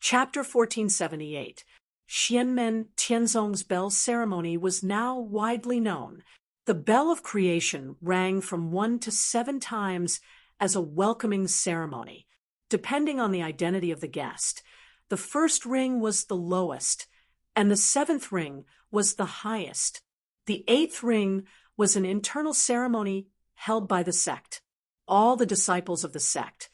Chapter 1478. Xianmen Tianzong's bell ceremony was now widely known. The bell of creation rang from 1 to 7 times as a welcoming ceremony, depending on the identity of the guest. The first ring was the lowest, and the 7th ring was the highest. The 8th ring was an internal ceremony held by the sect. All the disciples of the sect,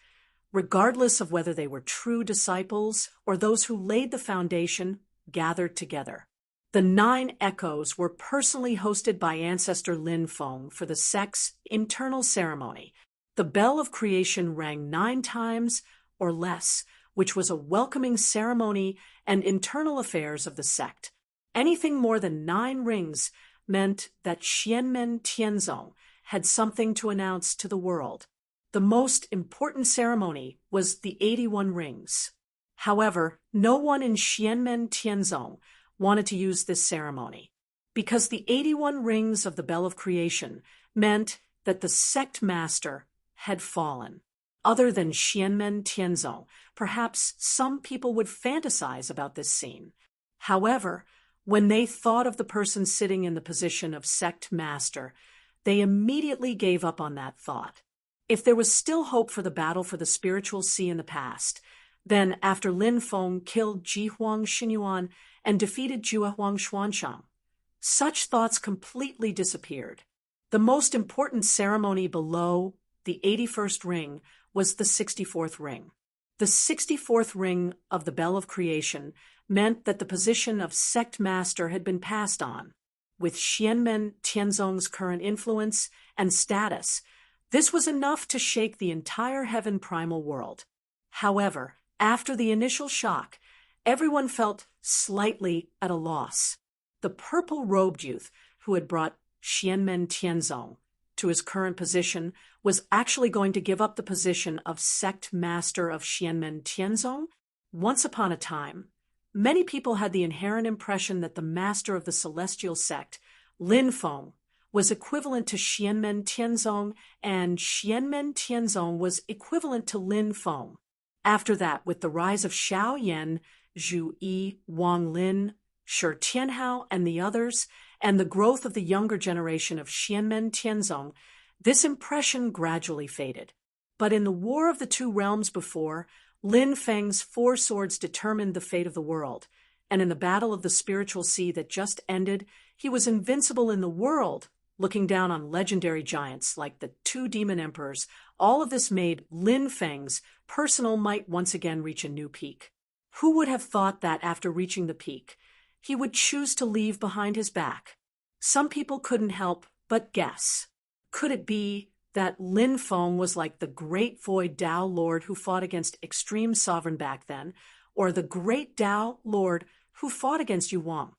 regardless of whether they were true disciples or those who laid the foundation, gathered together. The 9 echoes were personally hosted by ancestor Lin Feng for the sect's internal ceremony. The bell of creation rang 9 times or less, which was a welcoming ceremony and internal affairs of the sect. Anything more than 9 rings meant that Xianmen Tianzong had something to announce to the world. The most important ceremony was the 81 rings. However, no one in Xianmen Tianzong wanted to use this ceremony, because the 81 rings of the Bell of Creation meant that the sect master had fallen. Other than Xianmen Tianzong, perhaps some people would fantasize about this scene. However, when they thought of the person sitting in the position of sect master, they immediately gave up on that thought. If there was still hope for the battle for the spiritual sea in the past, then after Lin Feng killed Ji Huang Xinyuan and defeated Jue Huang Xuanshang, such thoughts completely disappeared. The most important ceremony below the 81st ring was the 64th ring. The 64th ring of the Bell of Creation meant that the position of sect master had been passed on. With Xianmen Tianzong's current influence and status, this was enough to shake the entire heaven primal world. However, after the initial shock, everyone felt slightly at a loss. The purple-robed youth who had brought Xianmen Tianzong to his current position was actually going to give up the position of sect master of Xianmen Tianzong. Once upon a time, many people had the inherent impression that the master of the celestial sect, Lin Feng, was equivalent to Xianmen Tianzong, and Xianmen Tianzong was equivalent to Lin Feng. After that, with the rise of Xiao Yan, Zhu Yi, Wang Lin, Shi Tianhao, and the others, and the growth of the younger generation of Xianmen Tianzong, this impression gradually faded. But in the War of the Two Realms before, Lin Feng's 4 swords determined the fate of the world, and in the Battle of the Spiritual Sea that just ended, he was invincible in the world, looking down on legendary giants like the 2 demon emperors. All of this made Lin Feng's personal might once again reach a new peak. Who would have thought that after reaching the peak, he would choose to leave behind his back? Some people couldn't help but guess. Could it be that Lin Feng was like the great Void Dao Lord who fought against Extreme Sovereign back then, or the great Dao Lord who fought against Yu Wang?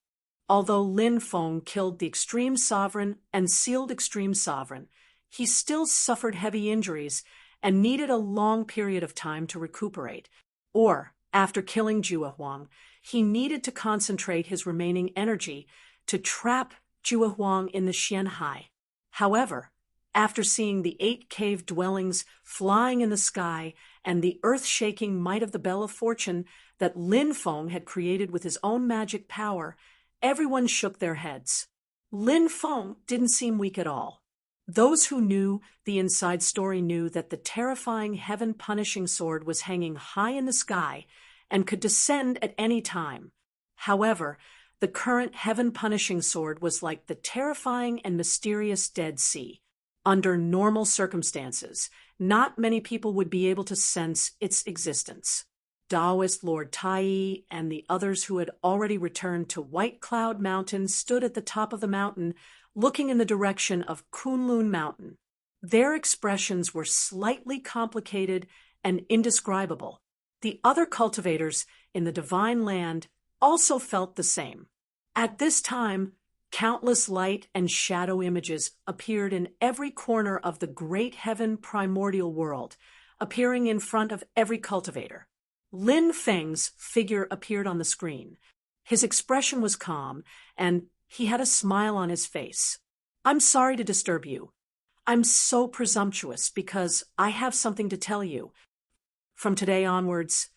Although Lin Feng killed the Extreme Sovereign and sealed Extreme Sovereign, he still suffered heavy injuries and needed a long period of time to recuperate. Or, after killing Jue Huang, he needed to concentrate his remaining energy to trap Jue Huang in the Xianhai. However, after seeing the 8 cave dwellings flying in the sky and the earth-shaking might of the Bell of Fortune that Lin Feng had created with his own magic power, everyone shook their heads. Lin Feng didn't seem weak at all. Those who knew the inside story knew that the terrifying heaven-punishing sword was hanging high in the sky and could descend at any time. However, the current heaven-punishing sword was like the terrifying and mysterious Dead Sea. Under normal circumstances, not many people would be able to sense its existence. Taoist Lord Tai and the others who had already returned to White Cloud Mountain stood at the top of the mountain, looking in the direction of Kunlun Mountain. Their expressions were slightly complicated and indescribable. The other cultivators in the divine land also felt the same. At this time, countless light and shadow images appeared in every corner of the great heaven primordial world, appearing in front of every cultivator. Lin Feng's figure appeared on the screen. His expression was calm, and he had a smile on his face. "I'm sorry to disturb you. I'm so presumptuous because I have something to tell you. From today onwards,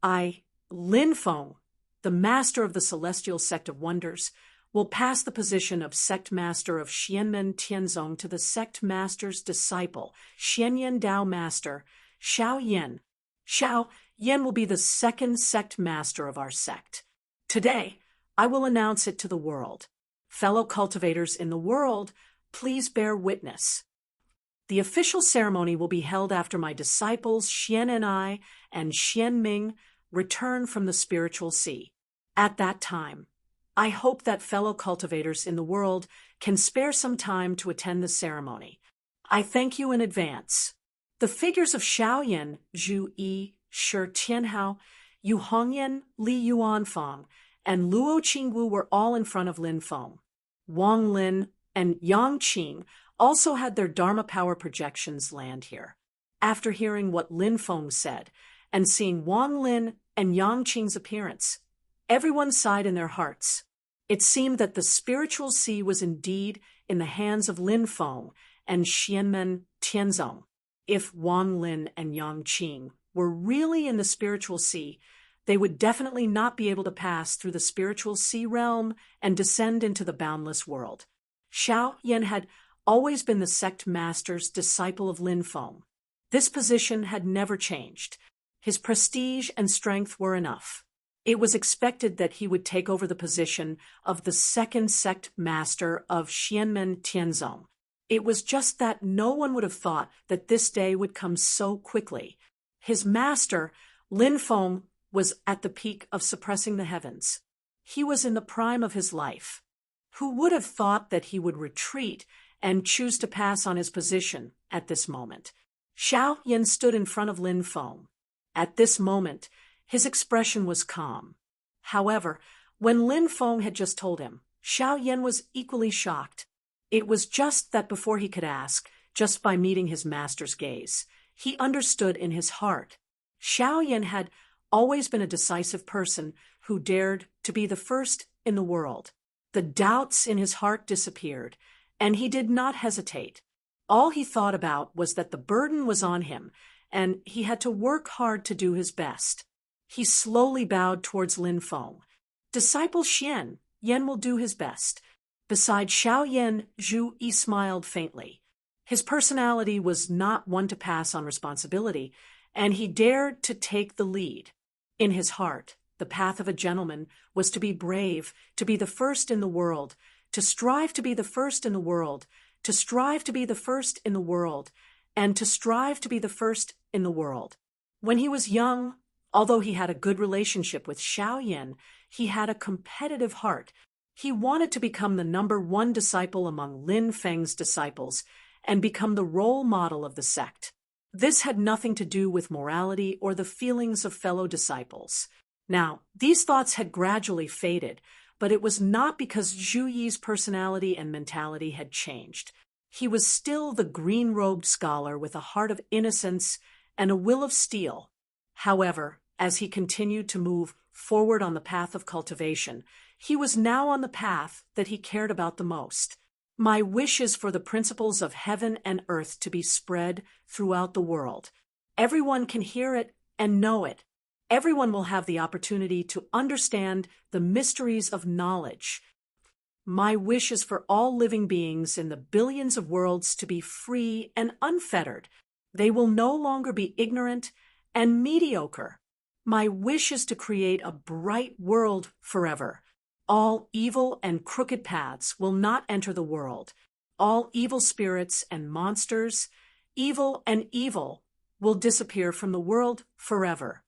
I Lin Feng, the master of the Celestial Sect of Wonders, will pass the position of sect master of Xianmen Tianzong to the sect master's disciple, Xianyan Dao master, Xiao Yan. Xiao Yan will be the second sect master of our sect. Today, I will announce it to the world. Fellow cultivators in the world, please bear witness. The official ceremony will be held after my disciples Xian and I and Xian Ming return from the spiritual sea. At that time, I hope that fellow cultivators in the world can spare some time to attend the ceremony. I thank you in advance. The figures of Xiaoyan, Zhu Yi, Shi Tianhao, Yu Hongyan, Li Yuanfang, and Luo Qingwu were all in front of Lin Feng. Wang Lin and Yang Qing also had their Dharma power projections land here. After hearing what Lin Feng said and seeing Wang Lin and Yang Qing's appearance, everyone sighed in their hearts. It seemed that the spiritual sea was indeed in the hands of Lin Feng and Xianmen Tianzong. If Wang Lin and Yang Qing were really in the spiritual sea, they would definitely not be able to pass through the spiritual sea realm and descend into the boundless world. Xiao Yan had always been the sect master's disciple of Lin Feng. This position had never changed. His prestige and strength were enough. It was expected that he would take over the position of the second sect master of Xianmen Tianzong. It was just that no one would have thought that this day would come so quickly. His master, Lin Feng, was at the peak of suppressing the heavens. He was in the prime of his life. Who would have thought that he would retreat and choose to pass on his position at this moment? Xiao Yan stood in front of Lin Feng. At this moment, his expression was calm. However, when Lin Feng had just told him, Xiao Yan was equally shocked. It was just that before he could ask, just by meeting his master's gaze, he understood in his heart. Xiao Yan had always been a decisive person who dared to be the first in the world. The doubts in his heart disappeared, and he did not hesitate. All he thought about was that the burden was on him, and he had to work hard to do his best. He slowly bowed towards Lin Feng. Disciple Xian, Yan will do his best. Beside Xiao Yan, Zhu Yi smiled faintly. His personality was not one to pass on responsibility, and he dared to take the lead. In his heart, the path of a gentleman was to be brave, to be the first in the world, to strive to be the first in the world, to strive to be the first in the world, and to strive to be the first in the world. When he was young, although he had a good relationship with Xiao Yan, he had a competitive heart. He wanted to become the #1 disciple among Lin Feng's disciples and become the role model of the sect. This had nothing to do with morality or the feelings of fellow disciples. Now, these thoughts had gradually faded, but it was not because Zhu Yi's personality and mentality had changed. He was still the green-robed scholar with a heart of innocence and a will of steel. However, as he continued to move forward on the path of cultivation, he was now on the path that he cared about the most. My wish is for the principles of heaven and earth to be spread throughout the world. Everyone can hear it and know it. Everyone will have the opportunity to understand the mysteries of knowledge. My wish is for all living beings in the billions of worlds to be free and unfettered. They will no longer be ignorant and mediocre. My wish is to create a bright world forever. All evil and crooked paths will not enter the world. All evil spirits and monsters, evil and evil, will disappear from the world forever.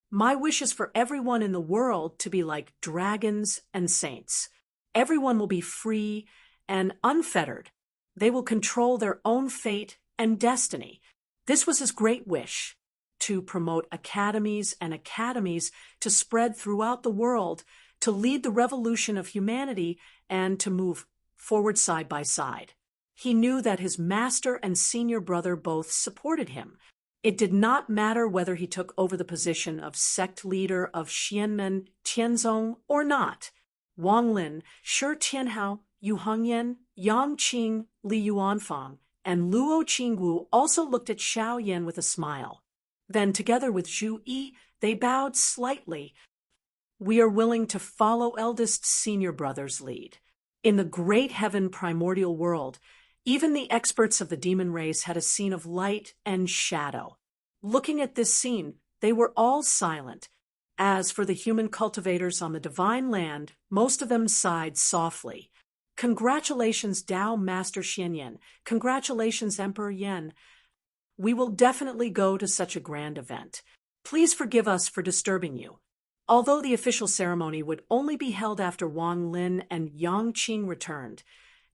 My wish is for everyone in the world to be like dragons and saints. Everyone will be free and unfettered. They will control their own fate and destiny. This was his great wish, to promote academies and academies to spread throughout the world, to lead the revolution of humanity, and to move forward side by side. He knew that his master and senior brother both supported him. It did not matter whether he took over the position of sect leader of Xianmen Tianzong or not. Wang Lin, Shi Tianhao, Yu Hongyan, Yang Qing, Li Yuanfang, and Luo Qingwu also looked at Xiao Yan with a smile. Then, together with Zhu Yi, They bowed slightly. We are willing to follow eldest senior brother's lead. In the great heaven primordial world, even the experts of the demon race had a scene of light and shadow. Looking at this scene, they were all silent. As for the human cultivators on the divine land, most of them sighed softly. Congratulations, Tao Master Xianyan. Congratulations, Emperor Yan. We will definitely go to such a grand event. Please forgive us for disturbing you. Although the official ceremony would only be held after Wang Lin and Yang Qing returned,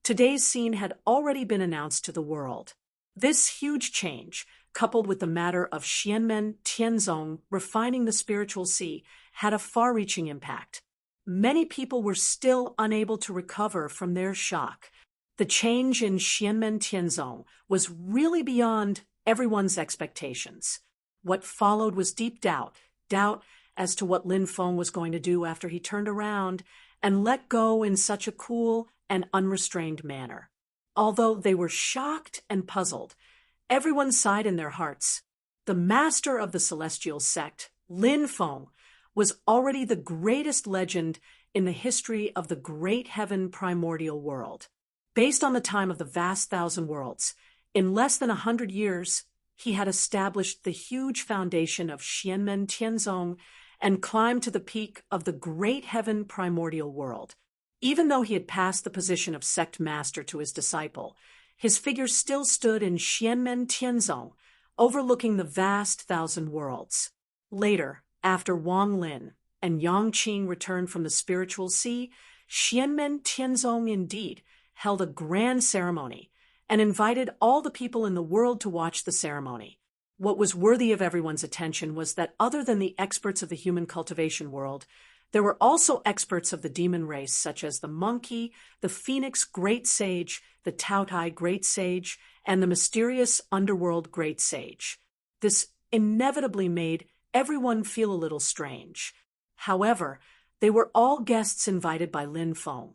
today's scene had already been announced to the world. This huge change, coupled with the matter of Xianmen Tianzong refining the spiritual sea, had a far-reaching impact. Many people were still unable to recover from their shock. The change in Xianmen Tianzong was really beyond everyone's expectations. What followed was deep doubt as to what Lin Feng was going to do after he turned around and let go in such a cool and unrestrained manner. Although they were shocked and puzzled, everyone sighed in their hearts. The master of the celestial sect, Lin Feng, was already the greatest legend in the history of the great heaven primordial world. Based on the time of the vast thousand worlds, in less than 100 years, he had established the huge foundation of Xianmen Tianzong and climbed to the peak of the great heaven primordial world. Even though he had passed the position of sect master to his disciple, his figure still stood in Xianmen Tianzong, overlooking the vast thousand worlds. Later, after Wang Lin and Yang Qing returned from the spiritual sea, Xianmen Tianzong indeed held a grand ceremony and invited all the people in the world to watch the ceremony. What was worthy of everyone's attention was that other than the experts of the human cultivation world, there were also experts of the demon race such as the monkey, the phoenix great sage, the Taotai great sage, and the mysterious underworld great sage. This inevitably made everyone feel a little strange. However, they were all guests invited by Lin Feng.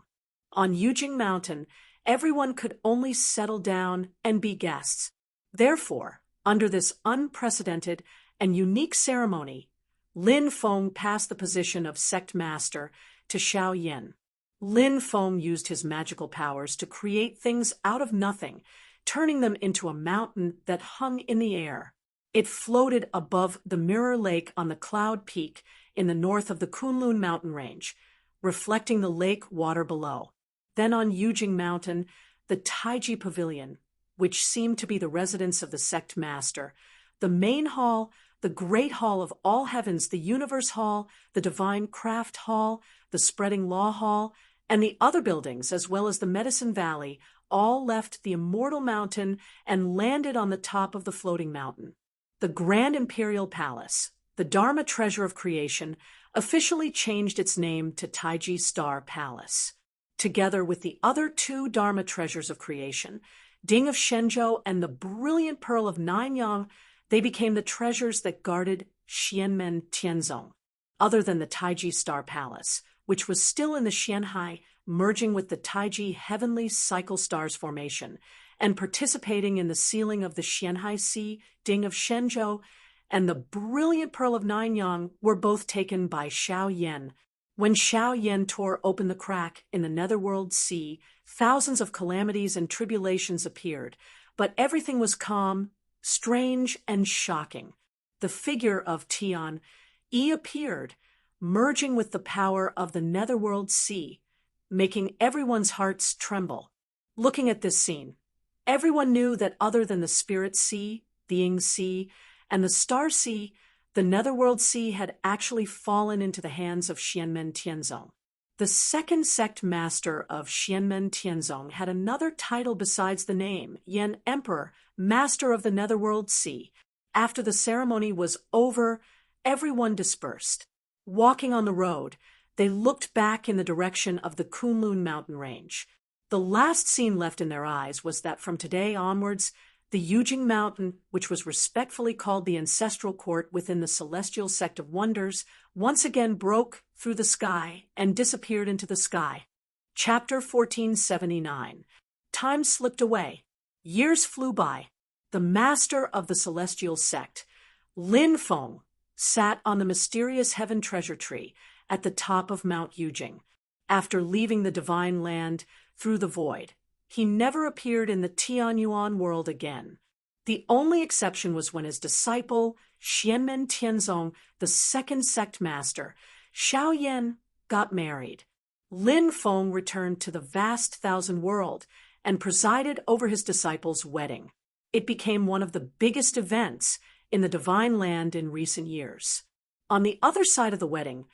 On Yujing Mountain, everyone could only settle down and be guests. Therefore, under this unprecedented and unique ceremony, Lin Feng passed the position of sect master to Xiao Yin. Lin Feng used his magical powers to create things out of nothing, turning them into a mountain that hung in the air. It floated above the Mirror Lake on the Cloud Peak in the north of the Kunlun mountain range, reflecting the lake water below. Then on Yujing Mountain, the Taiji Pavilion, which seemed to be the residence of the sect master, the main hall, the great hall of all heavens, the universe hall, the divine craft hall, the spreading law hall, and the other buildings, as well as the medicine valley, all left the immortal mountain and landed on the top of the floating mountain. The Grand Imperial Palace, the Dharma treasure of creation, officially changed its name to Taiji Star Palace. Together with the other two Dharma treasures of creation, Ding of Shenzhou and the brilliant Pearl of Nanyang, they became the treasures that guarded Xianmen Tianzong. Other than the Taiji Star Palace, which was still in the Xianhai, merging with the Taiji Heavenly Cycle Stars formation, and participating in the sealing of the Xianhai Sea, Ding of Shenzhou, and the brilliant Pearl of Nanyang were both taken by Xiao Yan. When Xiao Yan tore open the crack in the netherworld sea, thousands of calamities and tribulations appeared, but everything was calm, strange, and shocking. The figure of Tian Yi appeared, merging with the power of the netherworld sea, making everyone's hearts tremble. Looking at this scene, everyone knew that other than the Spirit Sea, the Ying Sea, and the Star Sea, the netherworld sea had actually fallen into the hands of Xianmen Tianzong. The second sect master of Xianmen Tianzong had another title besides the name, Yan Emperor, Master of the Netherworld Sea. After the ceremony was over, everyone dispersed. Walking on the road, they looked back in the direction of the Kunlun mountain range. The last scene left in their eyes was that from today onwards, the Yujing Mountain, which was respectfully called the Ancestral Court within the Celestial Sect of Wonders, once again broke through the sky and disappeared into the sky. Chapter 1479. Time slipped away. Years flew by. The master of the Celestial Sect, Lin Feng, sat on the mysterious heaven treasure tree at the top of Mount Yujing. After leaving the divine land through the void, he never appeared in the Tianyuan world again. The only exception was when his disciple, Xianmen Tianzong, the second sect master, Shaoyan, got married. Lin Feng returned to the vast thousand world and presided over his disciple's wedding. It became one of the biggest events in the divine land in recent years. On the other side of the wedding,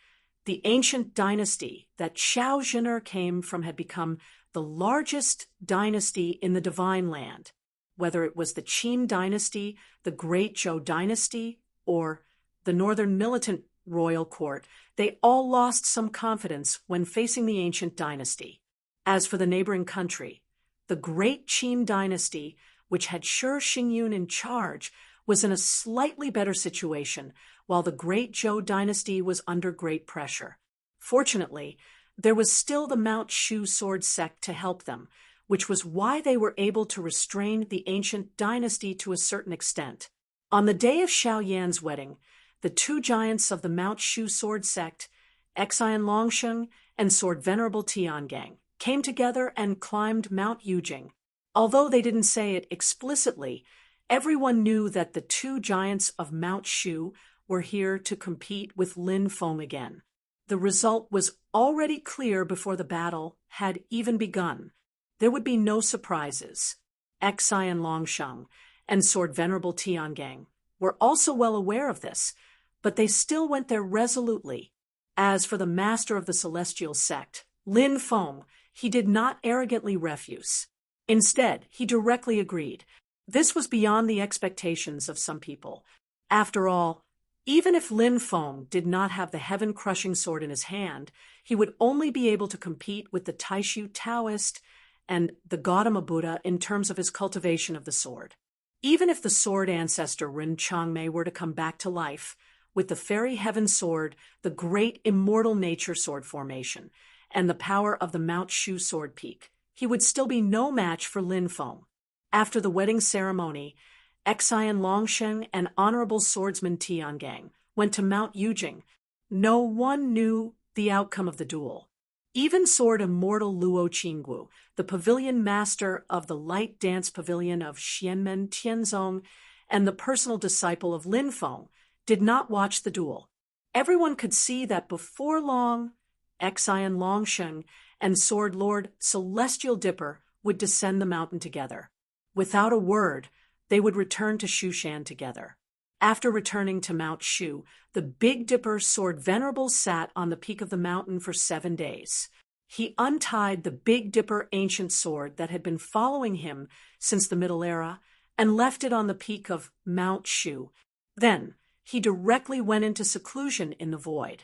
the ancient dynasty that Xiao Zhener came from had become the largest dynasty in the divine land. Whether it was the Qin dynasty, the Great Zhou dynasty, or the northern militant royal court, they all lost some confidence when facing the ancient dynasty. As for the neighboring country, the Great Qin dynasty, which had Shi Xingyun in charge, was in a slightly better situation, while the Great Zhou dynasty was under great pressure. Fortunately, there was still the Mount Shu sword sect to help them, which was why they were able to restrain the ancient dynasty to a certain extent. On the day of Xiaoyan's wedding, the two giants of the Mount Shu sword sect, Xian Longsheng and Sword Venerable Tiangang, came together and climbed Mount Yujing. Although they didn't say it explicitly, everyone knew that the two giants of Mount Shu were here to compete with Lin Feng again. The result was already clear before the battle had even begun. There would be no surprises. Xian Longsheng and Sword Venerable Tiangang were also well aware of this, but they still went there resolutely. As for the master of the celestial sect, Lin Feng, he did not arrogantly refuse. Instead, he directly agreed. This was beyond the expectations of some people. After all, even if Lin Feng did not have the heaven-crushing sword in his hand, he would only be able to compete with the Taishu Taoist and the Gautama Buddha in terms of his cultivation of the sword. Even if the sword ancestor Ren Changmei were to come back to life, with the fairy heaven sword, the great immortal nature sword formation, and the power of the Mount Shu sword peak, he would still be no match for Lin Feng. After the wedding ceremony, Xian Longsheng and Honorable Swordsman Tiangang went to Mount Yujing. No one knew the outcome of the duel. Even sword immortal Luo Qinggu, the pavilion master of the light dance pavilion of Xianmen Tianzong and the personal disciple of Lin Feng, did not watch the duel. Everyone could see that before long, Xian Longsheng and Sword Lord Celestial Dipper would descend the mountain together. Without a word, they would return to Shushan together. After returning to Mount Shu, the Big Dipper Sword Venerable sat on the peak of the mountain for 7 days. He untied the Big Dipper ancient sword that had been following him since the Middle Era and left it on the peak of Mount Shu. Then, he directly went into seclusion in the void.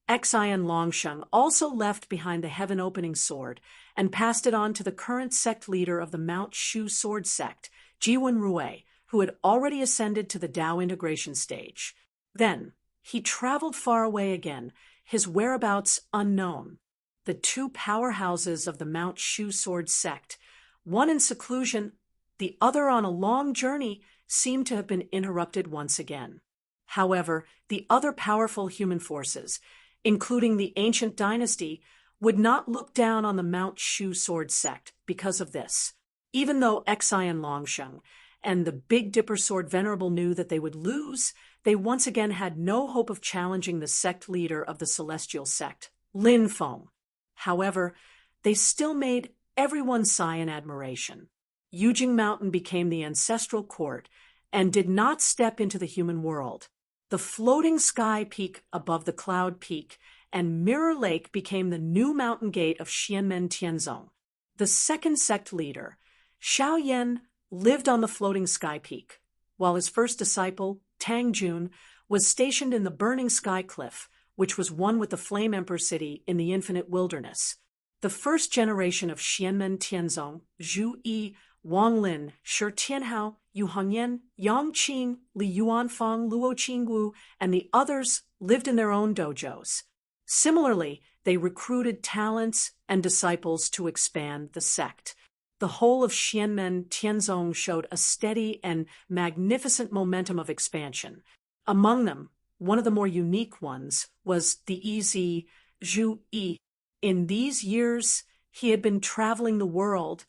Xian Longsheng also left behind the heaven-opening sword and passed it on to the current sect leader of the Mount Shu sword sect, Jiwen Rui, who had already ascended to the Tao integration stage. Then, he traveled far away again, his whereabouts unknown. The two powerhouses of the Mount Shu sword sect, one in seclusion, the other on a long journey, seemed to have been interrupted once again. However, the other powerful human forces, including the ancient dynasty, would not look down on the Mount Shu sword sect because of this. Even though Xian Longsheng and the Big Dipper Sword Venerable knew that they would lose, they once again had no hope of challenging the sect leader of the celestial sect, Lin Feng. However, they still made everyone sigh in admiration. Yujing Mountain became the ancestral court and did not step into the human world. The floating sky peak above the cloud peak and Mirror Lake became the new mountain gate of Xianmen Tianzong. The second sect leader, Shaoyan, lived on the floating sky peak, while his first disciple, Tang Jun, was stationed in the burning sky cliff, which was one with the Flame Emperor city in the infinite wilderness. The first generation of Xianmen Tianzong, Zhu Yi, Wang Lin, Shi Tianhao, Yu Hongyan, Yang Qing, Li Yuanfang, Luo Qinggu, and the others lived in their own dojos. Similarly, they recruited talents and disciples to expand the sect. The whole of Xianmen Tianzong showed a steady and magnificent momentum of expansion. Among them, One of the more unique ones was the Ezi Zhu Yi. In these years, he had been traveling the world,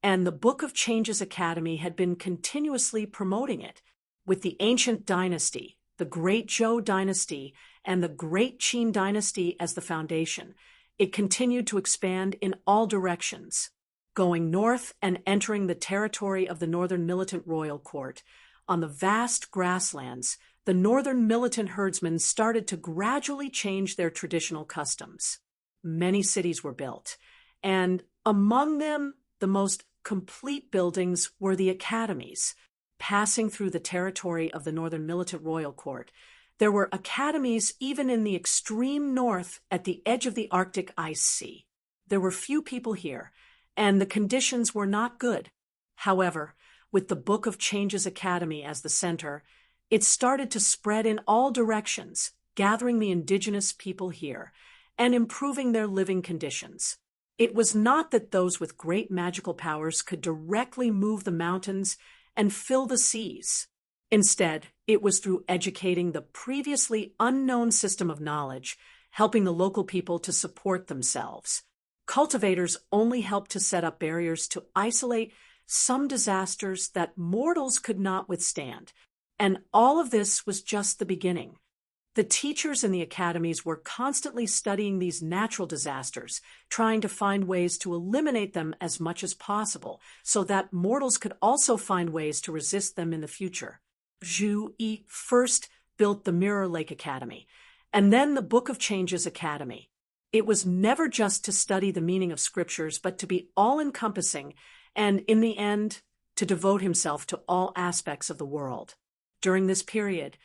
and the Book of Changes Academy had been continuously promoting it. With the ancient dynasty, the Great Zhou dynasty, and the Great Qin dynasty as the foundation, it continued to expand in all directions, going north and entering the territory of the Northern Militant Royal Court. On the vast grasslands, the Northern Militant herdsmen started to gradually change their traditional customs. Many cities were built, and among them, the most complete buildings were the academies. Passing through the territory of the Northern Militant Royal Court, there were academies even in the extreme north at the edge of the Arctic ice sea. There were few people here, and the conditions were not good. However, with the Book of Changes Academy as the center, it started to spread in all directions, gathering the indigenous people here and improving their living conditions. It was not that those with great magical powers could directly move the mountains and fill the seas. Instead, it was through educating the previously unknown system of knowledge, helping the local people to support themselves. Cultivators only helped to set up barriers to isolate some disasters that mortals could not withstand. And all of this was just the beginning. The teachers in the academies were constantly studying these natural disasters, trying to find ways to eliminate them as much as possible, so that mortals could also find ways to resist them in the future. Zhu Yi first built the Mirror Lake Academy, and then the Book of Changes Academy. It was never just to study the meaning of scriptures, but to be all-encompassing, and in the end, to devote himself to all aspects of the world. During this period,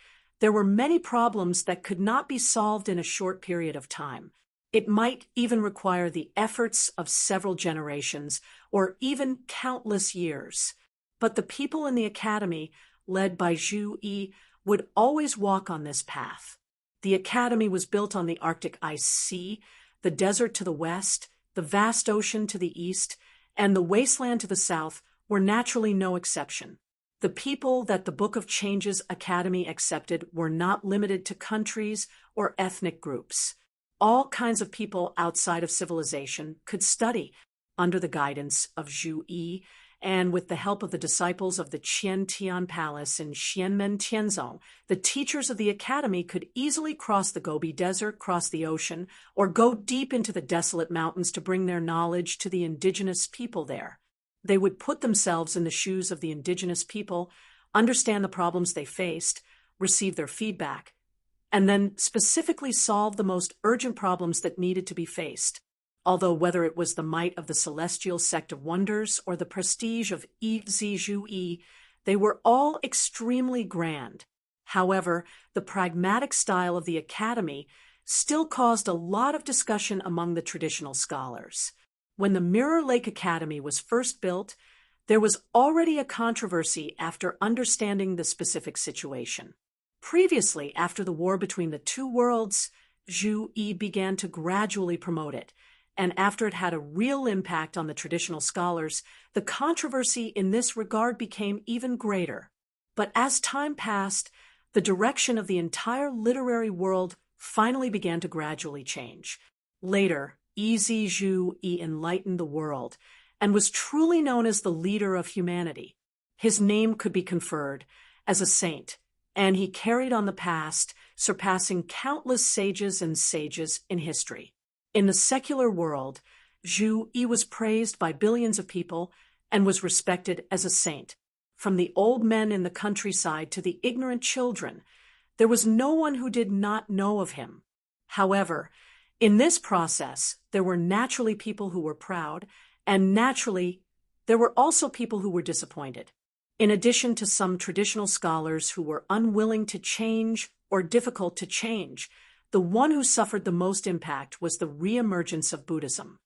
there were many problems that could not be solved in a short period of time. It might even require the efforts of several generations or even countless years. But the people in the academy, led by Zhu Yi, would always walk on this path. The academy was built on the Arctic ice sea, the desert to the west, the vast ocean to the east, and the wasteland to the south were naturally no exception. The people that the Book of Changes Academy accepted were not limited to countries or ethnic groups. All kinds of people outside of civilization could study under the guidance of Zhu Yi, and with the help of the disciples of the Qian Tian Palace in Xianmen Tianzong, the teachers of the academy could easily cross the Gobi Desert, cross the ocean, or go deep into the desolate mountains to bring their knowledge to the indigenous people there. They would put themselves in the shoes of the indigenous people, understand the problems they faced, receive their feedback, and then specifically solve the most urgent problems that needed to be faced. Although whether it was the might of the celestial sect of wonders or the prestige of Ezi Zhu Yi, they were all extremely grand. However, the pragmatic style of the academy still caused a lot of discussion among the traditional scholars. When the Mirror Lake Academy was first built, there was already a controversy after understanding the specific situation. Previously, after the war between the two worlds, Zhu Yi began to gradually promote it, and after it had a real impact on the traditional scholars, the controversy in this regard became even greater. But as time passed, the direction of the entire literary world finally began to gradually change. Later, Ezi Zhu Yi enlightened the world and was truly known as the leader of humanity. His name could be conferred as a saint, and he carried on the past, surpassing countless sages and sages in history. In the secular world, Zhu Yi was praised by billions of people and was respected as a saint. From the old men in the countryside to the ignorant children, there was no one who did not know of him. However, in this process, there were naturally people who were proud, and naturally, there were also people who were disappointed. In addition to some traditional scholars who were unwilling to change or difficult to change, the one who suffered the most impact was the reemergence of Buddhism.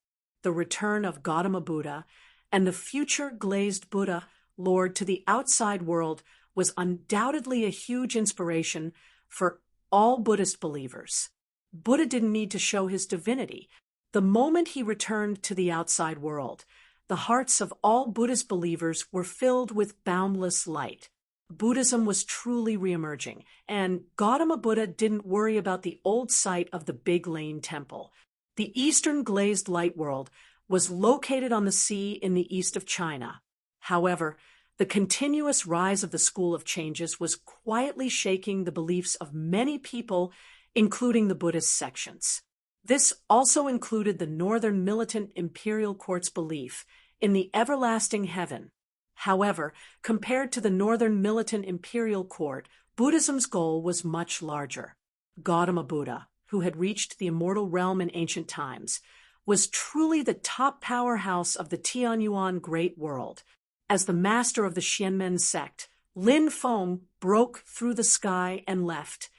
The return of Gautama Buddha and the future glazed Buddha Lord to the outside world was undoubtedly a huge inspiration for all Buddhist believers. Buddha didn't need to show his divinity. The moment he returned to the outside world, the hearts of all Buddhist believers were filled with boundless light. Buddhism was truly reemerging, and Gautama Buddha didn't worry about the old site of the Big Lane Temple. The Eastern Glazed Light World was located on the sea in the east of China. However, the continuous rise of the School of Changes was quietly shaking the beliefs of many people, including the Buddhist sections. This also included the Northern Militant Imperial Court's belief in the everlasting heaven. However, compared to the Northern Militant Imperial Court, Buddhism's goal was much larger. Gautama Buddha, who had reached the immortal realm in ancient times, was truly the top powerhouse of the Tianyuan Great World. As the master of the Xianmen sect, Lin Feng broke through the sky and left,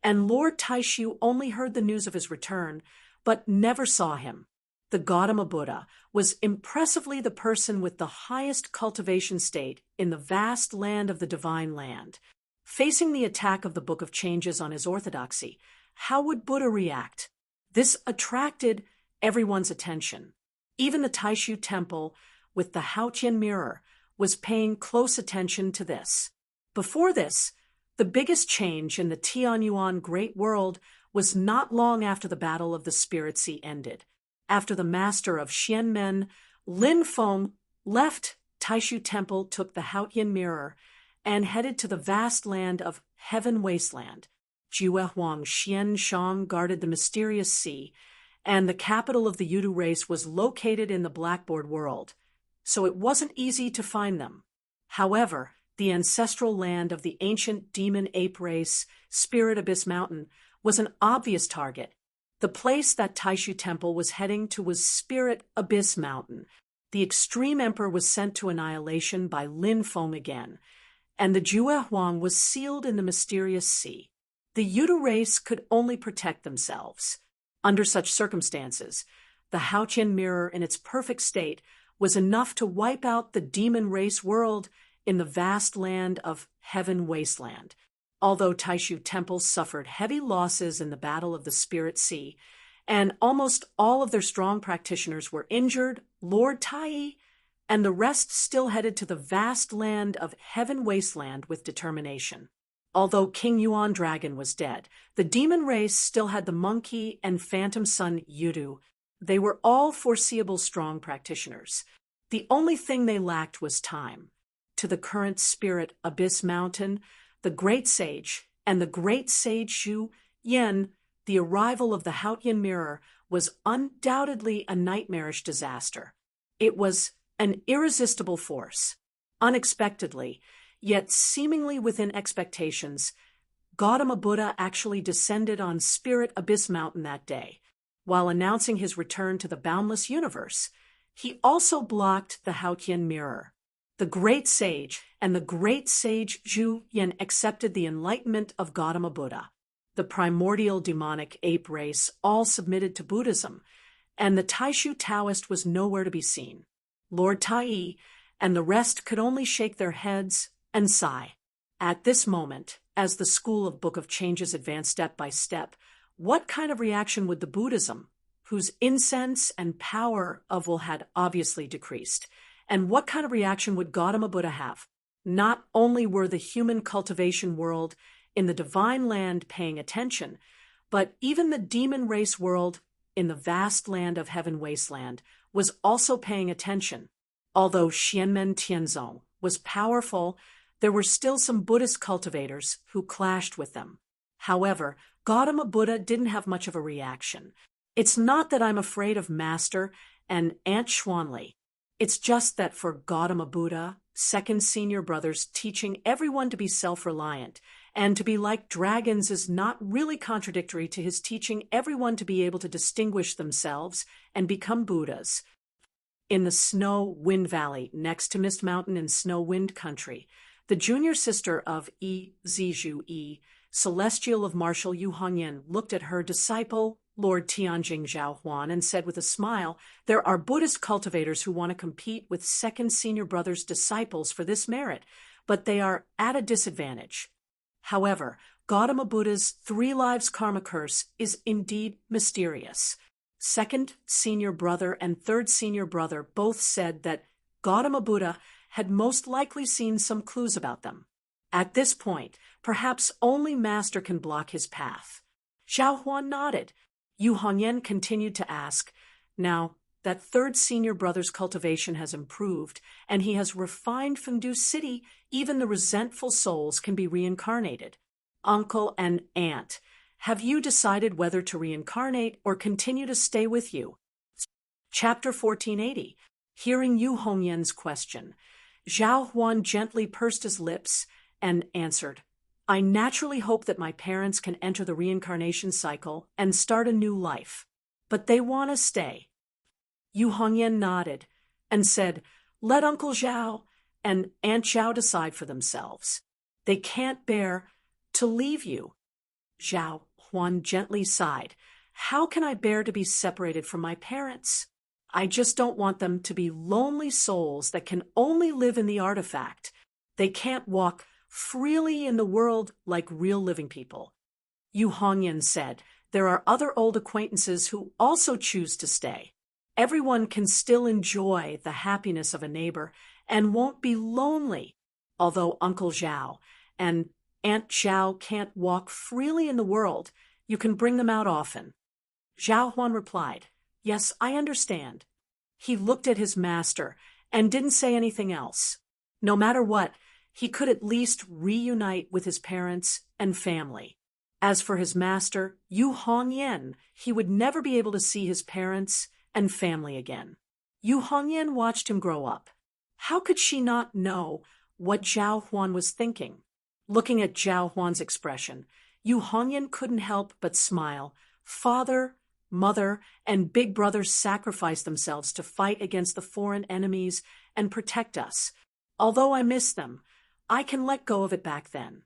and Lord Taishu only heard the news of his return, but never saw him. The Gautama Buddha was impressively the person with the highest cultivation state in the vast land of the Divine Land. Facing the attack of the Book of Changes on his orthodoxy, how would Buddha react? This attracted everyone's attention. Even the Taishu Temple, with the Haotian mirror, was paying close attention to this. Before this, the biggest change in the Tianyuan Great World was not long after the Battle of the Spirit Sea ended. After the master of Xianmen, Lin Feng, left Taishu Temple, took the Haotian mirror, and headed to the vast land of Heaven Wasteland. Jue Huang Xian Shang guarded the mysterious sea, and the capital of the Yudu race was located in the Blackboard world, so it wasn't easy to find them. However, the ancestral land of the ancient demon ape race, Spirit Abyss Mountain, was an obvious target. The place that Taishu Temple was heading to was Spirit Abyss Mountain. The Extreme Emperor was sent to annihilation by Lin Feng again, and the Jue Huang was sealed in the mysterious sea. The Yudu race could only protect themselves. Under such circumstances, the Haotian mirror in its perfect state was enough to wipe out the demon race world in the vast land of Heaven Wasteland. Although Taishu Temple suffered heavy losses in the Battle of the Spirit Sea, and almost all of their strong practitioners were injured, Lord Tai and the rest still headed to the vast land of Heaven Wasteland with determination. Although King Yuan Dragon was dead, the demon race still had the monkey and phantom son Yudu. They were all foreseeable strong practitioners. The only thing they lacked was time. To the current Spirit Abyss Mountain, the Great Sage, and the Great Sage Zhu Yen, the arrival of the Haotian mirror was undoubtedly a nightmarish disaster. It was an irresistible force. Unexpectedly, yet seemingly within expectations, Gautama Buddha actually descended on Spirit Abyss Mountain that day. While announcing his return to the boundless universe, he also blocked the Haotian mirror. The Great Sage and the Great Sage Zhu Yen accepted the enlightenment of Gautama Buddha. The primordial demonic ape race all submitted to Buddhism, and the Taishu Taoist was nowhere to be seen. Lord Tai and the rest could only shake their heads and sigh. At this moment, as the School of Book of Changes advanced step by step, what kind of reaction would the Buddhism, whose incense and power of will had obviously decreased, and what kind of reaction would Gautama Buddha have? Not only were the human cultivation world in the Divine Land paying attention, but even the demon race world in the vast land of Heaven Wasteland was also paying attention. Although Xianmen Tianzong was powerful, there were still some Buddhist cultivators who clashed with them. However, Gautama Buddha didn't have much of a reaction. It's not that I'm afraid of Master and Aunt Xuanli. It's just that for Gautama Buddha, second senior brothers teaching everyone to be self-reliant and to be like dragons is not really contradictory to his teaching everyone to be able to distinguish themselves and become Buddhas. In the Snow Wind Valley, next to Mist Mountain in Snow Wind Country, the junior sister of Yi Zizhu, Celestial of Martial Yu Hongyan, looked at her disciple, Lord Tianjing Zhaohuan, and said with a smile, "There are Buddhist cultivators who want to compete with second senior brother's disciples for this merit, but they are at a disadvantage." However, Gautama Buddha's 3 lives karma curse is indeed mysterious. Second senior brother and third senior brother both said that Gautama Buddha had most likely seen some clues about them. At this point, perhaps only master can block his path. Zhao Huan nodded. Yu Hongyan continued to ask, now, that third senior brother's cultivation has improved, and he has refined Fengdu City, even the resentful souls can be reincarnated. Uncle and aunt, have you decided whether to reincarnate or continue to stay with you? Chapter 1480. Hearing Yu Hongyan's question, Zhao Huan gently pursed his lips and answered, I naturally hope that my parents can enter the reincarnation cycle and start a new life. But they want to stay. Yu Hongyan nodded and said, let Uncle Zhao and Aunt Zhao decide for themselves. They can't bear to leave you. Zhao Huan gently sighed. How can I bear to be separated from my parents? I just don't want them to be lonely souls that can only live in the artifact. They can't walk freely in the world like real living people. Yu Hongyan said, there are other old acquaintances who also choose to stay. Everyone can still enjoy the happiness of a neighbor and won't be lonely, although Uncle Zhao and Aunt Zhao can't walk freely in the world. You can bring them out often. Zhao Huan replied, yes, I understand. He looked at his master and didn't say anything else. No matter what, he could at least reunite with his parents and family. As for his master, Yu Hongyan, he would never be able to see his parents and family again. Yu Hongyan watched him grow up. How could she not know what Zhao Huan was thinking? Looking at Zhao Huan's expression, Yu Hongyan couldn't help but smile. Father, mother, and big brother sacrificed themselves to fight against the foreign enemies and protect us. Although I miss them, I can let go of it back then.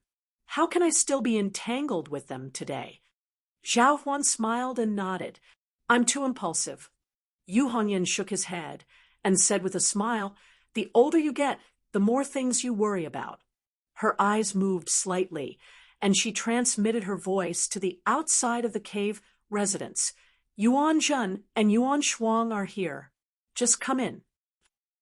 How can I still be entangled with them today? Zhao Huan smiled and nodded. I'm too impulsive. Yu Hongyan shook his head and said with a smile, the older you get, the more things you worry about. Her eyes moved slightly, and she transmitted her voice to the outside of the cave residents. Yuan Zhen and Yuan Shuang are here. Just come in.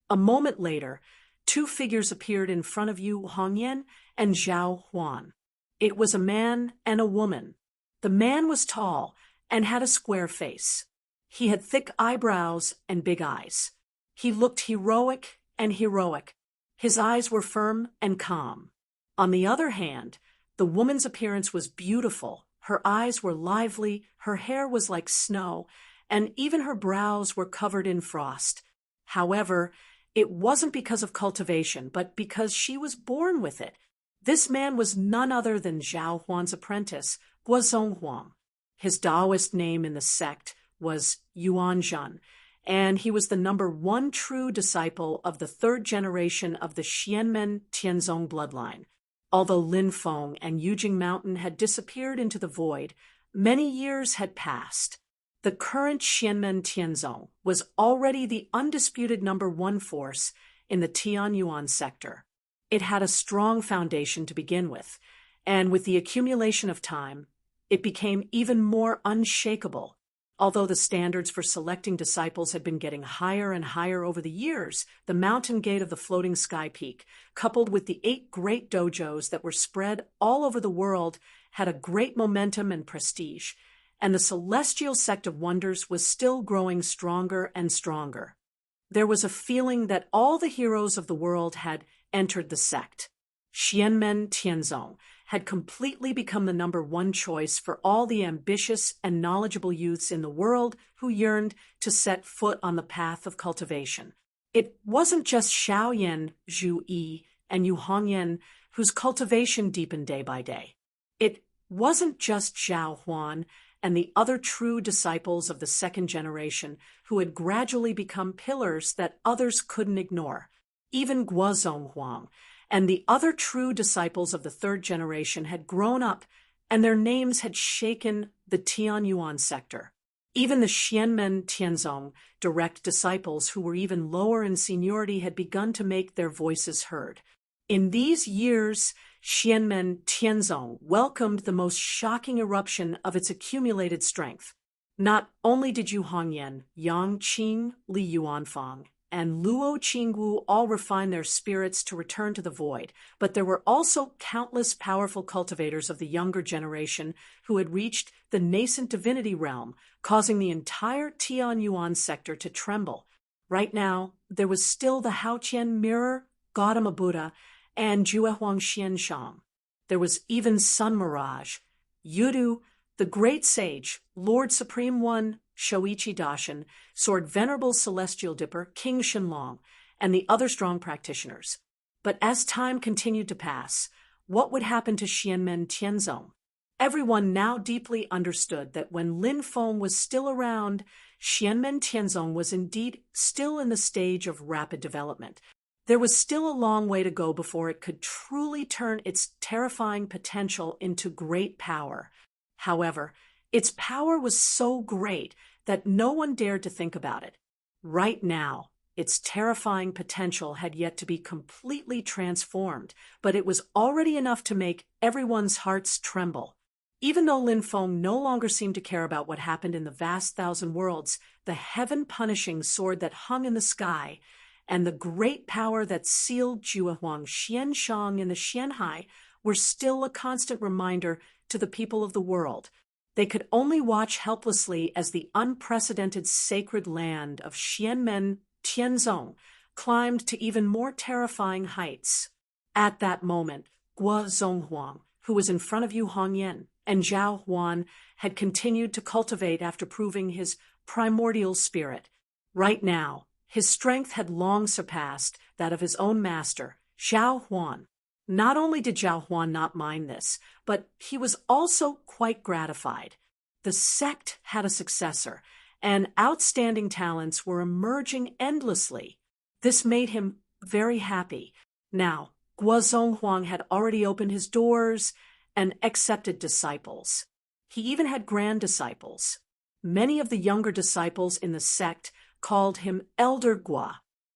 A moment later, two figures appeared in front of Yu Hongyan and Zhao Huan. It was a man and a woman. The man was tall and had a square face. He had thick eyebrows and big eyes. He looked heroic and heroic. His eyes were firm and calm. On the other hand, the woman's appearance was beautiful. Her eyes were lively, her hair was like snow, and even her brows were covered in frost. However, it wasn't because of cultivation, but because she was born with it. This man was none other than Zhao Huan's apprentice, Guozong Huang. His Taoist name in the sect was Yuan Zhen, and he was the number one true disciple of the third generation of the Xianmen Tianzong bloodline. Although Lin Feng and Yujing Mountain had disappeared into the void, many years had passed. The current Xianmen Tianzong was already the undisputed number one force in the Tianyuan sector. It had a strong foundation to begin with, and with the accumulation of time, it became even more unshakable. Although the standards for selecting disciples had been getting higher and higher over the years, the mountain gate of the floating sky peak, coupled with the 8 great dojos that were spread all over the world, had a great momentum and prestige, and the celestial sect of wonders was still growing stronger and stronger. There was a feeling that all the heroes of the world had entered the sect. Xianmen Tianzong had completely become the number one choice for all the ambitious and knowledgeable youths in the world who yearned to set foot on the path of cultivation. It wasn't just Xiaoyan, Zhu Yi, and Yu Hongyan whose cultivation deepened day by day. It wasn't just Zhao Huan and the other true disciples of the second generation who had gradually become pillars that others couldn't ignore. Even Guozong Huang and the other true disciples of the third generation had grown up, and their names had shaken the Tianyuan sector. Even the Xianmen Tianzong direct disciples who were even lower in seniority had begun to make their voices heard. In these years, Xianmen Tianzong welcomed the most shocking eruption of its accumulated strength. Not only did Yu Hongyan, Yang Qing, Li Yuanfang, and Luo Qingwu all refined their spirits to return to the void, but there were also countless powerful cultivators of the younger generation who had reached the nascent divinity realm, causing the entire Tianyuan sector to tremble. Right now, there was still the Haotian Mirror, Gautama Buddha, and Juehuang Xianshang. There was even Sun Mirage, Yudu, the great sage, Lord Supreme One, Shoichi Daishin, Sword Venerable Celestial Dipper, King Shenlong, and the other strong practitioners. But as time continued to pass, what would happen to Xianmen Tianzong? Everyone now deeply understood that when Lin Feng was still around, Xianmen Tianzong was indeed still in the stage of rapid development. There was still a long way to go before it could truly turn its terrifying potential into great power. However, its power was so great that no one dared to think about it. Right now, its terrifying potential had yet to be completely transformed, but it was already enough to make everyone's hearts tremble. Even though Lin Feng no longer seemed to care about what happened in the vast thousand worlds, the heaven-punishing sword that hung in the sky and the great power that sealed Juehuang Xianshang in the Xianhai were still a constant reminder to the people of the world. They could only watch helplessly as the unprecedented sacred land of Xianmen Tianzong climbed to even more terrifying heights. At that moment, Guo Zonghuang, who was in front of Yu Hongyan, and Zhao Huan had continued to cultivate after proving his primordial spirit. Right now, his strength had long surpassed that of his own master, Zhao Huan. Not only did Zhao Huan not mind this, but he was also quite gratified. The sect had a successor, and outstanding talents were emerging endlessly. This made him very happy. Now, Guo Zonghuang had already opened his doors and accepted disciples. He even had grand disciples. Many of the younger disciples in the sect called him Elder Guo,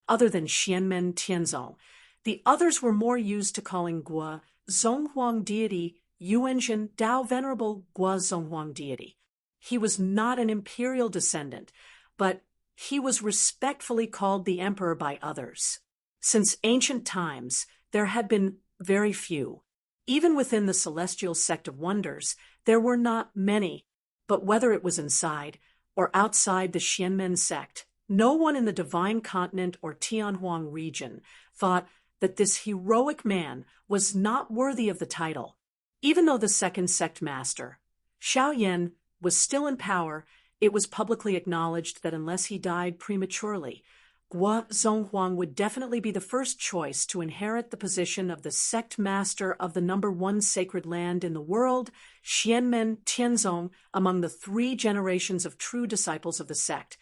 other than Xianmen Tianzong. The others were more used to calling Guo Zonghuang deity, Yuanzhen Dao Venerable Guo Zonghuang deity. He was not an imperial descendant, but he was respectfully called the emperor by others. Since ancient times, there had been very few. Even within the celestial sect of wonders, there were not many. But whether it was inside or outside the Xianmen sect, no one in the Divine Continent or Tianhuang region thought that this heroic man was not worthy of the title. Even though the second sect master, Xiaoyan, was still in power, it was publicly acknowledged that unless he died prematurely, Guo Zonghuang would definitely be the first choice to inherit the position of the sect master of the #1 sacred land in the world, Xianmen Tianzong, among the 3 generations of true disciples of the sect,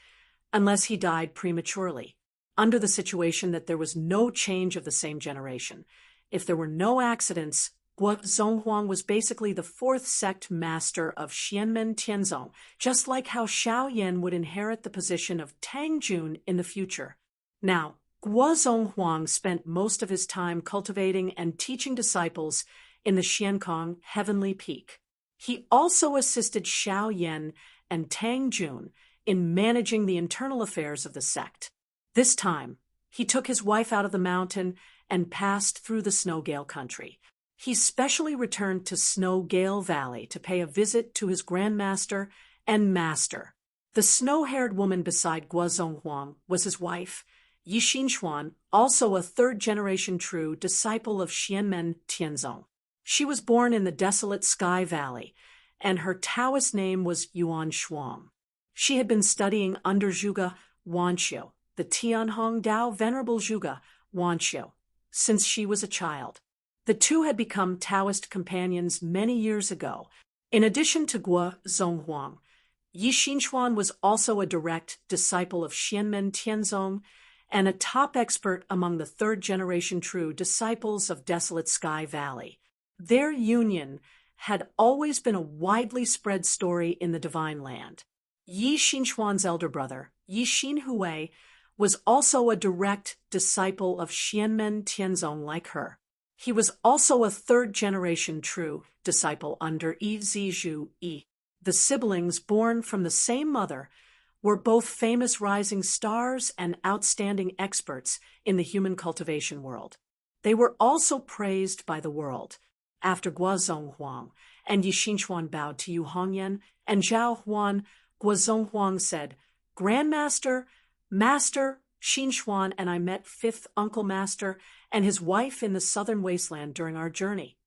unless he died prematurely. Under the situation that there was no change of the same generation, if there were no accidents, Guo Zonghuang was basically the 4th sect master of Xianmen Tianzong, just like how Xiaoyan would inherit the position of Tangjun in the future. Now, Guo Zonghuang spent most of his time cultivating and teaching disciples in the Xiankong Heavenly Peak. He also assisted Xiaoyan and Tangjun in managing the internal affairs of the sect. This time, he took his wife out of the mountain and passed through the Snowgale country. He specially returned to Snowgale Valley to pay a visit to his grandmaster and master. The snow-haired woman beside Guo Zonghuang was his wife, Yi Xinxuan, also a 3rd-generation true disciple of Xianmen Tianzong. She was born in the desolate Sky Valley, and her Taoist name was Yuan Shuang. She had been studying under Zhuge Wanxiu, the Tianhong Dao Venerable Zhuge Wanxiu, since she was a child. The two had become Taoist companions many years ago. In addition to Guo Zonghuang, Yi Xinxuan was also a direct disciple of Xianmen Tianzong and a top expert among the 3rd-generation true disciples of Desolate Sky Valley. Their union had always been a widely spread story in the Divine Land. Yi Xinxuan's elder brother, Yi Xinhui, was also a direct disciple of Xianmen Tianzong like her. He was also a 3rd-generation true disciple under Yi Zizhu Yi. The siblings born from the same mother were both famous rising stars and outstanding experts in the human cultivation world. They were also praised by the world. After Guozhong Huang and Yi Xinchuan bowed to Yu Hongyan and Zhao Huan, Guozhong Huang said, "Grandmaster, Master Xinchuan and I met fifth Uncle Master and his wife in the southern wasteland during our journey."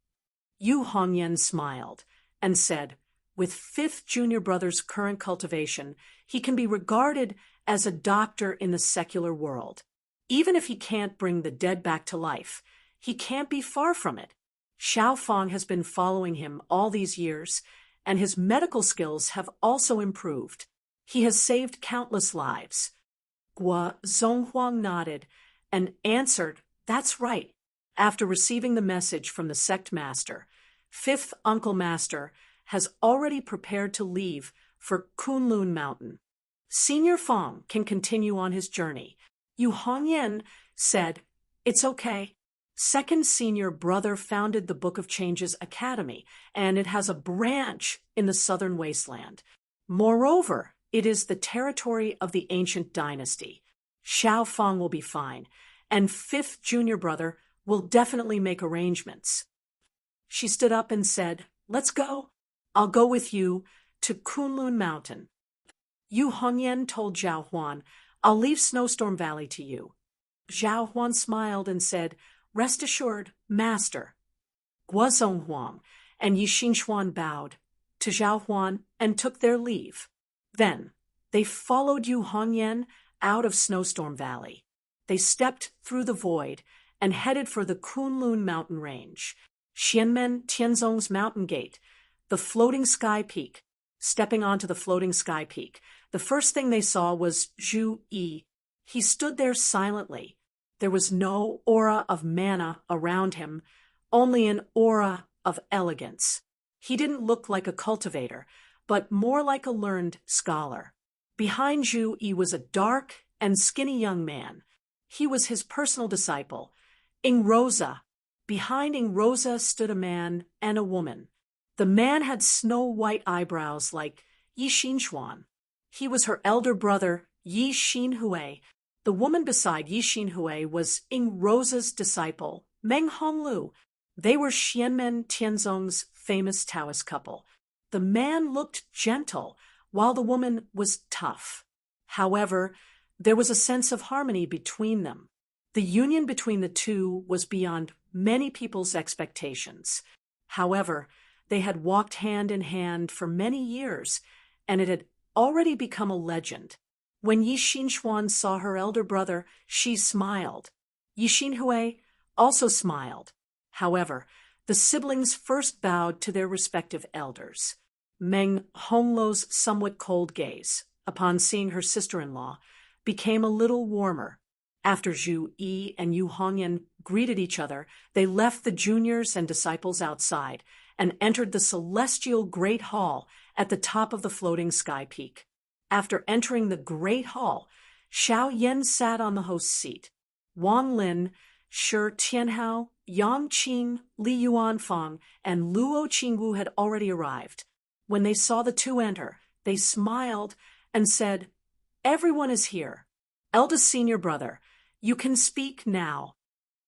Yu Hongyan smiled and said, "With fifth junior brother's current cultivation, he can be regarded as a doctor in the secular world. Even if he can't bring the dead back to life, he can't be far from it. Xiao Fang has been following him all these years, and his medical skills have also improved. He has saved countless lives." Guozhong Huang nodded and answered, "That's right." After receiving the message from the sect master, fifth Uncle Master has already prepared to leave for Kunlun Mountain. Senior Fang can continue on his journey. Yu Hongyan said, "It's okay." Second senior brother founded the Book of Changes Academy, and it has a branch in the southern wasteland. Moreover, it is the territory of the ancient dynasty. Xiao Fang will be fine, and fifth junior brother will definitely make arrangements. She stood up and said, "Let's go. I'll go with you to Kunlun Mountain." Yu Hongyan told Zhao Huan, "I'll leave Snowstorm Valley to you." Zhao Huan smiled and said, "Rest assured, Master." Guozhong Huang and Yi Xinchuan bowed to Zhao Huan and took their leave. Then they followed Yu Hongyan out of Snowstorm Valley. They stepped through the void and headed for the Kunlun mountain range. Xianmen Tianzong's mountain gate, the floating sky peak. Stepping onto the floating sky peak, the first thing they saw was Zhu Yi. He stood there silently. There was no aura of mana around him, only an aura of elegance. He didn't look like a cultivator, but more like a learned scholar. Behind Zhu Yi was a dark and skinny young man. He was his personal disciple, Ing Rosa. Behind Ing Rosa stood a man and a woman. The man had snow-white eyebrows like Yi Xinchuan. He was her elder brother, Yi Xinhui. The woman beside Yi Xinhui was Ing Rosa's disciple, Meng Honglu. They were Xianmen Tianzong's famous Taoist couple. The man looked gentle, while the woman was tough. However, there was a sense of harmony between them. The union between the two was beyond many people's expectations. However, they had walked hand in hand for many years, and it had already become a legend. When Yi Xinchuan saw her elder brother, she smiled. Yi Xinhui also smiled. However, the siblings first bowed to their respective elders. Meng Honglu's somewhat cold gaze, upon seeing her sister-in-law, became a little warmer. After Zhu Yi and Yu Hongyan greeted each other, they left the juniors and disciples outside and entered the celestial Great Hall at the top of the floating sky peak. After entering the Great Hall, Xiao Yan sat on the host's seat. Wang Lin, Shi Tianhao, Yang Qing, Li Yuanfang, and Luo Qingwu had already arrived. When they saw the two enter, they smiled and said, "Everyone is here. Eldest senior brother, you can speak now."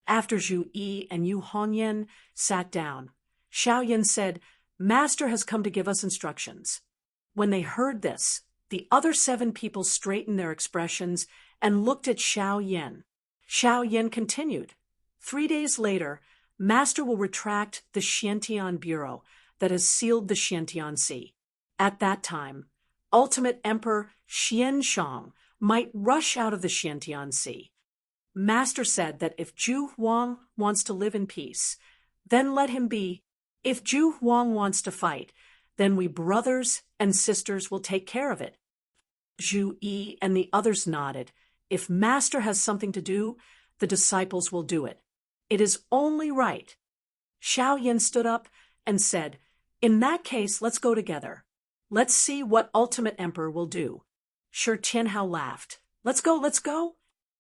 After Zhu Yi and Yu Hongyan sat down, Xiao Yan said, "Master has come to give us instructions." When they heard this, the other 7 people straightened their expressions and looked at Xiao Yan. Xiao Yan continued, 3 days later, Master will retract the Xiantian Bureau that has sealed the Xiantian Sea. At that time, Ultimate Emperor Xianshang might rush out of the Xiantian Sea. Master said that if Zhu Huang wants to live in peace, then let him be. If Zhu Huang wants to fight, then we brothers and sisters will take care of it. Zhu Yi and the others nodded. If Master has something to do, the disciples will do it. It is only right. Xiao Yan stood up and said, "In that case, let's go together. Let's see what Ultimate Emperor will do." Shi Tianhao laughed. "Let's go, let's go."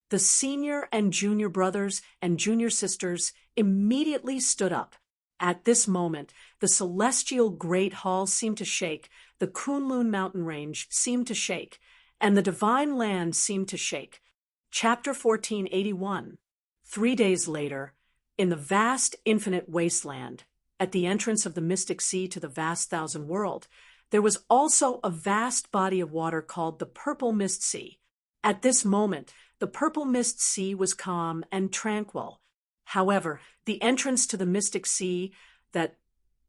The senior and junior brothers and junior sisters immediately stood up. At this moment, the celestial Great Hall seemed to shake, the Kunlun mountain range seemed to shake, and the divine land seemed to shake. Chapter 1481. 3 days later, in the vast infinite wasteland, at the entrance of the mystic sea to the vast thousand world, there was also a vast body of water called the Purple Mist Sea. At this moment, the Purple Mist Sea was calm and tranquil. However, the entrance to the mystic sea that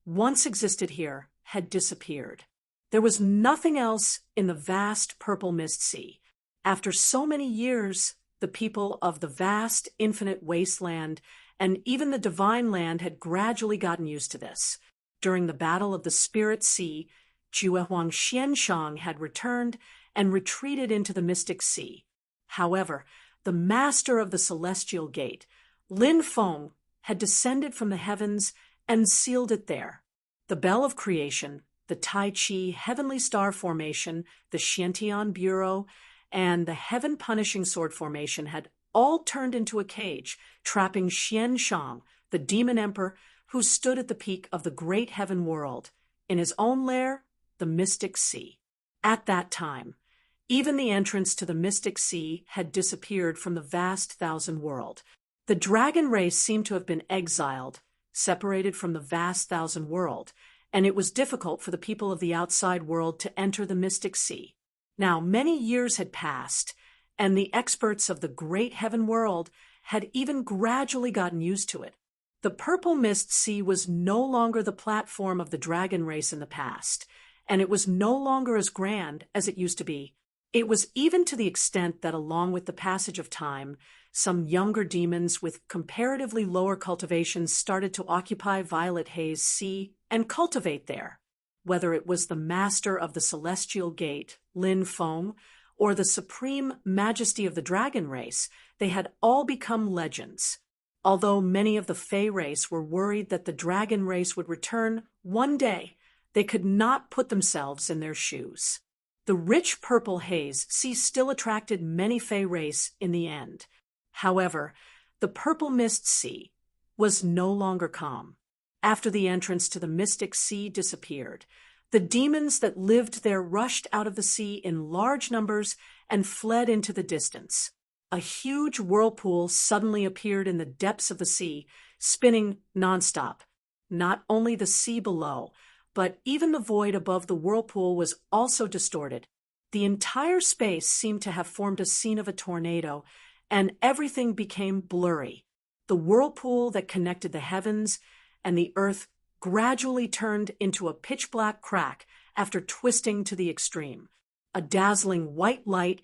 once existed here had disappeared. There was nothing else in the vast Purple Mist Sea. After so many years, the people of the vast infinite wasteland and even the divine land had gradually gotten used to this. During the Battle of the Spirit Sea, Juehuang Xianshang had returned and retreated into the Mystic Sea. However, the master of the Celestial Gate, Lin Feng, had descended from the heavens and sealed it there. The Bell of Creation, the Tai Chi Heavenly Star Formation, the Xiantian Bureau, and the Heaven Punishing Sword Formation had all turned into a cage, trapping Xianshang, the demon emperor, who stood at the peak of the great heaven world, in his own lair, the Mystic Sea. At that time, even the entrance to the Mystic Sea had disappeared from the vast thousand world. The dragon race seemed to have been exiled, separated from the vast thousand world, and it was difficult for the people of the outside world to enter the Mystic Sea. Now, many years had passed, and the experts of the great heaven world had even gradually gotten used to it. The Purple Mist Sea was no longer the platform of the dragon race in the past, and it was no longer as grand as it used to be. It was even to the extent that, along with the passage of time, some younger demons with comparatively lower cultivations started to occupy Violet Haze Sea and cultivate there. Whether it was the master of the Celestial Gate, Lin Feng, or the supreme majesty of the dragon race, they had all become legends. Although many of the Fey race were worried that the dragon race would return one day, they could not put themselves in their shoes. The rich purple haze sea still attracted many Fey race in the end. However, the Purple Mist Sea was no longer calm. After the entrance to the Mystic Sea disappeared, the demons that lived there rushed out of the sea in large numbers and fled into the distance. A huge whirlpool suddenly appeared in the depths of the sea, spinning nonstop. Not only the sea below, but even the void above the whirlpool was also distorted. The entire space seemed to have formed a scene of a tornado, and everything became blurry. The whirlpool that connected the heavens and the earth gradually turned into a pitch-black crack after twisting to the extreme. A dazzling white light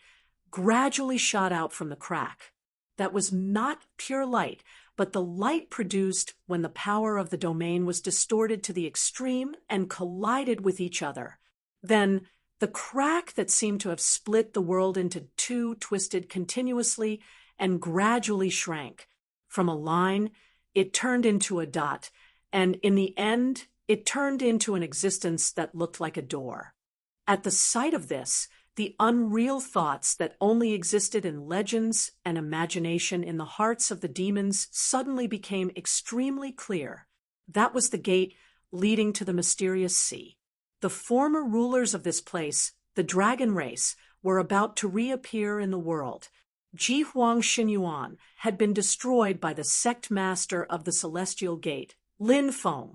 gradually shot out from the crack. That was not pure light, but the light produced when the power of the domain was distorted to the extreme and collided with each other. Then, the crack that seemed to have split the world into two twisted continuously and gradually shrank. From a line, it turned into a dot, and in the end, it turned into an existence that looked like a door. At the sight of this, the unreal thoughts that only existed in legends and imagination in the hearts of the demons suddenly became extremely clear. That was the gate leading to the mysterious sea. The former rulers of this place, the dragon race, were about to reappear in the world. Jihuang Xinyuan had been destroyed by the sect master of the Celestial Gate, Lin Feng.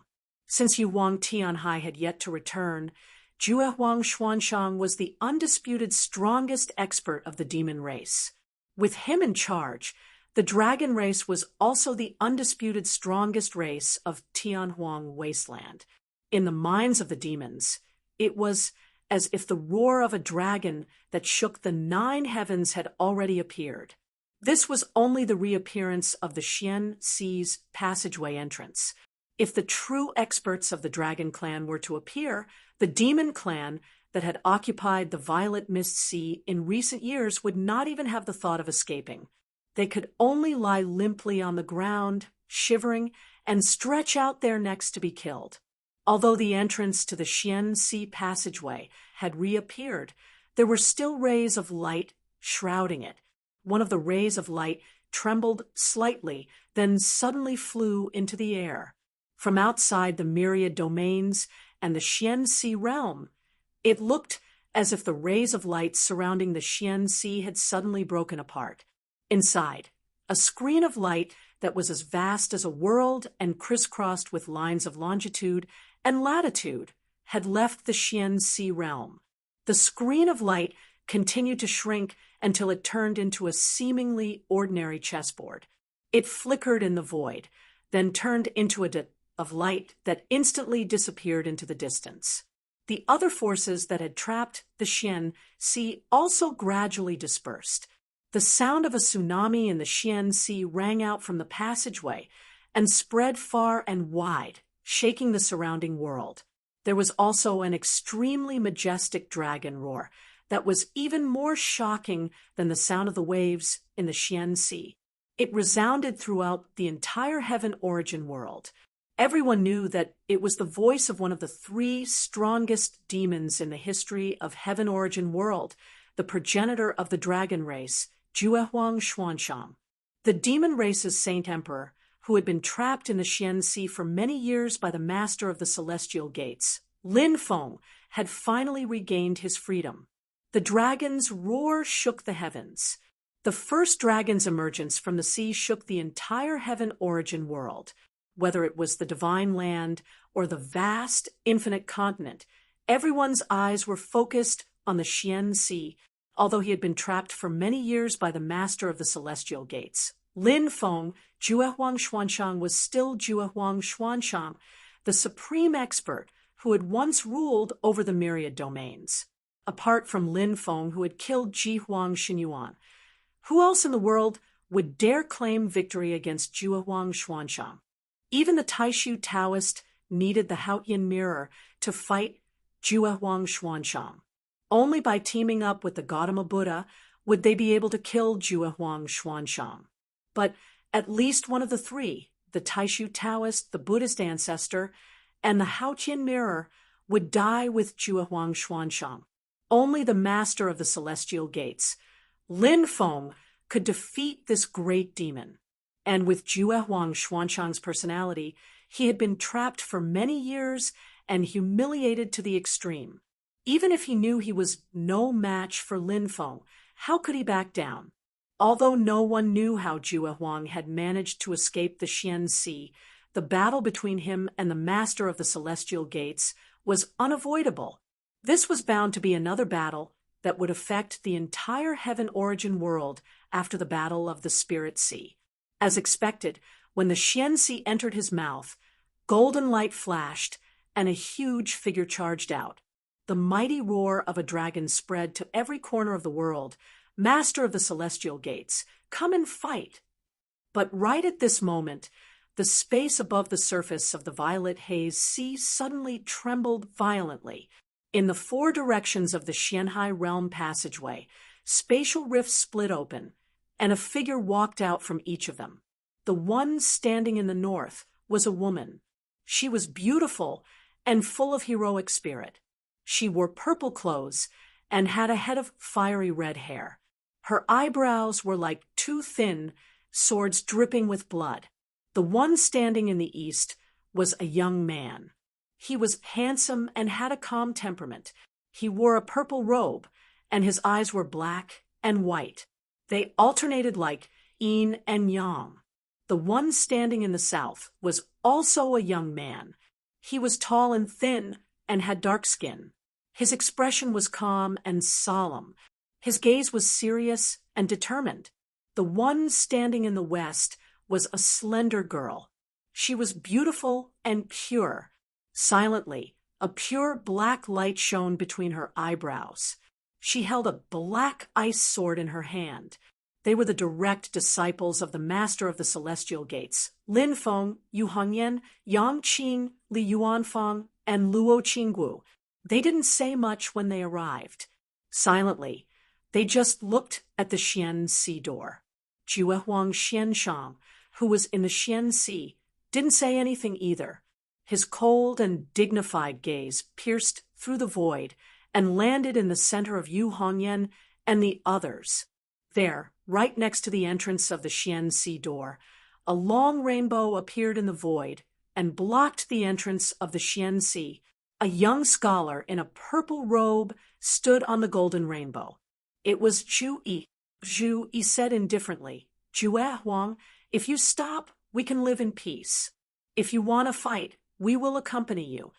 Since Yuang Tianhai had yet to return, Juehuang Xuanshang was the undisputed strongest expert of the demon race. With him in charge, the dragon race was also the undisputed strongest race of Tianhuang Wasteland. In the minds of the demons, it was as if the roar of a dragon that shook the 9 heavens had already appeared. This was only the reappearance of the Xian Sea's passageway entrance. If the true experts of the dragon clan were to appear, the demon clan that had occupied the Violet Mist Sea in recent years would not even have the thought of escaping. They could only lie limply on the ground, shivering, and stretch out their necks to be killed. Although the entrance to the Xian Sea passageway had reappeared, there were still rays of light shrouding it. One of the rays of light trembled slightly, then suddenly flew into the air. From outside the myriad domains and the Xian Sea realm, it looked as if the rays of light surrounding the Xian Sea had suddenly broken apart. Inside, a screen of light that was as vast as a world and crisscrossed with lines of longitude and latitude had left the Xian Sea realm. The screen of light continued to shrink until it turned into a seemingly ordinary chessboard. It flickered in the void, then turned into a disc of light that instantly disappeared into the distance. The other forces that had trapped the Xian Sea also gradually dispersed. The sound of a tsunami in the Xian Sea rang out from the passageway and spread far and wide, shaking the surrounding world. There was also an extremely majestic dragon roar that was even more shocking than the sound of the waves in the Xian Sea. It resounded throughout the entire Heaven Origin world. Everyone knew that it was the voice of one of the 3 strongest demons in the history of Heaven Origin world, the progenitor of the dragon race, Juehuang Xuanshang. The demon race's Saint Emperor, who had been trapped in the Xian Sea for many years by the master of the celestial gates, Lin Feng, had finally regained his freedom. The dragon's roar shook the heavens. The first dragon's emergence from the sea shook the entire Heaven Origin world. Whether it was the divine land or the vast, infinite continent, everyone's eyes were focused on the Xian Sea, although he had been trapped for many years by the master of the celestial gates. Lin Feng, Juehuang Xuanshang, was still Juehuang Xuanshang, the supreme expert who had once ruled over the myriad domains. Apart from Lin Feng, who had killed Ji Huang Xinyuan, who else in the world would dare claim victory against Juehuang Xuanshang? Even the Taishu Taoist needed the Haotian mirror to fight Juehuang Xuanshang. Only by teaming up with the Gautama Buddha would they be able to kill Juehuang Xuanshang. But at least one of the 3, the Taishu Taoist, the Buddhist ancestor, and the Haotian mirror, would die with Juehuang Xuanshang. Only the master of the celestial gates, Lin Feng, could defeat this great demon. And with Juehuang Xuanshang's personality, he had been trapped for many years and humiliated to the extreme. Even if he knew he was no match for Lin Feng, how could he back down? Although no one knew how Juehuang had managed to escape the Xian Sea, the battle between him and the master of the celestial gates was unavoidable. This was bound to be another battle that would affect the entire Heaven Origin world after the Battle of the Spirit Sea. As expected, when the Xian Sea entered his mouth, golden light flashed and a huge figure charged out. The mighty roar of a dragon spread to every corner of the world. Master of the celestial gates, come and fight. But right at this moment, the space above the surface of the violet haze sea suddenly trembled violently. In the 4 directions of the Xianhai realm passageway, spatial rifts split open, and a figure walked out from each of them. The one standing in the north was a woman. She was beautiful and full of heroic spirit. She wore purple clothes and had a head of fiery red hair. Her eyebrows were like 2 thin swords dripping with blood. The one standing in the east was a young man. He was handsome and had a calm temperament. He wore a purple robe, and his eyes were black and white. They alternated like yin and yang. The one standing in the south was also a young man. He was tall and thin and had dark skin. His expression was calm and solemn. His gaze was serious and determined. The one standing in the west was a slender girl. She was beautiful and pure. Silently, a pure black light shone between her eyebrows. She held a black ice sword in her hand. They were the direct disciples of the master of the celestial gates, Lin Feng, Yu Hongyan, Yang Qing, Li Yuanfang, and Luo Qinggu. They didn't say much when they arrived. Silently, they just looked at the Xian Sea door. Juehuang Xianshang, who was in the Xian Sea, didn't say anything either. His cold and dignified gaze pierced through the void and landed in the center of Yu Hongyan and the others. There, right next to the entrance of the Xian Sea door, a long rainbow appeared in the void and blocked the entrance of the Xian Sea. A young scholar in a purple robe stood on the golden rainbow. It was Zhu Yi. Zhu Yi said indifferently, "Jue Huang, if you stop, we can live in peace. If you want to fight, we will accompany you."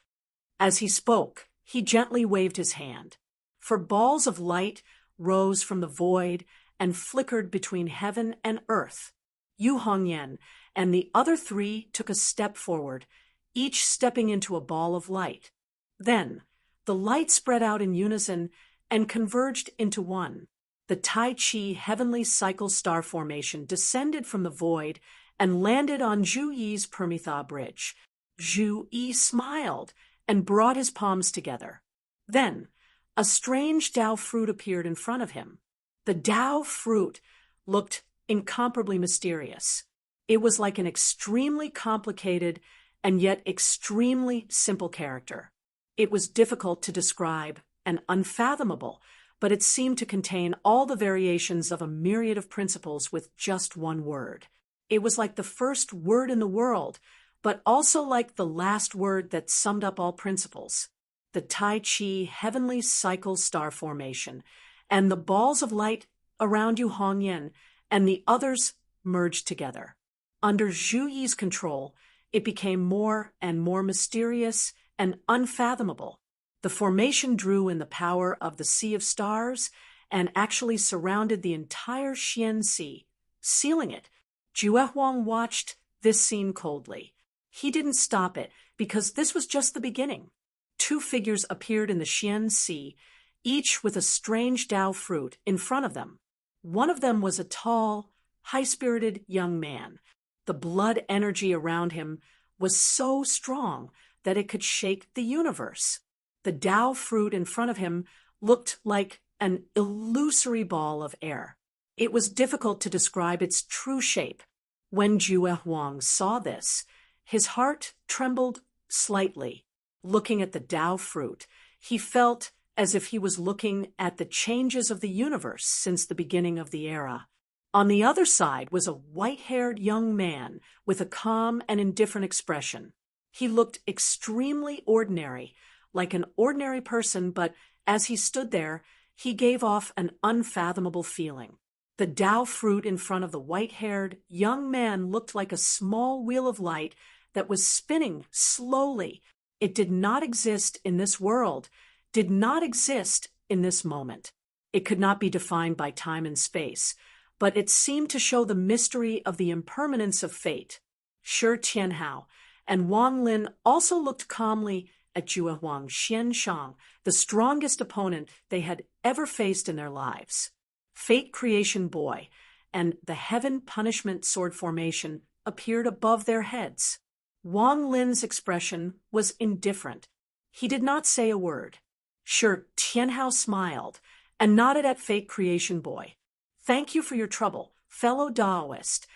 As he spoke, he gently waved his hand. For balls of light rose from the void and flickered between heaven and earth. Yu Hongyan and the other three took a step forward, each stepping into a ball of light. Then, the light spread out in unison and converged into one. The Tai Chi heavenly cycle star formation descended from the void and landed on Zhu Yi's Permitha bridge. Zhu Yi smiled and brought his palms together. Then, a strange Tao fruit appeared in front of him. The Tao fruit looked incomparably mysterious. It was like an extremely complicated and yet extremely simple character. It was difficult to describe and unfathomable, but it seemed to contain all the variations of a myriad of principles with just one word. It was like the first word in the world, but also like the last word that summed up all principles. The Tai Chi heavenly cycle star formation, and the balls of light around Yu Hongyan and the others merged together. Under Zhu Yi's control, it became more and more mysterious and unfathomable. The formation drew in the power of the Sea of Stars and actually surrounded the entire Xian Sea, sealing it. Jue Huang watched this scene coldly. He didn't stop it because this was just the beginning. Two figures appeared in the Xian Sea, each with a strange Tao fruit in front of them. One of them was a tall, high-spirited young man. The blood energy around him was so strong that it could shake the universe. The Tao fruit in front of him looked like an illusory ball of air. It was difficult to describe its true shape. When Jue Huang saw this, his heart trembled slightly. Looking at the Tao fruit, he felt as if he was looking at the changes of the universe since the beginning of the era. On the other side was a white-haired young man with a calm and indifferent expression. He looked extremely ordinary, like an ordinary person, but as he stood there, he gave off an unfathomable feeling. The Tao fruit in front of the white-haired young man looked like a small wheel of light that was spinning slowly. It did not exist in this world, did not exist in this moment. It could not be defined by time and space, but it seemed to show the mystery of the impermanence of fate. Shi Tianhao and Wang Lin also looked calmly at Jue Huang Xianshang, the strongest opponent they had ever faced in their lives. Fate Creation Boy and the Heaven Punishment Sword Formation appeared above their heads. Wang Lin's expression was indifferent. He did not say a word. Shi Tianhao smiled and nodded at Fate Creation Boy. "Thank you for your trouble, fellow Taoist."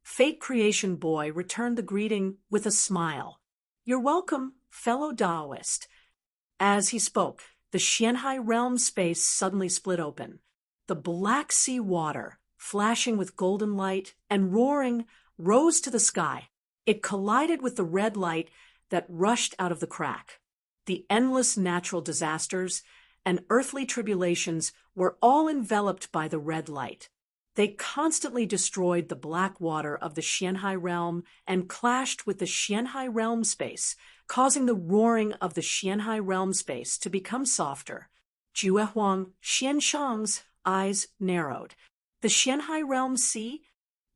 Fate Creation Boy returned the greeting with a smile. "You're welcome, fellow Taoist." As he spoke, the Xianhai realm space suddenly split open. The Black Sea water, flashing with golden light and roaring, rose to the sky. It collided with the red light that rushed out of the crack. The endless natural disasters and earthly tribulations were all enveloped by the red light. They constantly destroyed the black water of the Xianhai realm and clashed with the Xianhai realm space, causing the roaring of the Xianhai realm space to become softer. Jue Huang Xianshang's eyes narrowed. The Xianhai realm sea?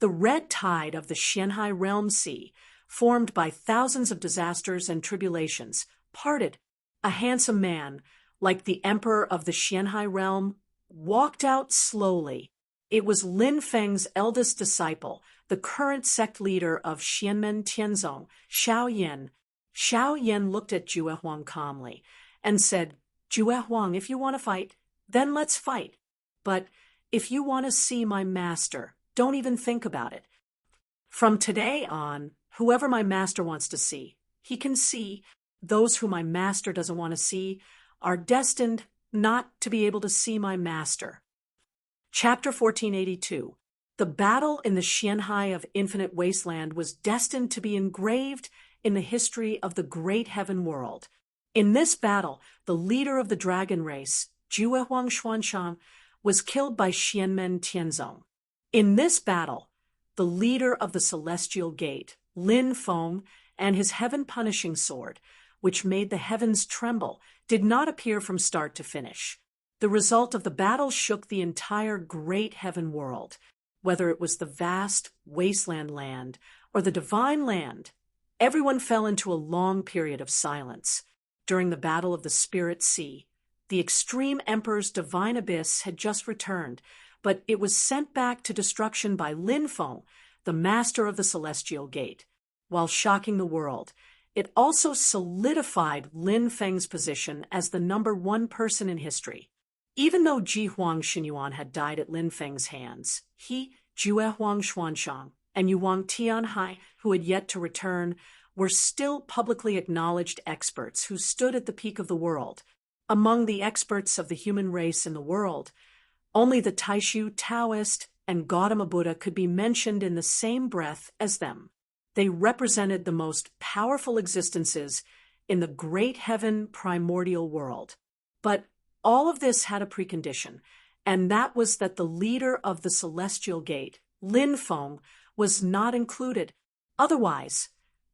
The red tide of the Xianhai realm sea, formed by thousands of disasters and tribulations, parted. A handsome man, like the emperor of the Xianhai realm, walked out slowly. It was Lin Feng's eldest disciple, the current sect leader of Xianmen Tianzong, Xiao Yan. Xiao Yan looked at Jue Huang calmly and said, "Jue Huang, if you want to fight, then let's fight. But if you want to see my master, don't even think about it. From today on, whoever my master wants to see, he can see. Those who my master doesn't want to see are destined not to be able to see my master." Chapter 1482. The battle in the Xianhai of Infinite Wasteland was destined to be engraved in the history of the great heaven world. In this battle, the leader of the dragon race, Juehuang Xuanshang, was killed by Xianmen Tianzong. In this battle, the leader of the celestial gate, Lin Feng, and his heaven-punishing sword, which made the heavens tremble, did not appear from start to finish. The result of the battle shook the entire great heaven world, whether it was the vast wasteland land or the divine land. Everyone fell into a long period of silence. During the Battle of the Spirit Sea, the extreme emperor's divine abyss had just returned, but it was sent back to destruction by Lin Feng, the master of the celestial gate. While shocking the world, it also solidified Lin Feng's position as the #1 person in history. Even though Jihuang Xinyuan had died at Lin Feng's hands, he, Juehuang Xuanshang, and Yuang Tianhai, who had yet to return, were still publicly acknowledged experts who stood at the peak of the world. Among the experts of the human race in the world, only the Taishu Taoist and Gautama Buddha could be mentioned in the same breath as them. They represented the most powerful existences in the great heaven primordial world. But all of this had a precondition, and that was that the leader of the celestial gate, Lin Feng, was not included. Otherwise,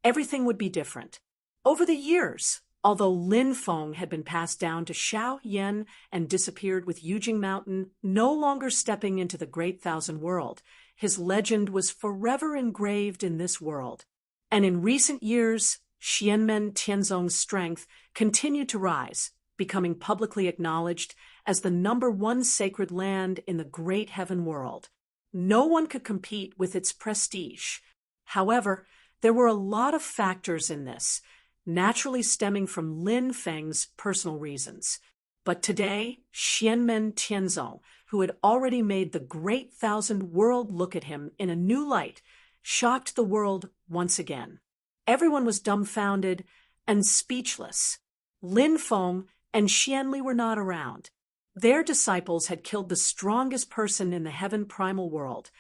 everything would be different. Over the years, although Lin Feng had been passed down to Xiao Yan and disappeared with Yujing Mountain, no longer stepping into the Great Thousand World, his legend was forever engraved in this world. And in recent years, Xianmen Tianzong's strength continued to rise, becoming publicly acknowledged as the #1 sacred land in the great heaven world. No one could compete with its prestige. However, there were a lot of factors in this, naturally stemming from Lin Feng's personal reasons. But today, Xianmen Tianzong, who had already made the Great Thousand World look at him in a new light, shocked the world once again. Everyone was dumbfounded and speechless. Lin Feng and Xianli were not around. Their disciples had killed the strongest person in the heaven primal world,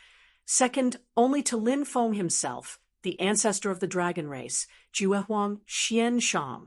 second only to Lin Feng himself, the ancestor of the dragon race, Juehuang Xianshang.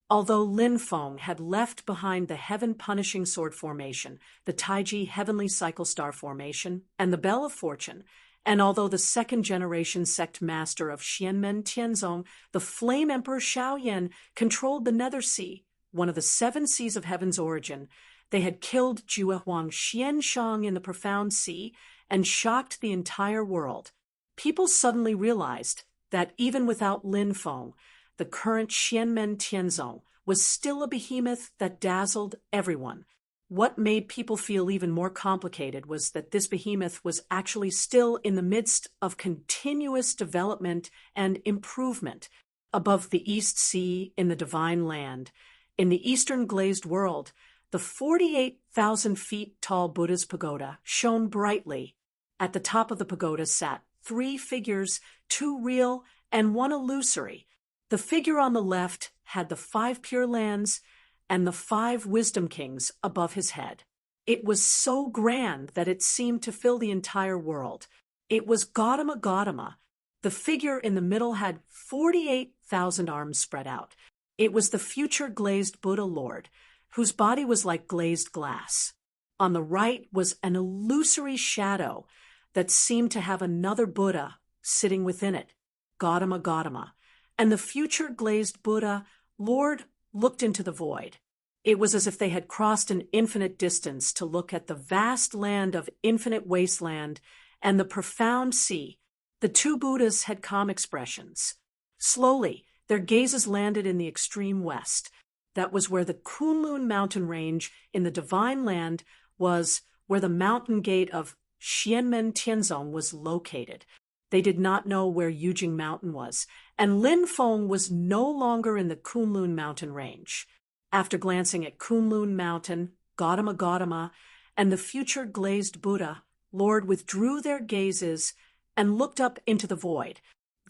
Although Lin Feng had left behind the heaven-punishing sword formation, the Taiji heavenly cycle star formation, and the Bell of Fortune, and although the second-generation sect master of Xianmen Tianzong, the flame emperor Xiaoyan, controlled the Nether Sea, one of the 7 seas of heaven's origin, they had killed Juehuang Xianshang in the profound sea and shocked the entire world. People suddenly realized that even without Lin Feng, the current Xianmen Tianzong was still a behemoth that dazzled everyone. What made people feel even more complicated was that this behemoth was actually still in the midst of continuous development and improvement. Above the East Sea in the divine land, in the eastern glazed world, the 48,000 feet tall Buddha's pagoda shone brightly. At the top of the pagoda sat 3 figures, 2 real and 1 illusory. The figure on the left had the 5 Pure Lands and the 5 Wisdom Kings above his head. It was so grand that it seemed to fill the entire world. It was Gautama Gautama. The figure in the middle had 48,000 arms spread out. It was the future glazed Buddha Lord, whose body was like glazed glass. On the right was an illusory shadow that seemed to have another Buddha sitting within it, Gautama Gautama. And the future glazed Buddha Lord looked into the void. It was as if they had crossed an infinite distance to look at the vast land of infinite wasteland and the profound sea. The 2 Buddhas had calm expressions. Slowly, their gazes landed in the extreme west. That was where the Kunlun mountain range in the divine land was, where the mountain gate of Xianmen Tianzong was located. They did not know where Yujing Mountain was, and Lin Feng was no longer in the Kunlun mountain range. After glancing at Kunlun Mountain, Gautama Gautama, and the future glazed Buddha, Lord withdrew their gazes and looked up into the void.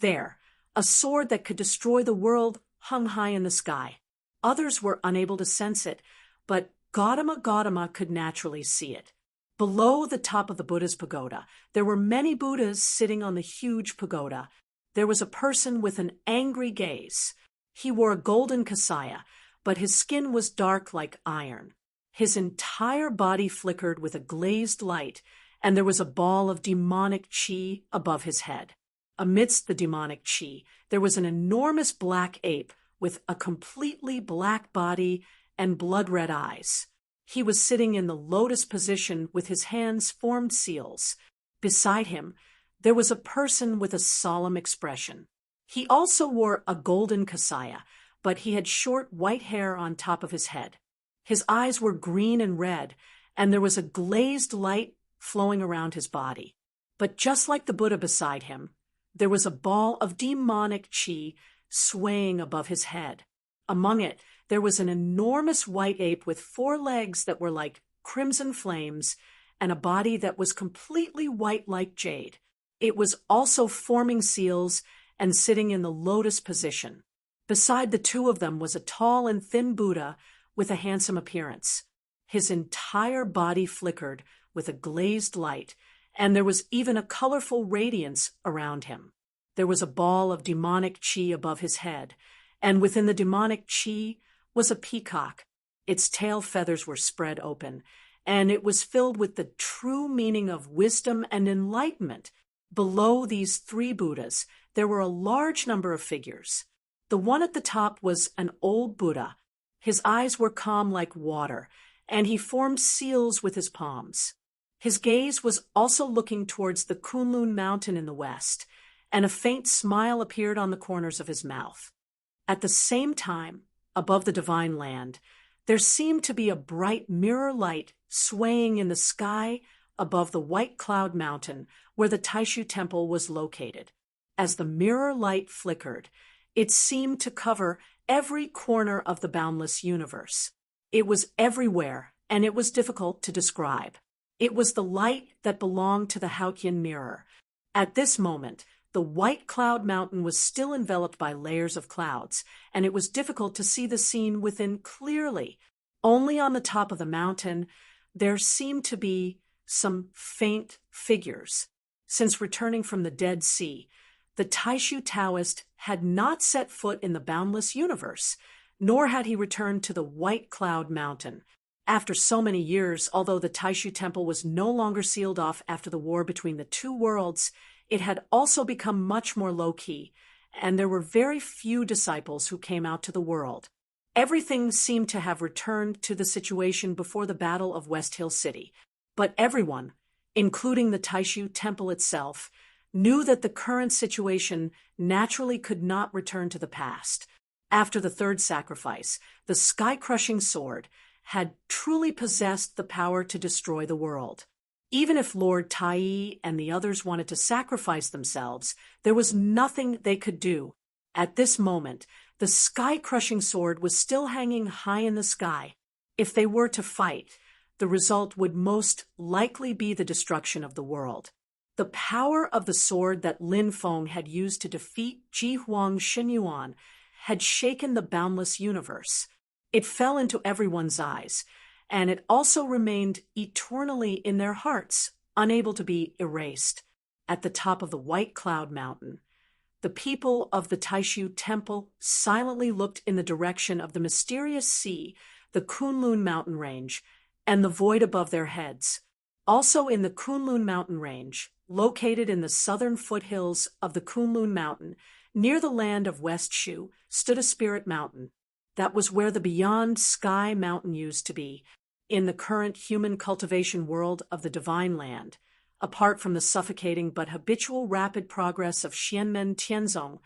There, a sword that could destroy the world hung high in the sky. Others were unable to sense it, but Gautama Gautama could naturally see it. Below the top of the Buddha's pagoda, there were many Buddhas sitting on the huge pagoda. There was a person with an angry gaze. He wore a golden kasaya, but his skin was dark like iron. His entire body flickered with a glazed light, and there was a ball of demonic chi above his head. Amidst the demonic chi, there was an enormous black ape with a completely black body and blood-red eyes. He was sitting in the lotus position with his hands formed seals. Beside him, there was a person with a solemn expression. He also wore a golden kasaya, but he had short white hair on top of his head. His eyes were green and red, and there was a glazed light flowing around his body. But just like the Buddha beside him, there was a ball of demonic chi swaying above his head. Among it, there was an enormous white ape with 4 legs that were like crimson flames and a body that was completely white like jade. It was also forming seals and sitting in the lotus position. Beside the two of them was a tall and thin Buddha with a handsome appearance. His entire body flickered with a glazed light, and there was even a colorful radiance around him. There was a ball of demonic chi above his head, and within the demonic chi was a peacock. Its tail feathers were spread open, and it was filled with the true meaning of wisdom and enlightenment. Below these 3 Buddhas, there were a large number of figures. The one at the top was an old Buddha. His eyes were calm like water, and he formed seals with his palms. His gaze was also looking towards the Kunlun mountain in the west, and a faint smile appeared on the corners of his mouth. At the same time, above the divine land, there seemed to be a bright mirror light swaying in the sky above the White Cloud Mountain where the Taishu Temple was located. As the mirror light flickered, it seemed to cover every corner of the boundless universe. It was everywhere, and it was difficult to describe. It was the light that belonged to the Haoqian mirror. At this moment, the White Cloud Mountain was still enveloped by layers of clouds, and it was difficult to see the scene within clearly. Only on the top of the mountain, there seemed to be some faint figures. Since returning from the Dead Sea, the Taishu Taoist had not set foot in the boundless universe, nor had he returned to the White Cloud Mountain. After so many years, although the Taishu Temple was no longer sealed off after the war between the 2 worlds, it had also become much more low-key, and there were very few disciples who came out to the world. Everything seemed to have returned to the situation before the Battle of West Hill City, but everyone, including the Taishu Temple itself, knew that the current situation naturally could not return to the past. After the 3rd sacrifice, the sky-crushing sword had truly possessed the power to destroy the world. Even if Lord Tai and the others wanted to sacrifice themselves, there was nothing they could do. At this moment, the sky-crushing sword was still hanging high in the sky. If they were to fight, the result would most likely be the destruction of the world. The power of the sword that Lin Feng had used to defeat Ji Huang Xinyuan had shaken the boundless universe. It fell into everyone's eyes, and it also remained eternally in their hearts, unable to be erased. At the top of the White Cloud Mountain, the people of the Taishu Temple silently looked in the direction of the mysterious sea, the Kunlun mountain range, and the void above their heads. Also in the Kunlun mountain range, located in the southern foothills of the Kunlun mountain, near the land of West Shu, stood a spirit mountain. That was where the Beyond Sky Mountain used to be, in the current human cultivation world of the Divine Land. Apart from the suffocating but habitual rapid progress of Xianmen Tianzong,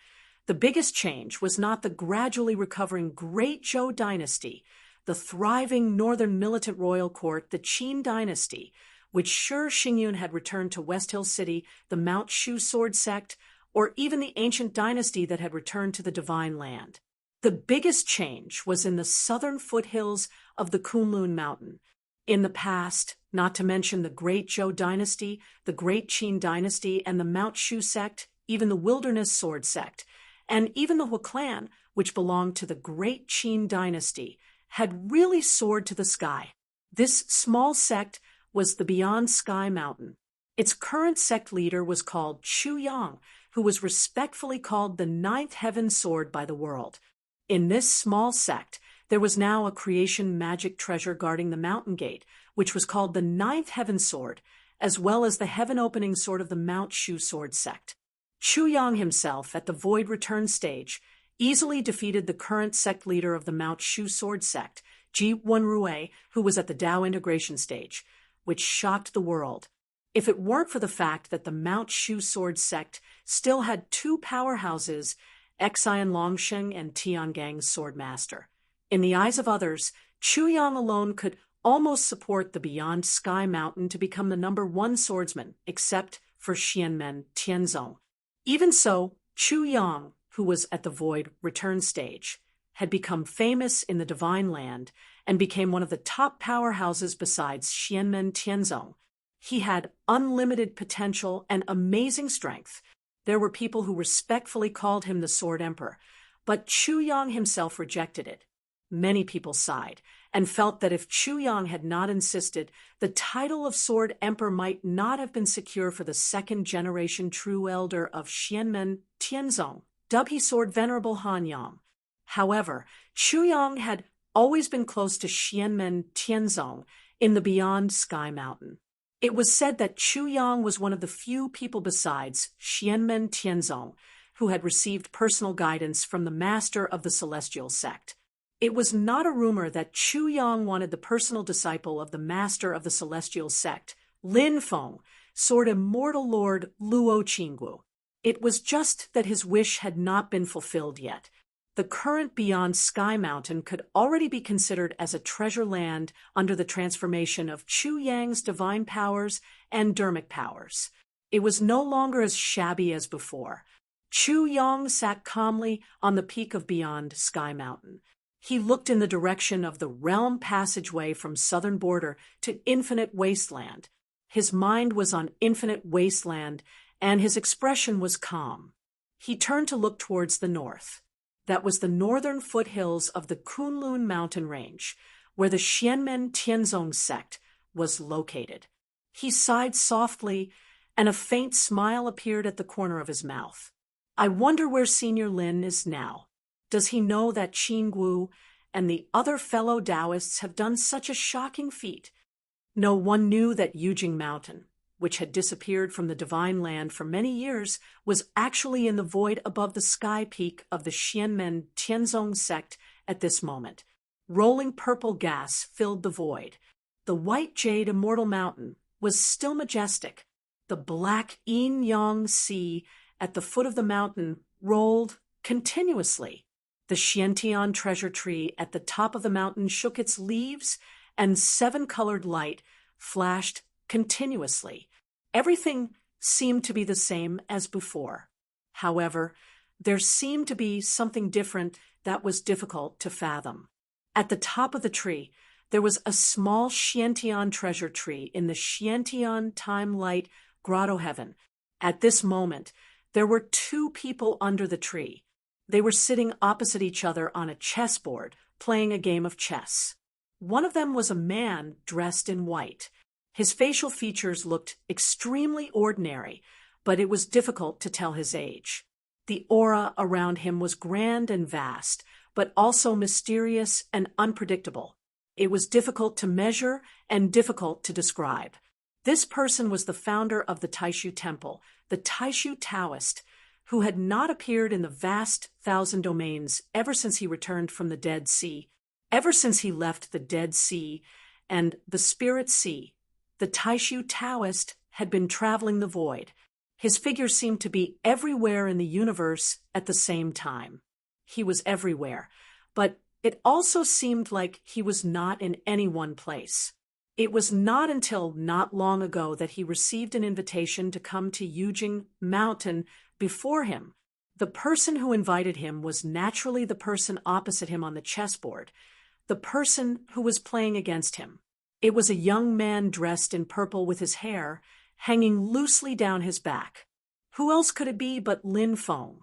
the biggest change was not the gradually recovering Great Zhou dynasty, the thriving northern militant royal court, the Qin dynasty, which Shi Xingyun had returned to West Hill City, the Mount Shu sword sect, or even the ancient dynasty that had returned to the Divine Land. The biggest change was in the southern foothills of the Kunlun Mountain. In the past, not to mention the Great Zhou dynasty, the Great Qin dynasty, and the Mount Shu sect, even the Wilderness sword sect, and even the Hu clan, which belonged to the Great Qin dynasty, had really soared to the sky. This small sect was the Beyond Sky Mountain. Its current sect leader was called Chu Yang, who was respectfully called the Ninth Heaven Sword by the world. In this small sect, There was now a creation magic treasure guarding the mountain gate, which was called the Ninth Heaven Sword, as well as the heaven-opening sword of the Mount Shu Sword sect. Chu Yang himself, at the Void Return stage, easily defeated the current sect leader of the Mount Shu Sword sect, Ji Wenrui, who was at the Dao integration stage, which shocked the world. If it weren't for the fact that the Mount Shu Sword sect still had two powerhouses, Xian Longsheng and Tiangang's sword master. In the eyes of others, Chu Yang alone could almost support the Beyond Sky Mountain to become the #1 swordsman, except for Xianmen Tianzong. Even so, Chu Yang, who was at the Void Return stage, had become famous in the Divine Land and became one of the top powerhouses besides Xianmen Tianzong. He had unlimited potential and amazing strength. There were people who respectfully called him the Sword Emperor, but Chu Yang himself rejected it. Many people sighed and felt that if Chu Yang had not insisted, the title of Sword Emperor might not have been secure for the second-generation true elder of Xianmen Tianzong, dubbed he Sword Venerable Han Yang. However, Chu Yang had always been close to Xianmen Tianzong in the Beyond Sky Mountain. It was said that Chu Yang was one of the few people besides Xianmen Tianzong who had received personal guidance from the master of the Celestial Sect. It was not a rumor that Chu Yang wanted the personal disciple of the master of the Celestial Sect, Lin Feng, Sword Immortal Lord Luo Qinggu. It was just that his wish had not been fulfilled yet. The current Beyond Sky Mountain could already be considered as a treasure land under the transformation of Chu Yang's divine powers and dermic powers. It was no longer as shabby as before. Chu Yang sat calmly on the peak of Beyond Sky Mountain. He looked in the direction of the realm passageway from southern border to Infinite Wasteland. His mind was on Infinite Wasteland, and his expression was calm. He turned to look towards the north. That was the northern foothills of the Kunlun mountain range, where the Xianmen Tianzong sect was located. He sighed softly, and a faint smile appeared at the corner of his mouth. I wonder where Senior Lin is now. Does he know that Qinggu and the other fellow Taoists have done such a shocking feat? No one knew that Yujing Mountain, which had disappeared from the Divine Land for many years, was actually in the void above the sky peak of the Xianmen Tianzong sect at this moment. Rolling purple gas filled the void. The white jade Immortal Mountain was still majestic. The black yin-yang sea at the foot of the mountain rolled continuously. The Xiantian treasure tree at the top of the mountain shook its leaves, and seven-colored light flashed continuously. Everything seemed to be the same as before. However, there seemed to be something different that was difficult to fathom. At the top of the tree, there was a small Xiantian treasure tree in the Xiantian Time Light Grotto Heaven. At this moment, there were two people under the tree. They were sitting opposite each other on a chessboard, playing a game of chess. One of them was a man dressed in white. His facial features looked extremely ordinary, but it was difficult to tell his age. The aura around him was grand and vast, but also mysterious and unpredictable. It was difficult to measure and difficult to describe. This person was the founder of the Taishu Temple, the Taishu Taoist, who had not appeared in the vast 1,000 domains ever since he returned from the Dead Sea. Ever since he left the Dead Sea and the Spirit Sea, the Taishu Taoist had been traveling the void. His figure seemed to be everywhere in the universe at the same time. He was everywhere, but it also seemed like he was not in any one place. It was not until not long ago that he received an invitation to come to Yujing Mountain before him. The person who invited him was naturally the person opposite him on the chessboard, the person who was playing against him. It was a young man dressed in purple with his hair hanging loosely down his back. Who else could it be but Lin Feng?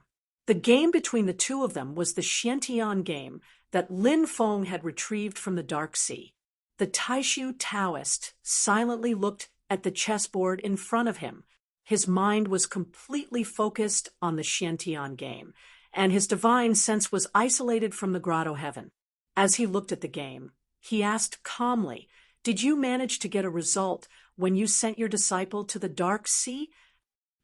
The game between the two of them was the Xiantian game that Lin Feng had retrieved from the Dark Sea. The Taishu Taoist silently looked at the chessboard in front of him. His mind was completely focused on the Xiantian game, and his divine sense was isolated from the Grotto Heaven. As he looked at the game, he asked calmly, "Did you manage to get a result when you sent your disciple to the dark sea?"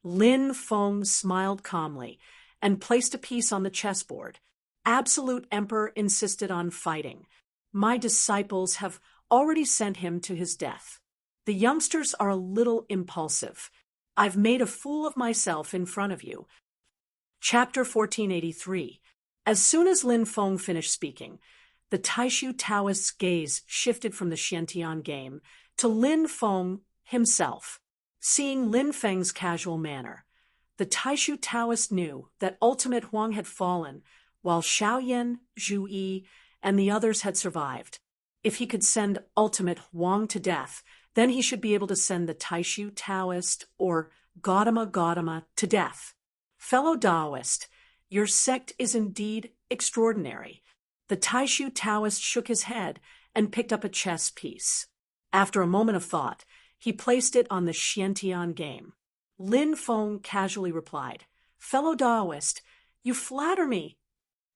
Lin Feng smiled calmly and placed a piece on the chessboard. "Absolute Emperor insisted on fighting. My disciples have already sent him to his death. The youngsters are a little impulsive. I've made a fool of myself in front of you." Chapter 1483. As soon as Lin Feng finished speaking, the Taishu Taoist's gaze shifted from the Xiantian game to Lin Feng himself. Seeing Lin Feng's casual manner, the Taishu Taoist knew that ultimate Huang had fallen, while Xiaoyan, Zhu Yi, and the others had survived. If he could send ultimate Huang to death, then he should be able to send the Taishu Taoist, or Gautama, to death. "Fellow Taoist, your sect is indeed extraordinary." The Taishu Taoist shook his head and picked up a chess piece. After a moment of thought, he placed it on the Xiantian game. Lin Feng casually replied, "Fellow Taoist, you flatter me."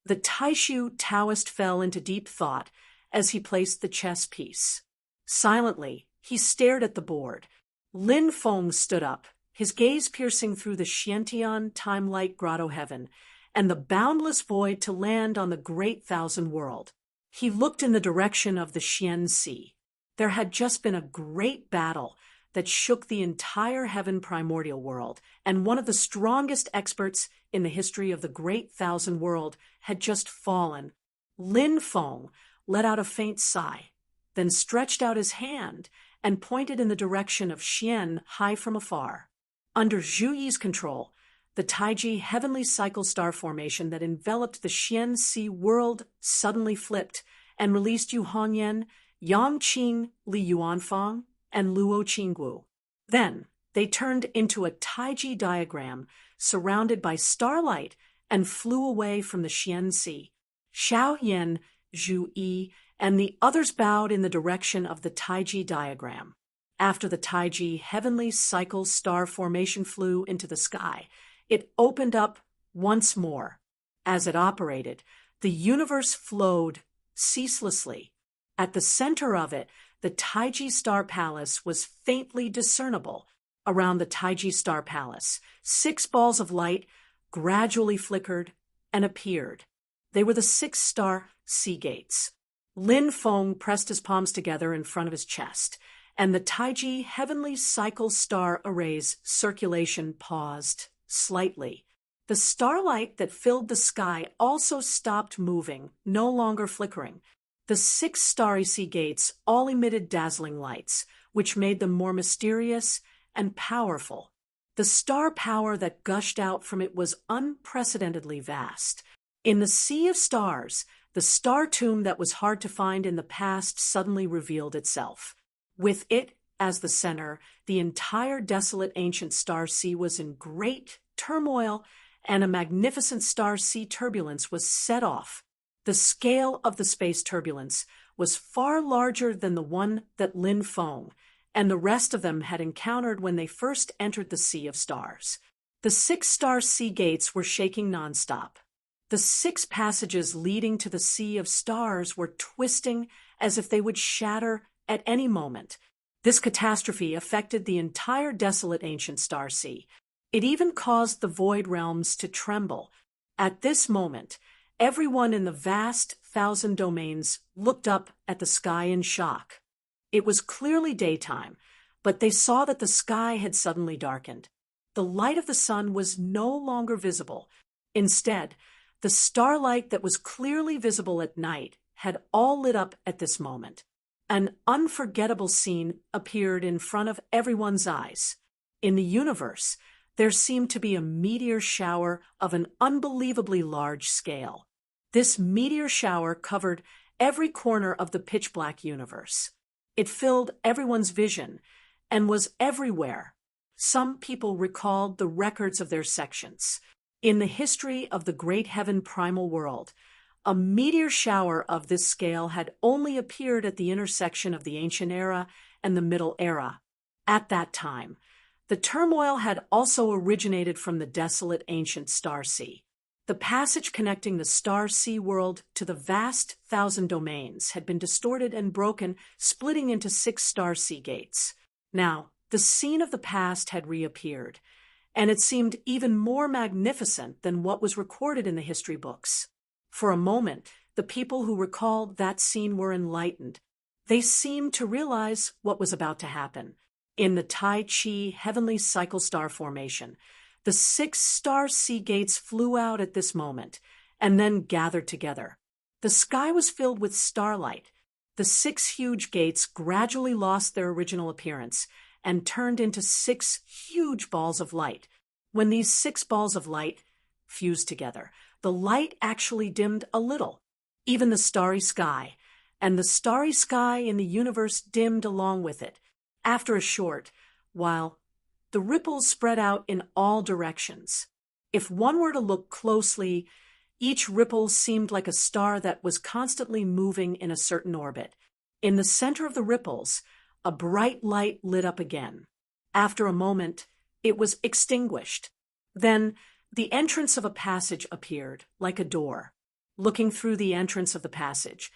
The Taishu Taoist fell into deep thought as he placed the chess piece. Silently, he stared at the board. Lin Feng stood up, his gaze piercing through the Xiantian time-light grotto heaven and the boundless void to land on the great thousand world. He looked in the direction of the Xian Sea. There had just been a great battle that shook the entire heaven primordial world, and one of the strongest experts in the history of the great thousand world had just fallen. Lin Feng let out a faint sigh, then stretched out his hand and pointed in the direction of Xian high from afar. Under Zhu Yi's control, the Taiji heavenly cycle star formation that enveloped the Xian Sea world suddenly flipped and released Yu Hongyan, Yang Qing, Li Yuanfang, and Luo Qinggu. Then they turned into a Taiji diagram surrounded by starlight and flew away from the Xian Sea. Xiaoyan, Zhu Yi, and the others bowed in the direction of the Taiji diagram. After the Taiji heavenly cycle star formation flew into the sky, it opened up once more. As it operated, the universe flowed ceaselessly. At the center of it, the Taiji Star Palace was faintly discernible. Around the Taiji Star Palace, 6 balls of light gradually flickered and appeared. They were the 6-star sea gates. Lin Feng pressed his palms together in front of his chest, and the Taiji heavenly cycle star array's circulation paused slightly. The starlight that filled the sky also stopped moving, no longer flickering. The 6 starry sea gates all emitted dazzling lights, which made them more mysterious and powerful. The star power that gushed out from it was unprecedentedly vast. In the sea of stars, the star tomb that was hard to find in the past suddenly revealed itself. With it as the center, the entire desolate ancient star sea was in great turmoil, and a magnificent star sea turbulence was set off. The scale of the space turbulence was far larger than the one that Lin Feng and the rest of them had encountered when they first entered the Sea of Stars. The 6-star sea gates were shaking nonstop. The 6 passages leading to the Sea of Stars were twisting as if they would shatter at any moment. This catastrophe affected the entire desolate ancient star sea. It even caused the void realms to tremble. At this moment, everyone in the vast 1,000 domains looked up at the sky in shock. It was clearly daytime, but they saw that the sky had suddenly darkened. The light of the sun was no longer visible. Instead, the starlight that was clearly visible at night had all lit up at this moment. An unforgettable scene appeared in front of everyone's eyes. In the universe, there seemed to be a meteor shower of an unbelievably large scale. This meteor shower covered every corner of the pitch-black universe. It filled everyone's vision and was everywhere. Some people recalled the records of their sections. In the history of the great heaven primal world, a meteor shower of this scale had only appeared at the intersection of the Ancient Era and the Middle Era. At that time, the turmoil had also originated from the desolate ancient star sea. The passage connecting the star sea world to the vast thousand domains had been distorted and broken, splitting into 6 star sea gates. Now, the scene of the past had reappeared, and it seemed even more magnificent than what was recorded in the history books. For a moment, the people who recalled that scene were enlightened. They seemed to realize what was about to happen. In the Tai Chi heavenly cycle star formation, the 6 star sea gates flew out at this moment, and then gathered together. The sky was filled with starlight. The 6 huge gates gradually lost their original appearance and turned into 6 huge balls of light. When these 6 balls of light fused together, the light actually dimmed a little. Even the starry sky in the universe dimmed along with it. After a short while, the ripples spread out in all directions. If one were to look closely, each ripple seemed like a star that was constantly moving in a certain orbit. In the center of the ripples, a bright light lit up again. After a moment, it was extinguished. Then, the entrance of a passage appeared, like a door. Looking through the entrance of the passage,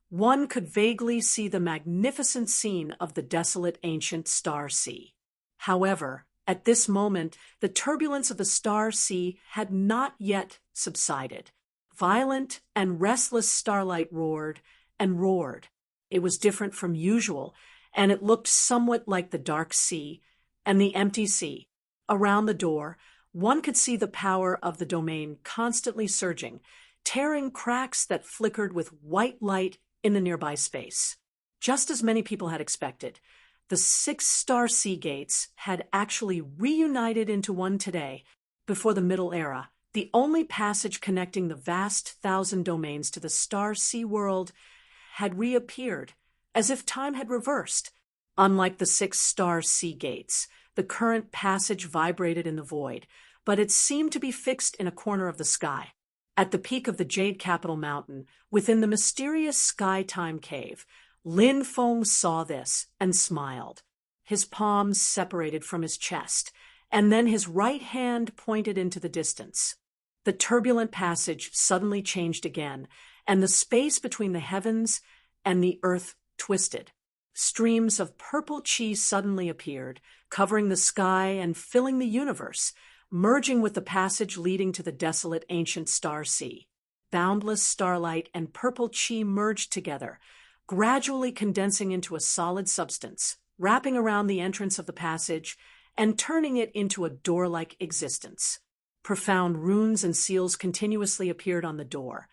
one could vaguely see the magnificent scene of the desolate ancient star sea. However, at this moment, the turbulence of the star sea had not yet subsided. Violent and restless starlight roared and roared. It was different from usual, and it looked somewhat like the dark sea and the empty sea. Around the door, one could see the power of the domain constantly surging, tearing cracks that flickered with white light in the nearby space. Just as many people had expected, the 6 star sea gates had actually reunited into one today, before the Middle Era. The only passage connecting the vast thousand domains to the star sea world had reappeared, as if time had reversed. Unlike the 6 star sea gates, the current passage vibrated in the void, but it seemed to be fixed in a corner of the sky. At the peak of the Jade Capital Mountain, within the mysterious Sky-Time Cave, Lin Feng saw this and smiled. His palms separated from his chest, and then his right hand pointed into the distance. The turbulent passage suddenly changed again, and the space between the heavens and the earth twisted. Streams of purple chi suddenly appeared, covering the sky and filling the universe, merging with the passage leading to the desolate ancient star sea. Boundless starlight and purple chi merged together, gradually condensing into a solid substance, wrapping around the entrance of the passage and turning it into a door-like existence. Profound runes and seals continuously appeared on the door,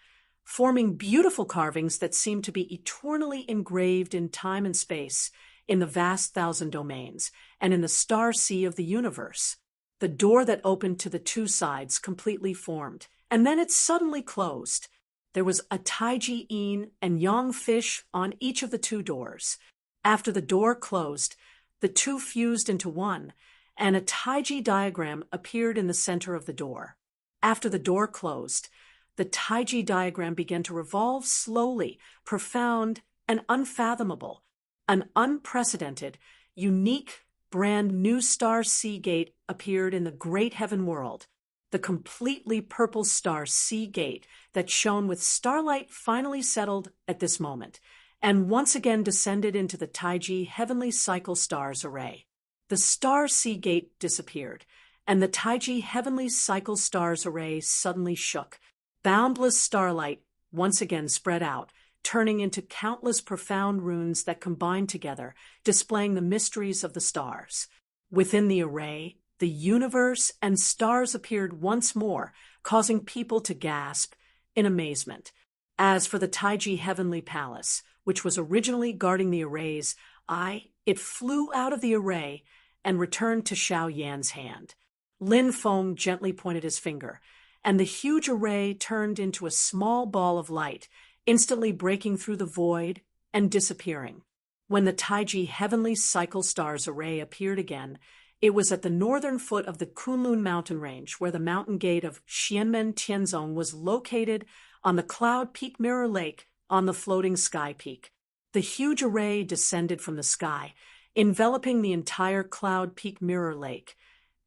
forming beautiful carvings that seemed to be eternally engraved in time and space, in the vast thousand domains, and in the star sea of the universe. The door that opened to the 2 sides completely formed, and then it suddenly closed. There was a Taiji Yin and Yang fish on each of the 2 doors. After the door closed, the 2 fused into one, and a Taiji diagram appeared in the center of the door. After the door closed, the Taiji diagram began to revolve slowly, profound and unfathomable. An unprecedented, unique, brand new star sea gate appeared in the great heaven world. The completely purple star sea gate that shone with starlight finally settled at this moment, and once again descended into the Taiji heavenly cycle stars array. The star sea gate disappeared, and the Taiji heavenly cycle stars array suddenly shook. Boundless starlight once again spread out, turning into countless profound runes that combined together, displaying the mysteries of the stars. Within the array, the universe and stars appeared once more, causing people to gasp in amazement. As for the Taiji Heavenly Palace, which was originally guarding the array's eye, it flew out of the array and returned to Xiao Yan's hand. Lin Feng gently pointed his finger, and the huge array turned into a small ball of light, instantly breaking through the void and disappearing. When the Taiji Heavenly Cycle Stars array appeared again, it was at the northern foot of the Kunlun mountain range, where the mountain gate of Xianmen Tianzong was located on the Cloud Peak Mirror Lake on the floating sky peak. The huge array descended from the sky, enveloping the entire Cloud Peak Mirror Lake,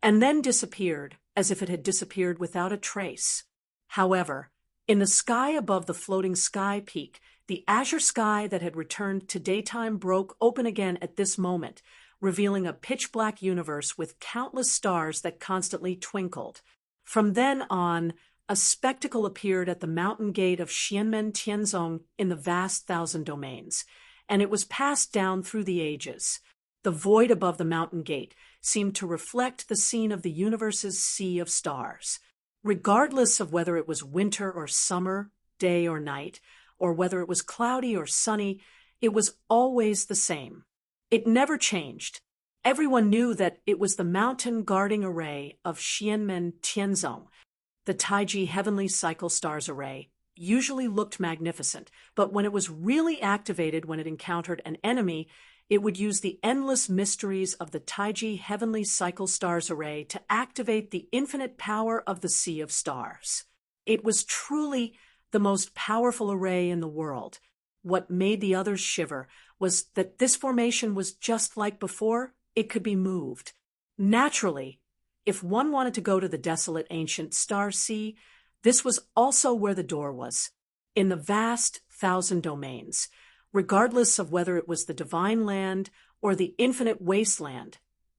and then disappeared as if it had disappeared without a trace. However, in the sky above the floating sky peak, the azure sky that had returned to daytime broke open again at this moment, revealing a pitch-black universe with countless stars that constantly twinkled. From then on, a spectacle appeared at the mountain gate of Xianmen Tianzong in the vast thousand domains, and it was passed down through the ages. The void above the mountain gate seemed to reflect the scene of the universe's sea of stars. Regardless of whether it was winter or summer, day or night, or whether it was cloudy or sunny, it was always the same. It never changed. Everyone knew that it was the mountain guarding array of Xianmen Tianzong. The Taiji Heavenly Cycle Stars Array usually looked magnificent, but when it was really activated when it encountered an enemy, it would use the endless mysteries of the Taiji Heavenly Cycle Stars Array to activate the infinite power of the Sea of Stars. It was truly the most powerful array in the world. What made the others shiver was that this formation was just like before. It could be moved. Naturally, if one wanted to go to the desolate ancient star sea, this was also where the door was, in the vast thousand domains. Regardless of whether it was the divine land or the infinite wasteland,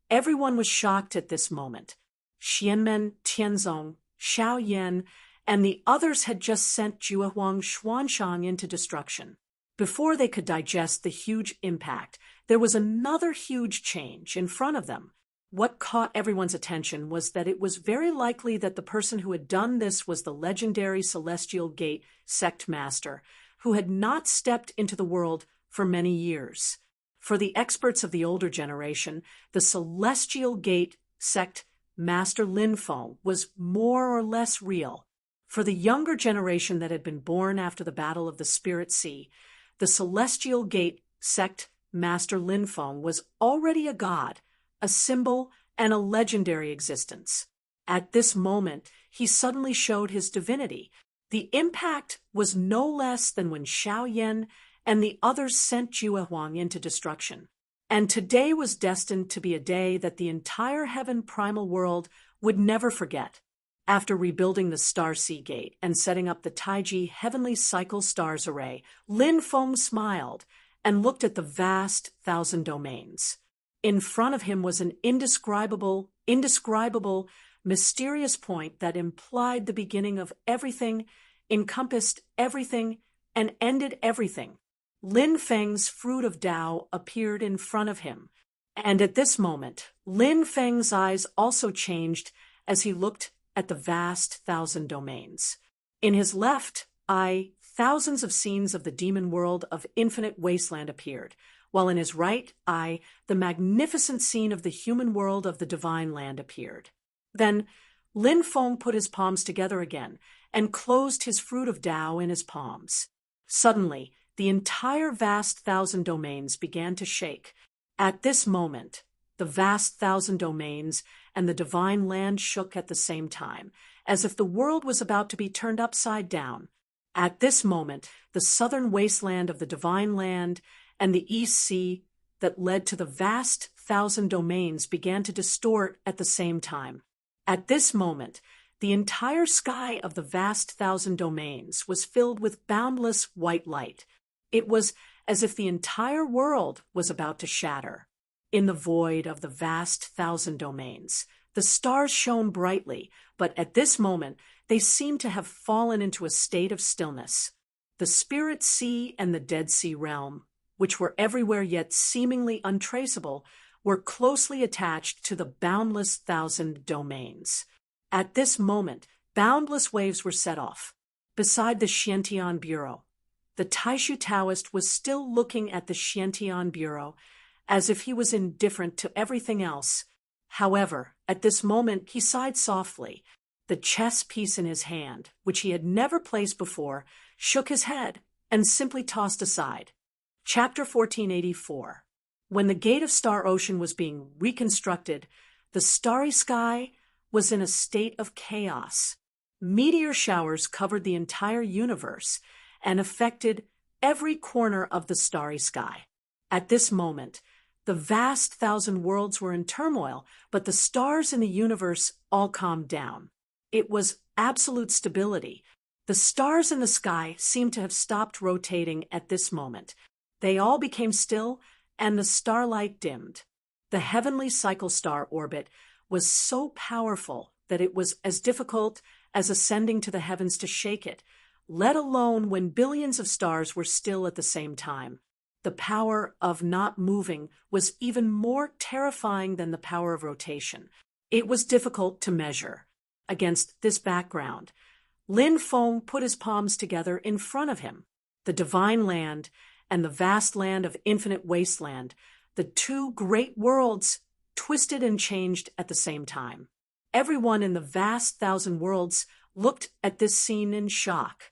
everyone was shocked at this moment. Xianmen Tianzong, Xiao Yan, and the others had just sent Juehuang Xuanshang into destruction. Before they could digest the huge impact, there was another huge change in front of them. What caught everyone's attention was that it was very likely that the person who had done this was the legendary Celestial Gate sect master, who had not stepped into the world for many years. For the experts of the older generation, the Celestial Gate sect master Lin Feng was more or less real. For the younger generation that had been born after the Battle of the Spirit Sea, the Celestial Gate sect master Lin Feng was already a god, a symbol, and a legendary existence. At this moment, he suddenly showed his divinity. The impact was no less than when Xiao Yan and the others sent Juehuang into destruction. And today was destined to be a day that the entire heaven primal world would never forget. After rebuilding the Star Sea Gate and setting up the Taiji Heavenly Cycle Stars Array, Lin Feng smiled and looked at the vast thousand domains. In front of him was an indescribable, mysterious point that implied the beginning of everything, encompassed everything, and ended everything. Lin Feng's fruit of Tao appeared in front of him. And at this moment, Lin Feng's eyes also changed as he looked at the vast thousand domains. In his left eye, thousands of scenes of the demon world of infinite wasteland appeared, while in his right eye, the magnificent scene of the human world of the divine land appeared. Then Lin Feng put his palms together again and closed his fruit of Tao in his palms. Suddenly, the entire vast thousand domains began to shake. At this moment, the vast thousand domains and the divine land shook at the same time, as if the world was about to be turned upside down. At this moment, the southern wasteland of the divine land and the East Sea that led to the vast thousand domains began to distort at the same time. At this moment, the entire sky of the vast thousand domains was filled with boundless white light. It was as if the entire world was about to shatter. In the void of the vast thousand domains, the stars shone brightly, but at this moment they seemed to have fallen into a state of stillness. The Spirit Sea and the Dead Sea realm, which were everywhere yet seemingly untraceable, were closely attached to the boundless thousand domains. At this moment, boundless waves were set off. Beside the Xiantian Bureau, the Taishu Taoist was still looking at the Xiantian Bureau as if he was indifferent to everything else. However, at this moment he sighed softly. The chess piece in his hand, which he had never placed before, shook his head and simply tossed aside. Chapter 1484. When the Gate of Star Ocean was being reconstructed, the starry sky was in a state of chaos. Meteor showers covered the entire universe and affected every corner of the starry sky. At this moment, the vast thousand worlds were in turmoil, but the stars in the universe all calmed down. it was absolute stability. The stars in the sky seemed to have stopped rotating at this moment. They all became still, and the starlight dimmed. The heavenly cycle star orbit was so powerful that it was as difficult as ascending to the heavens to shake it, let alone when billions of stars were still at the same time. The power of not moving was even more terrifying than the power of rotation. It was difficult to measure. Against this background, Lin Feng put his palms together in front of him. The divine land and the vast land of infinite wasteland, the two great worlds, twisted and changed at the same time. Everyone in the vast thousand worlds looked at this scene in shock.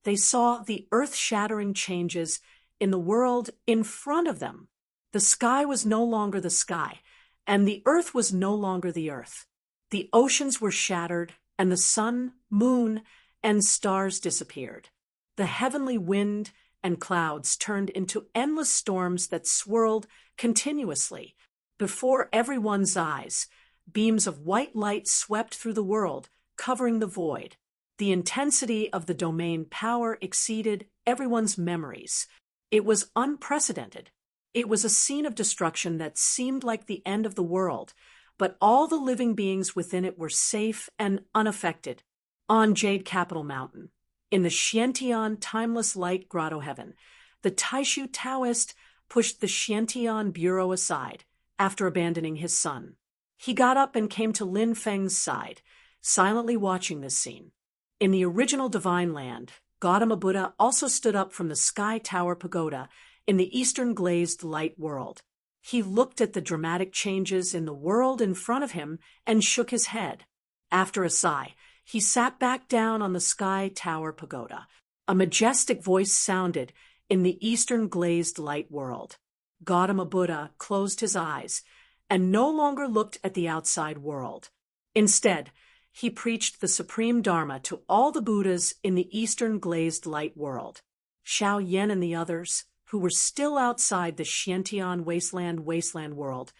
They saw the earth-shattering changes in the world in front of them. The sky was no longer the sky, and the earth was no longer the earth. The oceans were shattered, and the sun, moon, and stars disappeared. The heavenly wind and clouds turned into endless storms that swirled continuously. Before everyone's eyes, beams of white light swept through the world, covering the void. The intensity of the domain power exceeded everyone's memories. It was unprecedented. It was a scene of destruction that seemed like the end of the world, but all the living beings within it were safe and unaffected. On Jade Capital Mountain, in the Xiantian Timeless Light Grotto Heaven, the Taishu Taoist pushed the Xiantian Bureau aside after abandoning his son. He got up and came to Lin Feng's side, silently watching this scene. In the original Divine Land, Gautama Buddha also stood up from the Sky Tower Pagoda in the Eastern Glazed Light world. He looked at the dramatic changes in the world in front of him and shook his head. After a sigh, he sat back down on the Sky Tower Pagoda. A majestic voice sounded in the Eastern Glazed Light world. Gautama Buddha closed his eyes and no longer looked at the outside world. Instead, he preached the supreme Dharma to all the Buddhas in the Eastern Glazed Light world. Xiao Yan and the others, who were still outside the Xiantian wasteland world,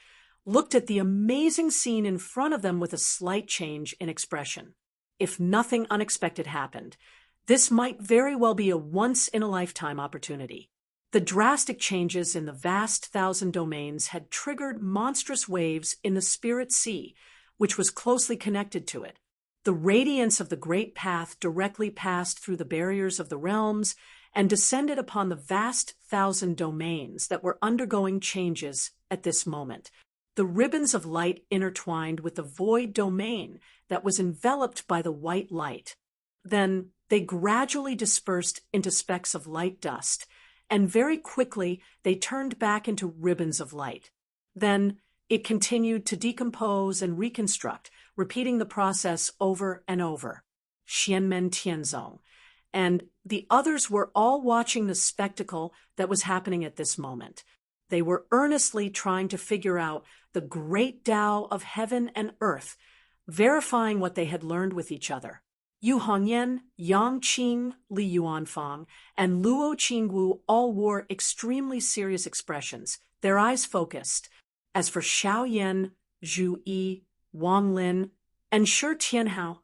looked at the amazing scene in front of them with a slight change in expression. If nothing unexpected happened, this might very well be a once-in-a-lifetime opportunity. The drastic changes in the vast thousand domains had triggered monstrous waves in the Spirit Sea, which was closely connected to it. The radiance of the Great Path directly passed through the barriers of the realms and descended upon the vast thousand domains that were undergoing changes at this moment. The ribbons of light intertwined with the void domain that was enveloped by the white light. Then they gradually dispersed into specks of light dust, and very quickly they turned back into ribbons of light. Then it continued to decompose and reconstruct, repeating the process over and over. Xianmen Tianzong and the others were all watching the spectacle that was happening at this moment. They were earnestly trying to figure out the great Tao of heaven and earth, verifying what they had learned with each other. Yu Hongyan, Yang Qing, Li Yuanfang, and Luo Qingwu all wore extremely serious expressions, their eyes focused. As for Xiao Yan, Zhu Yi, Wang Lin, and Shi Tianhao,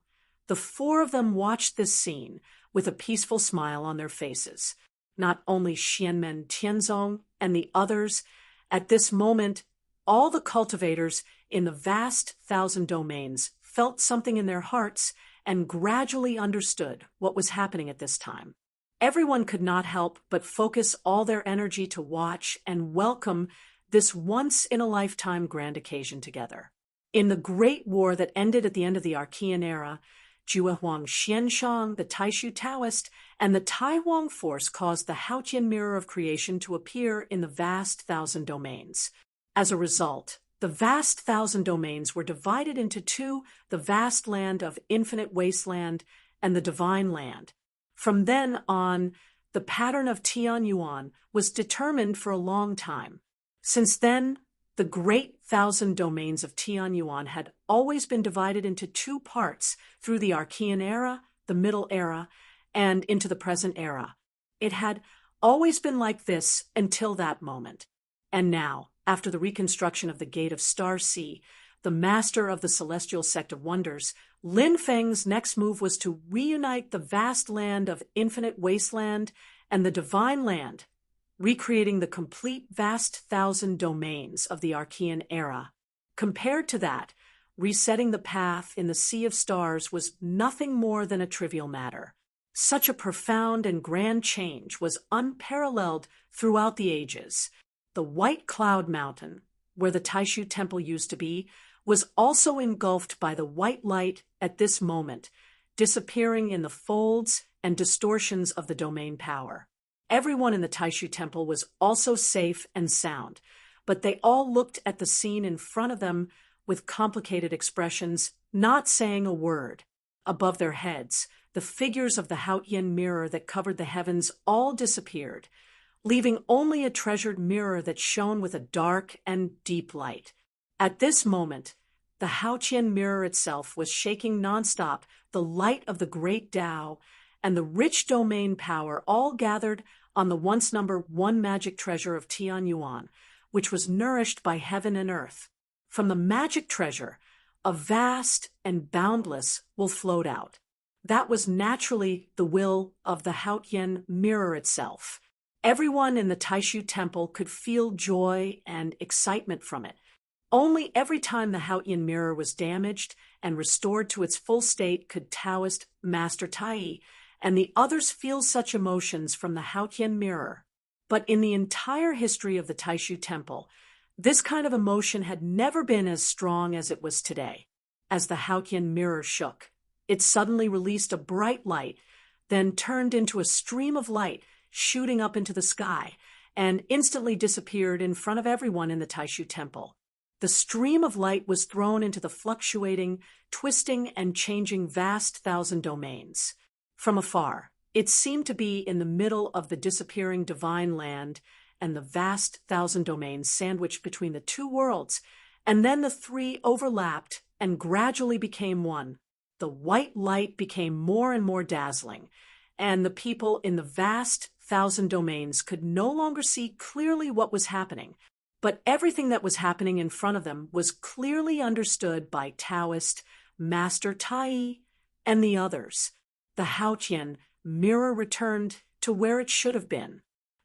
the four of them watched this scene with a peaceful smile on their faces. Not only Xianmen Tianzong and the others, at this moment, all the cultivators in the vast thousand domains felt something in their hearts and gradually understood what was happening at this time. Everyone could not help but focus all their energy to watch and welcome this once-in-a-lifetime grand occasion together. In the Great War that ended at the end of the Archean era, Juehuang Xianshang, the Taishu Taoist, and the Taihuang force caused the Haotian mirror of creation to appear in the vast thousand domains. As a result, the vast thousand domains were divided into two, the vast land of infinite wasteland and the divine land. From then on, the pattern of Tian Yuan was determined for a long time. Since then, the great thousand domains of Tian Yuan had always been divided into two parts through the Archean era, the Middle Era, and into the present era. It had always been like this until that moment. And now, after the reconstruction of the Gate of Star Sea, the master of the celestial sect of wonders, Lin Feng's next move was to reunite the vast land of infinite wasteland and the divine land, recreating the complete vast thousand domains of the Archean era. Compared to that, resetting the path in the sea of stars was nothing more than a trivial matter. Such a profound and grand change was unparalleled throughout the ages. The White Cloud Mountain, where the Taishu Temple used to be, was also engulfed by the white light at this moment, disappearing in the folds and distortions of the domain power. Everyone in the Taishu Temple was also safe and sound, but they all looked at the scene in front of them with complicated expressions, not saying a word. Above their heads, the figures of the Haotian mirror that covered the heavens all disappeared, leaving only a treasured mirror that shone with a dark and deep light. At this moment, the Haotian mirror itself was shaking nonstop, the light of the great Tao and the rich domain power all gathered on the once number one magic treasure of Tianyuan, which was nourished by heaven and earth. From the magic treasure, a vast and boundless will float out. That was naturally the will of the Haotian mirror itself. Everyone in the Taishu Temple could feel joy and excitement from it. Only every time the Haotian mirror was damaged and restored to its full state could Taoist Master Tai and the others feel such emotions from the Haotian mirror. But in the entire history of the Taishu Temple, this kind of emotion had never been as strong as it was today. As the Haotian mirror shook, it suddenly released a bright light, then turned into a stream of light shooting up into the sky, and instantly disappeared in front of everyone in the Taishu Temple. The stream of light was thrown into the fluctuating, twisting, and changing vast thousand domains. From afar, it seemed to be in the middle of the disappearing divine land and the vast thousand domains sandwiched between the two worlds, and then the three overlapped and gradually became one. The white light became more and more dazzling, and the people in the vast thousand domains could no longer see clearly what was happening, but everything that was happening in front of them was clearly understood by Taoist Master Tai and the others. The Haotian mirror returned to where it should have been.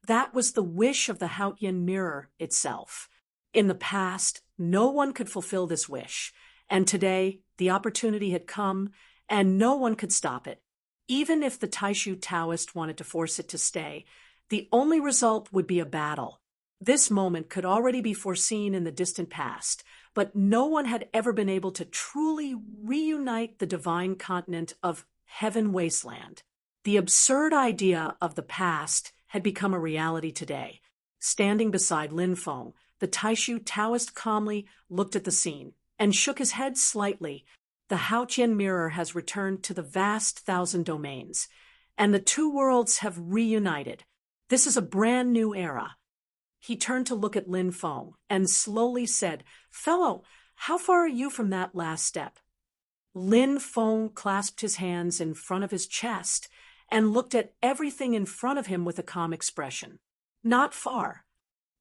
That was the wish of the Haotian mirror itself. In the past, no one could fulfill this wish, and today the opportunity had come, and no one could stop it. Even if the Taishu Taoist wanted to force it to stay, the only result would be a battle. This moment could already be foreseen in the distant past, but no one had ever been able to truly reunite the divine continent of Heaven Wasteland. The absurd idea of the past had become a reality today. Standing beside Lin Feng, the Taishu Taoist calmly looked at the scene and shook his head slightly. The Haotian mirror has returned to the vast thousand domains, and the two worlds have reunited. This is a brand new era. He turned to look at Lin Feng and slowly said, "Fellow, how far are you from that last step?" Lin Feng clasped his hands in front of his chest and looked at everything in front of him with a calm expression. Not far.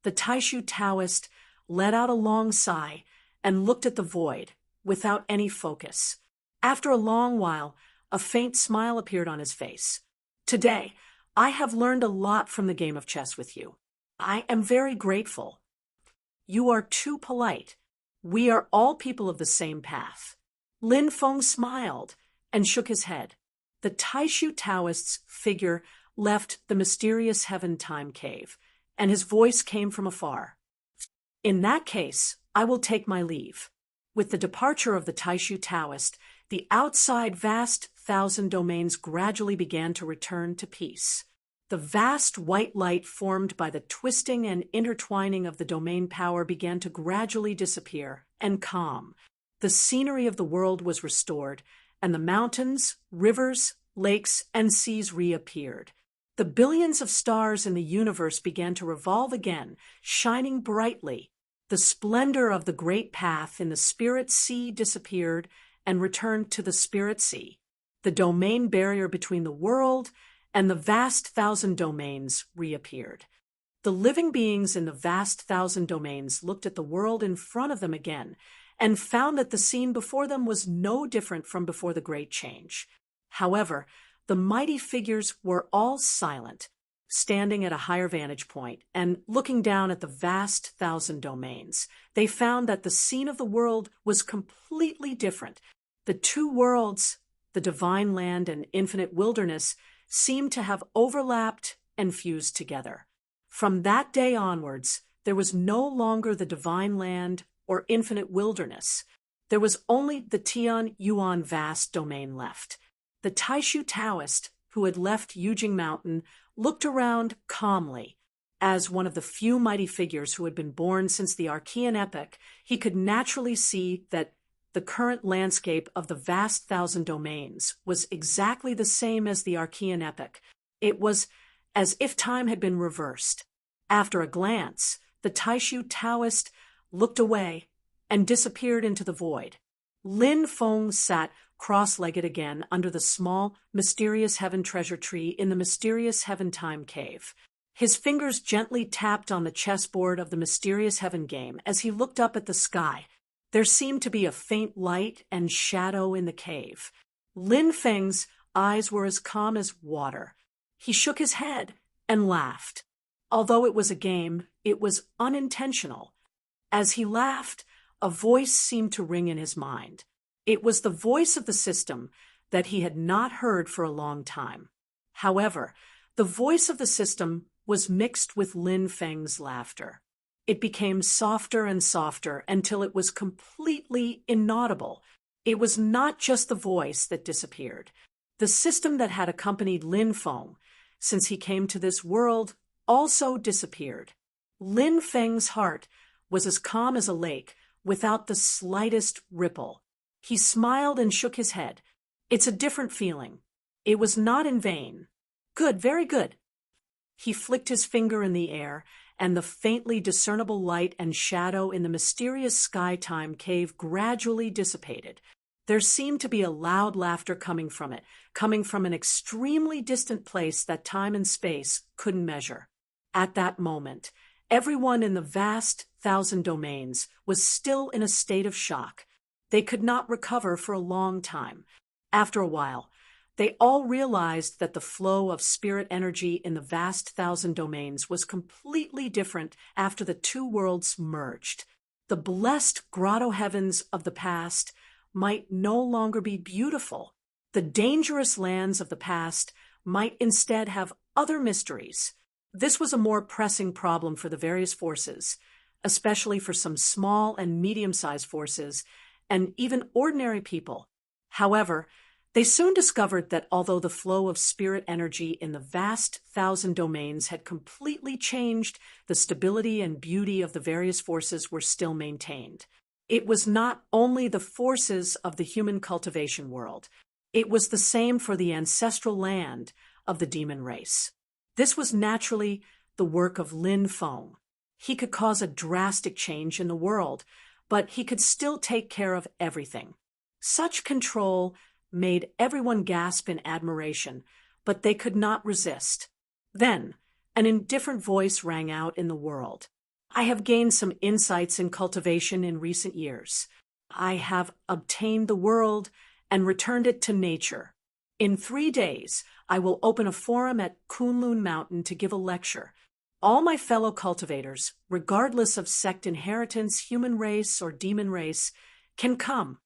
The Taishu Taoist let out a long sigh and looked at the void, without any focus. After a long while, a faint smile appeared on his face. "Today, I have learned a lot from the game of chess with you. I am very grateful. You are too polite. We are all people of the same path." Lin Feng smiled and shook his head. The Taishu Taoist's figure left the mysterious heaven time cave, and his voice came from afar. "In that case, I will take my leave." With the departure of the Taishu Taoist, the outside vast thousand domains gradually began to return to peace. The vast white light formed by the twisting and intertwining of the domain power began to gradually disappear and calm. The scenery of the world was restored, and the mountains, rivers, lakes, and seas reappeared. The billions of stars in the universe began to revolve again, shining brightly. The splendor of the great path in the spirit sea disappeared and returned to the spirit sea. The domain barrier between the world and the vast thousand domains reappeared. The living beings in the vast thousand domains looked at the world in front of them again and found that the scene before them was no different from before the Great Change. However, the mighty figures were all silent, standing at a higher vantage point and looking down at the vast thousand domains. They found that the scene of the world was completely different. The two worlds, the divine land and infinite wilderness, seemed to have overlapped and fused together. From that day onwards, there was no longer the divine land or infinite wilderness. There was only the Tian Yuan vast domain left. The Taishu Taoist, who had left Yujing Mountain, looked around calmly. As one of the few mighty figures who had been born since the Archean epoch, he could naturally see that the current landscape of the vast thousand domains was exactly the same as the Archean epoch. It was as if time had been reversed. After a glance, the Taishu Taoist looked away and disappeared into the void. Lin Feng sat cross-legged again under the small, mysterious heaven treasure tree in the mysterious heaven time cave. His fingers gently tapped on the chessboard of the mysterious heaven game as he looked up at the sky. There seemed to be a faint light and shadow in the cave. Lin Feng's eyes were as calm as water. He shook his head and laughed. Although it was a game, it was unintentional. As he laughed, a voice seemed to ring in his mind. It was the voice of the system that he had not heard for a long time. However, the voice of the system was mixed with Lin Feng's laughter. It became softer and softer until it was completely inaudible. It was not just the voice that disappeared. The system that had accompanied Lin Feng since he came to this world also disappeared. Lin Feng's heart was as calm as a lake, without the slightest ripple. He smiled and shook his head. It's a different feeling. It was not in vain. Good, very good. He flicked his finger in the air, and the faintly discernible light and shadow in the mysterious sky time cave gradually dissipated. There seemed to be a loud laughter coming from it, coming from an extremely distant place that time and space couldn't measure. At that moment, everyone in the vast thousand domains was still in a state of shock. They could not recover for a long time. After a while, they all realized that the flow of spirit energy in the vast thousand domains was completely different after the two worlds merged. The blessed grotto heavens of the past might no longer be beautiful. The dangerous lands of the past might instead have other mysteries. This was a more pressing problem for the various forces, especially for some small and medium-sized forces, and even ordinary people. However, they soon discovered that although the flow of spirit energy in the vast thousand domains had completely changed, the stability and beauty of the various forces were still maintained. It was not only the forces of the human cultivation world. It was the same for the ancestral land of the demon race. This was naturally the work of Lin Feng. He could cause a drastic change in the world, but he could still take care of everything. Such control made everyone gasp in admiration, but they could not resist. Then, an indifferent voice rang out in the world. I have gained some insights in cultivation in recent years. I have obtained the world and returned it to nature. In 3 days, I will open a forum at Kunlun Mountain to give a lecture. All my fellow cultivators, regardless of sect inheritance, human race, or demon race, can come.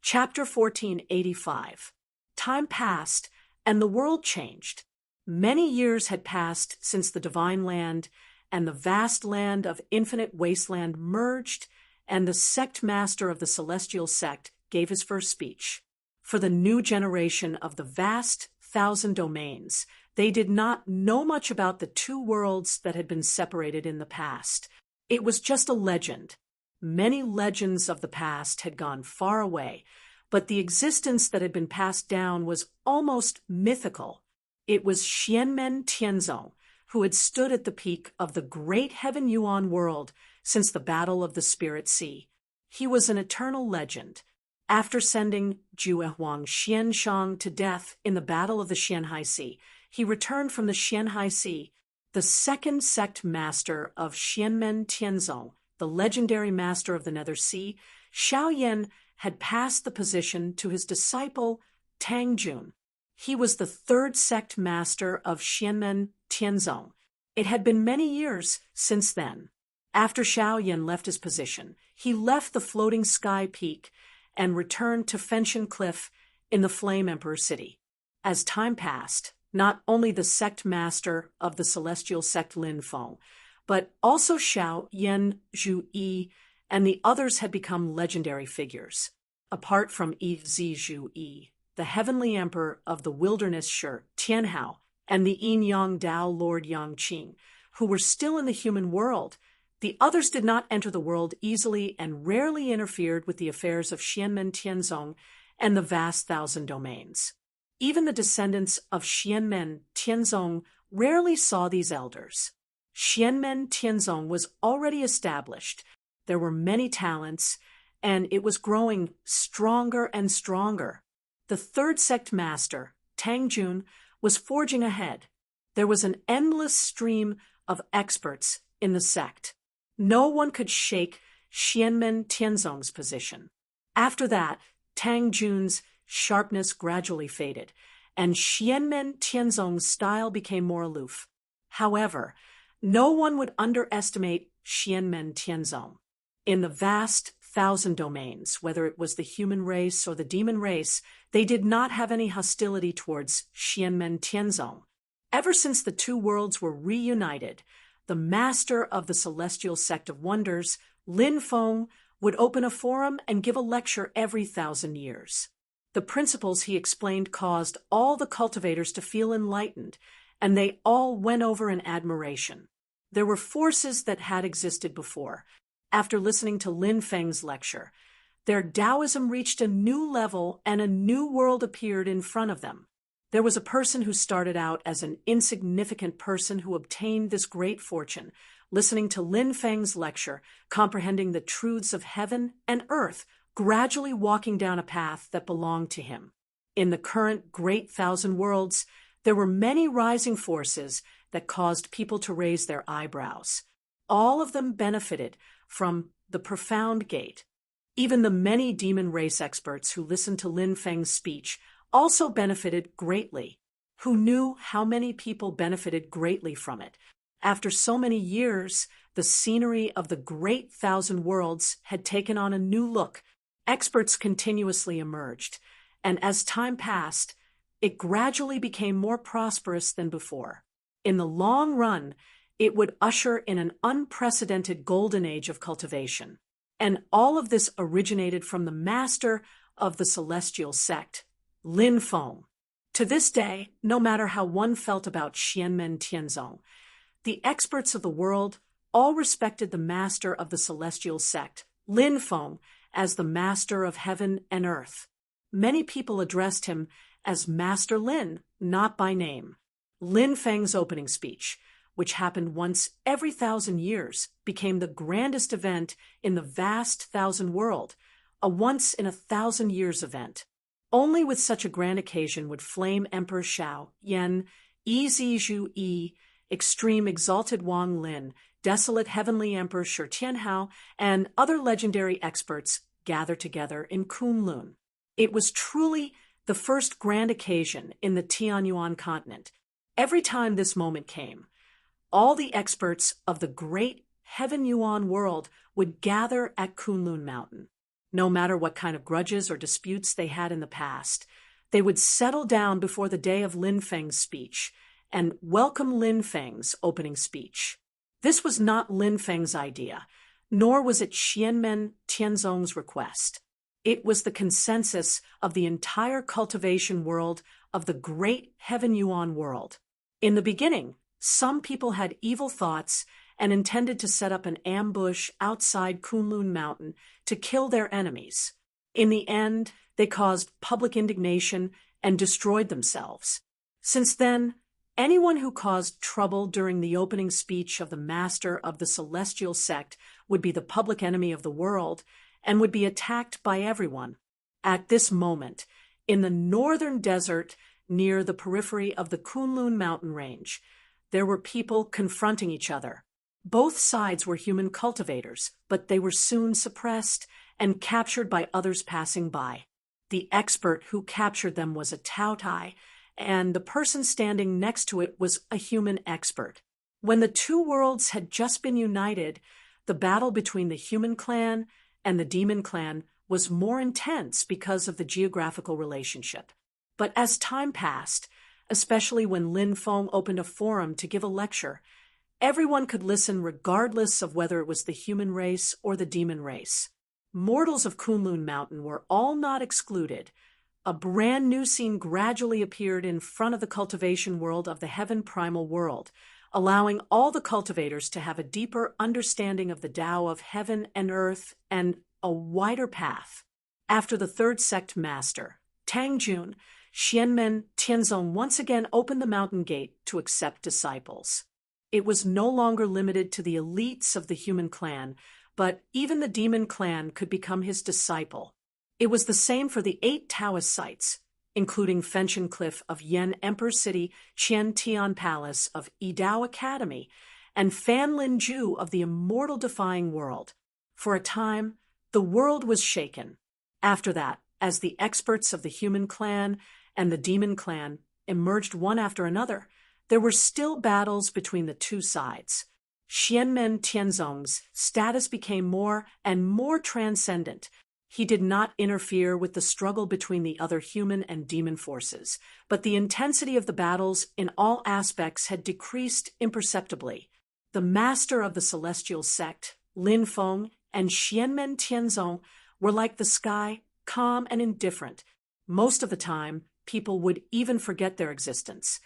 Chapter 1485. Time passed, and the world changed. Many years had passed since the divine land and the vast land of infinite wasteland merged, and the sect master of the celestial sect gave his first speech. For the new generation of the vast thousand domains, they did not know much about the two worlds that had been separated in the past. It was just a legend. Many legends of the past had gone far away, but the existence that had been passed down was almost mythical. It was Xianmen Tianzong, who had stood at the peak of the great Heaven Yuan world since the Battle of the Spirit Sea. He was an eternal legend. After sending Juehuang Xianshang to death in the Battle of the Xianhai Sea, he returned from the Xianhai Sea. The second sect master of Xianmen Tianzong, the legendary master of the Nether Sea, Xiaoyan had passed the position to his disciple Tang Jun. He was the third sect master of Xianmen Tianzong. It had been many years since then. After Xiaoyan left his position, he left the floating sky peak and returned to Fenshan Cliff in the Flame Emperor city. As time passed, not only the sect master of the celestial sect Lin Feng, but also Xiao Yan Zhu Yi and the others had become legendary figures. Apart from Yi Zhu Yi, the heavenly emperor of the wilderness Shi Tianhao, and the Yin Yang Dao Lord Yang Qing, who were still in the human world, the others did not enter the world easily and rarely interfered with the affairs of Xianmen Tianzong and the vast thousand domains. Even the descendants of Xianmen Tianzong rarely saw these elders. Xianmen Tianzong was already established. There were many talents, and it was growing stronger and stronger. The third sect master, Tang Jun, was forging ahead. There was an endless stream of experts in the sect. No one could shake Xianmen Tianzong's position. After that, Tang Jun's sharpness gradually faded, and Xianmen Tianzong's style became more aloof. However, no one would underestimate Xianmen Tianzong. In the vast thousand domains, whether it was the human race or the demon race, they did not have any hostility towards Xianmen Tianzong. Ever since the two worlds were reunited, the master of the celestial sect of wonders, Lin Feng, would open a forum and give a lecture every 1,000 years. The principles he explained caused all the cultivators to feel enlightened, and they all went over in admiration. There were forces that had existed before. After listening to Lin Feng's lecture, their Taoism reached a new level and a new world appeared in front of them. There was a person who started out as an insignificant person who obtained this great fortune, listening to Lin Feng's lecture, comprehending the truths of heaven and earth, gradually walking down a path that belonged to him. In the current great thousand worlds, there were many rising forces that caused people to raise their eyebrows. All of them benefited from the profound gate. Even the many demon race experts who listened to Lin Feng's speech also benefited greatly. Who knew how many people benefited greatly from it? After so many years, the scenery of the great thousand worlds had taken on a new look. Experts continuously emerged, and as time passed, it gradually became more prosperous than before. In the long run, it would usher in an unprecedented golden age of cultivation. And all of this originated from the master of the celestial sect, Lin Feng. To this day, no matter how one felt about Xianmen Tianzong, the experts of the world all respected the master of the celestial sect, Lin Feng, as the master of heaven and earth. Many people addressed him as Master Lin, not by name. Lin Feng's opening speech, which happened once every 1,000 years, became the grandest event in the vast thousand world, a once-in-1,000 years event. Only with such a grand occasion would Flame Emperor Xiao Yan, Yi Zhu Yi, Extreme Exalted Wang Lin, Desolate Heavenly Emperor Shi Tianhao, and other legendary experts gather together in Kunlun. It was truly the first grand occasion in the Tianyuan continent. Every time this moment came, all the experts of the great Heaven Yuan world would gather at Kunlun Mountain. No matter what kind of grudges or disputes they had in the past, they would settle down before the day of Lin Feng's speech and welcome Lin Feng's opening speech. This was not Lin Feng's idea, nor was it Xianmen Tianzong's request. It was the consensus of the entire cultivation world of the great Heaven Yuan world. In the beginning, some people had evil thoughts and intended to set up an ambush outside Kunlun Mountain to kill their enemies. In the end, they caused public indignation and destroyed themselves. Since then, anyone who caused trouble during the opening speech of the master of the celestial sect would be the public enemy of the world and would be attacked by everyone. At this moment, in the northern desert near the periphery of the Kunlun mountain range, there were people confronting each other. Both sides were human cultivators, but they were soon suppressed and captured by others passing by. The expert who captured them was a Taotai, and the person standing next to it was a human expert. When the two worlds had just been united, the battle between the human clan and the demon clan was more intense because of the geographical relationship. But as time passed, especially when Lin Feng opened a forum to give a lecture, everyone could listen regardless of whether it was the human race or the demon race. Mortals of Kunlun Mountain were all not excluded. A brand new scene gradually appeared in front of the cultivation world of the heaven primal world, allowing all the cultivators to have a deeper understanding of the Tao of heaven and earth and a wider path. After the third sect master, Tang Jun, Xianmen Tianzong once again opened the mountain gate to accept disciples. It was no longer limited to the elites of the human clan, but even the demon clan could become his disciple. It was the same for the 8 Taoist sites, including Fenchen Cliff of Yen Emperor City, Qian Tian Palace of Yidao Academy, and Fan Lin Ju of the Immortal Defying World. For a time, the world was shaken. After that, as the experts of the human clan and the demon clan emerged one after another, there were still battles between the two sides. Xianmen Tianzong's status became more and more transcendent. He did not interfere with the struggle between the other human and demon forces, but the intensity of the battles in all aspects had decreased imperceptibly. The master of the celestial sect, Lin Feng, and Xianmen Tianzong were like the sky, calm and indifferent. Most of the time, people would even forget their existence.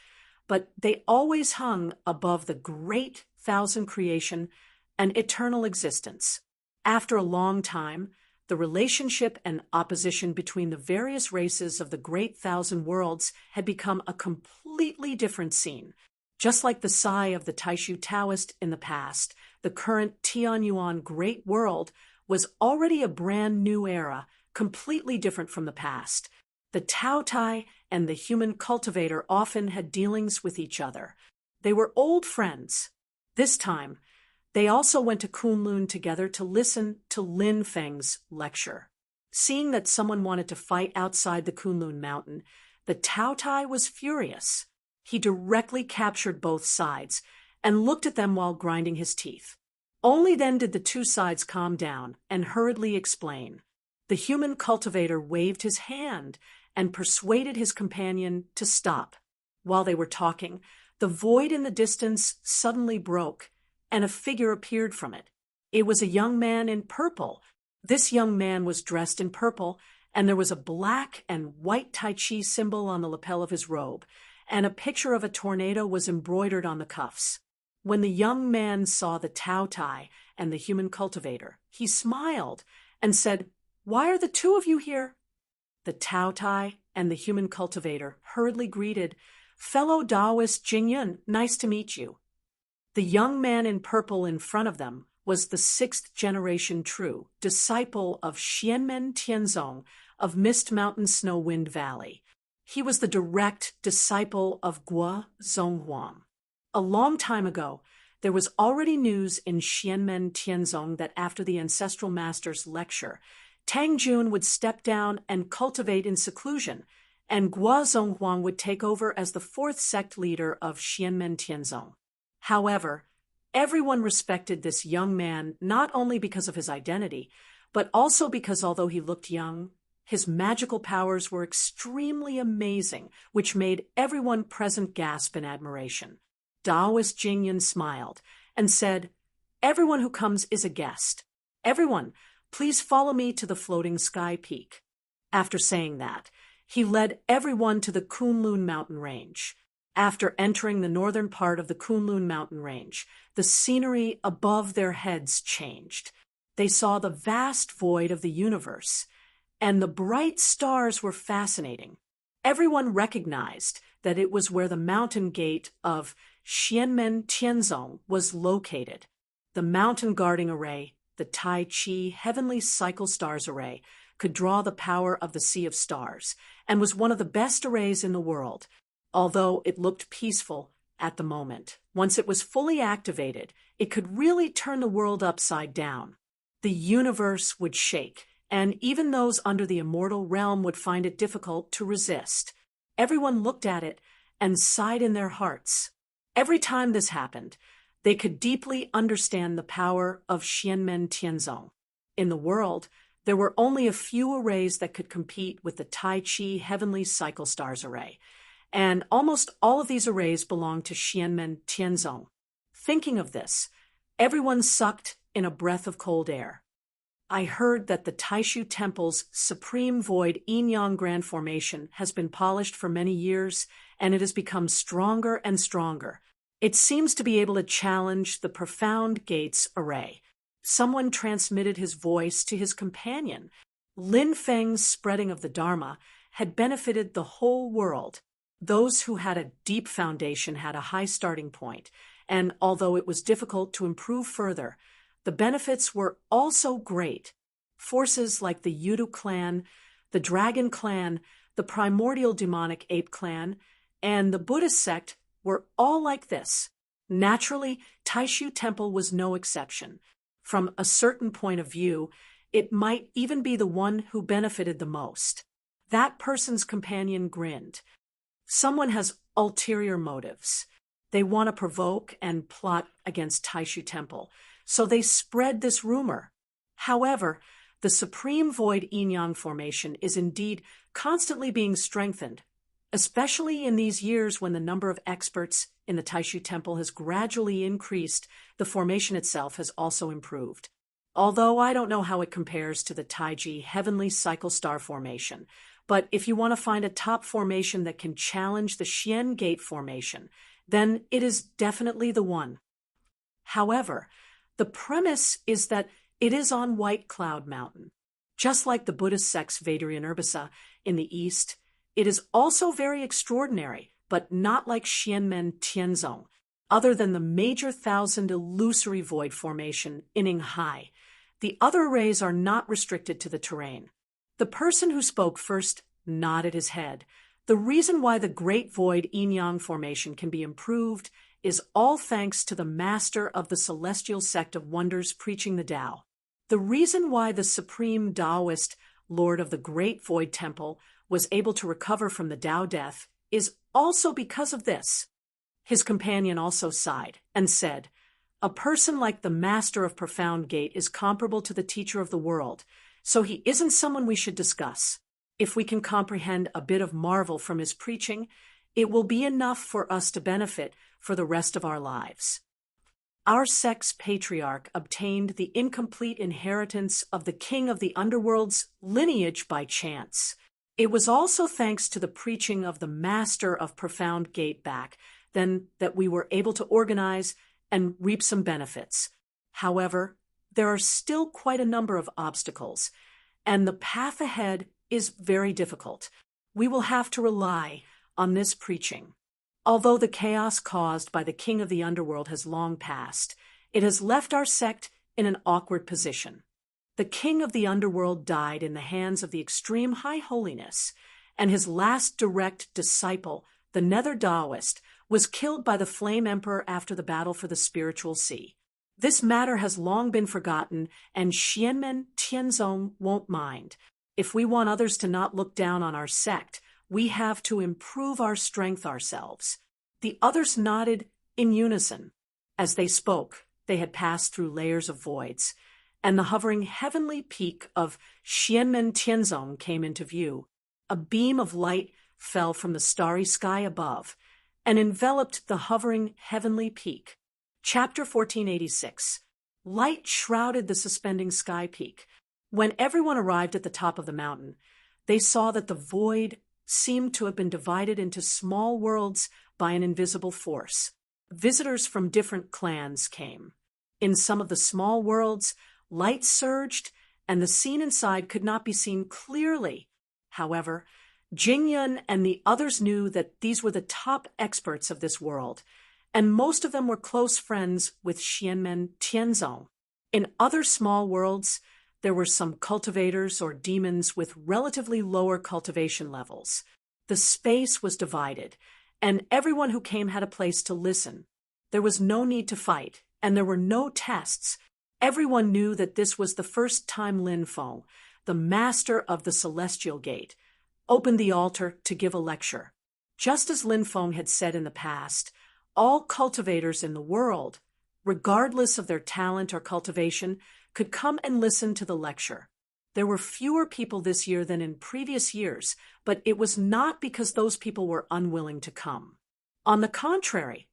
But they always hung above the great thousand creation and eternal existence. After a long time, the relationship and opposition between the various races of the great thousand worlds had become a completely different scene. Just like the Sai of the Taishu Taoist in the past, the current Tianyuan Great World was already a brand new era, completely different from the past. The Taotai and the human cultivator often had dealings with each other. They were old friends. This time, they also went to Kunlun together to listen to Lin Feng's lecture. Seeing that someone wanted to fight outside the Kunlun mountain, the Taotai was furious. He directly captured both sides and looked at them while grinding his teeth. Only then did the two sides calm down and hurriedly explain. The human cultivator waved his hand and persuaded his companion to stop. While they were talking, the void in the distance suddenly broke, and a figure appeared from it. It was a young man in purple. This young man was dressed in purple, and there was a black and white Tai Chi symbol on the lapel of his robe, and a picture of a tornado was embroidered on the cuffs. When the young man saw the Taotai and the human cultivator, he smiled and said, "Why are the two of you here?" The Taotai and the human cultivator hurriedly greeted, "Fellow Taoist Jingyun, nice to meet you." The young man in purple in front of them was the 6th generation true disciple of Xianmen Tianzong of Mist Mountain Snow Wind Valley. He was the direct disciple of Guo Zonghuang. A long time ago, there was already news in Xianmen Tianzong that after the ancestral master's lecture, Tang Jun would step down and cultivate in seclusion, and Guo Zonghuang would take over as the 4th sect leader of Xianmen Tianzong. However, everyone respected this young man not only because of his identity, but also because although he looked young, his magical powers were extremely amazing, which made everyone present gasp in admiration. Taoist Jingyan smiled and said, "Everyone who comes is a guest. Everyone, please follow me to the floating sky peak." After saying that, he led everyone to the Kunlun mountain range. After entering the northern part of the Kunlun mountain range, the scenery above their heads changed. They saw the vast void of the universe, and the bright stars were fascinating. Everyone recognized that it was where the mountain gate of Xianmen Tianzong was located. The mountain guarding array, the Tai Chi Heavenly Cycle Stars Array, could draw the power of the Sea of Stars, and was one of the best arrays in the world, although it looked peaceful at the moment. Once it was fully activated, it could really turn the world upside down. The universe would shake, and even those under the immortal realm would find it difficult to resist. Everyone looked at it and sighed in their hearts. Every time this happened, they could deeply understand the power of Xianmen Tianzong. In the world, there were only a few arrays that could compete with the Tai Chi Heavenly Cycle Stars array, and almost all of these arrays belonged to Xianmen Tianzong. Thinking of this, everyone sucked in a breath of cold air. I heard that the Taishu Temple's Supreme Void Yin-Yang Grand Formation has been polished for many years, and it has become stronger and stronger. It seems to be able to challenge the Profound Gates array. Someone transmitted his voice to his companion. Lin Feng's spreading of the Dharma had benefited the whole world. Those who had a deep foundation had a high starting point, and although it was difficult to improve further, the benefits were also great. Forces like the Yudu clan, the Dragon clan, the primordial demonic ape clan, and the Buddhist sect were all like this. Naturally, Taishu Temple was no exception. From a certain point of view, it might even be the one who benefited the most. That person's companion grinned. Someone has ulterior motives. They want to provoke and plot against Taishu Temple, so they spread this rumor. However, the Supreme Void Yin-Yang Formation is indeed constantly being strengthened, especially in these years when the number of experts in the Taishu Temple has gradually increased. The formation itself has also improved. Although I don't know how it compares to the Taiji Heavenly Cycle Star Formation, but if you want to find a top formation that can challenge the Xian Gate Formation, then it is definitely the one. However, the premise is that it is on White Cloud Mountain. Just like the Buddhist sect's Vedarian Urbisa in the east, it is also very extraordinary, but not like Xianmen Tianzong, other than the major 1,000 illusory void formation in Yinghai. The other arrays are not restricted to the terrain. The person who spoke first nodded his head. The reason why the Great Void Yin-Yang Formation can be improved is all thanks to the master of the Celestial Sect of Wonders preaching the Tao. The reason why the Supreme Taoist Lord of the Great Void Temple was able to recover from the Tao death is also because of this. His companion also sighed and said, "A person like the Master of Profound Gate is comparable to the Teacher of the World, so he isn't someone we should discuss. If we can comprehend a bit of marvel from his preaching, it will be enough for us to benefit for the rest of our lives." Our sect's patriarch obtained the incomplete inheritance of the king of the underworld's lineage by chance. It was also thanks to the preaching of the Master of Profound Gate back then that we were able to organize and reap some benefits. However, there are still quite a number of obstacles, and the path ahead is very difficult. We will have to rely on this preaching. Although the chaos caused by the king of the underworld has long passed, it has left our sect in an awkward position. The king of the underworld died in the hands of the extreme high holiness, and his last direct disciple, the Nether Taoist, was killed by the Flame Emperor after the battle for the spiritual sea. This matter has long been forgotten, and Xianmen Tianzong won't mind. If we want others to not look down on our sect, we have to improve our strength ourselves. The others nodded in unison. As they spoke, they had passed through layers of voids, and the hovering heavenly peak of Xianmen Tianzong came into view. A beam of light fell from the starry sky above and enveloped the hovering heavenly peak. Chapter 1486. Light shrouded the suspending sky peak. When everyone arrived at the top of the mountain, they saw that the void seemed to have been divided into small worlds by an invisible force. Visitors from different clans came. In some of the small worlds, light surged, and the scene inside could not be seen clearly. However, Jingyun and the others knew that these were the top experts of this world, and most of them were close friends with Xianmen Tianzong. In other small worlds, there were some cultivators or demons with relatively lower cultivation levels. The space was divided, and everyone who came had a place to listen. There was no need to fight, and there were no tests. Everyone knew that this was the first time Lin Feng, the master of the celestial gate, opened the altar to give a lecture. Just as Lin Feng had said in the past, all cultivators in the world, regardless of their talent or cultivation, could come and listen to the lecture. There were fewer people this year than in previous years, but it was not because those people were unwilling to come. On the contrary,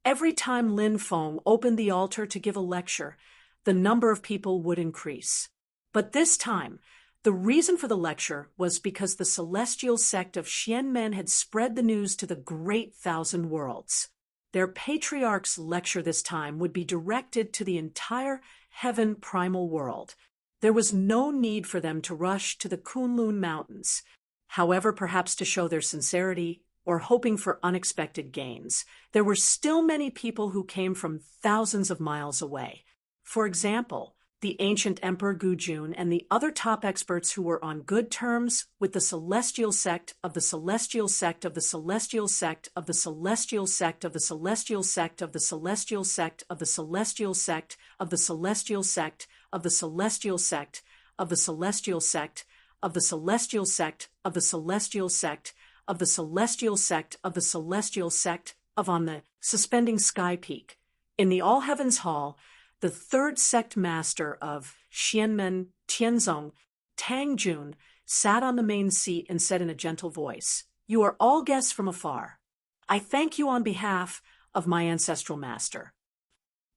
every time Lin Feng opened the altar to give a lecture, the number of people would increase. But this time, the reason for the lecture was because the celestial sect of Xianmen had spread the news to the great thousand worlds. Their patriarch's lecture this time would be directed to the entire heaven primal world. There was no need for them to rush to the Kunlun Mountains, however, perhaps to show their sincerity or hoping for unexpected gains. There were still many people who came from thousands of miles away. For example, the ancient Emperor Gujun and the other top experts who were on good terms with the celestial sect of the celestial sect of the celestial sect of the celestial sect of the celestial sect of the celestial sect of the celestial sect of the celestial sect of the celestial sect of the celestial sect of the celestial sect of the celestial sect of the celestial sect of the celestial sect of on the suspending sky peak. In the All Heavens Hall, the third sect master of Xianmen Tianzong, Tang Jun, sat on the main seat and said in a gentle voice, "You are all guests from afar. I thank you on behalf of my ancestral master.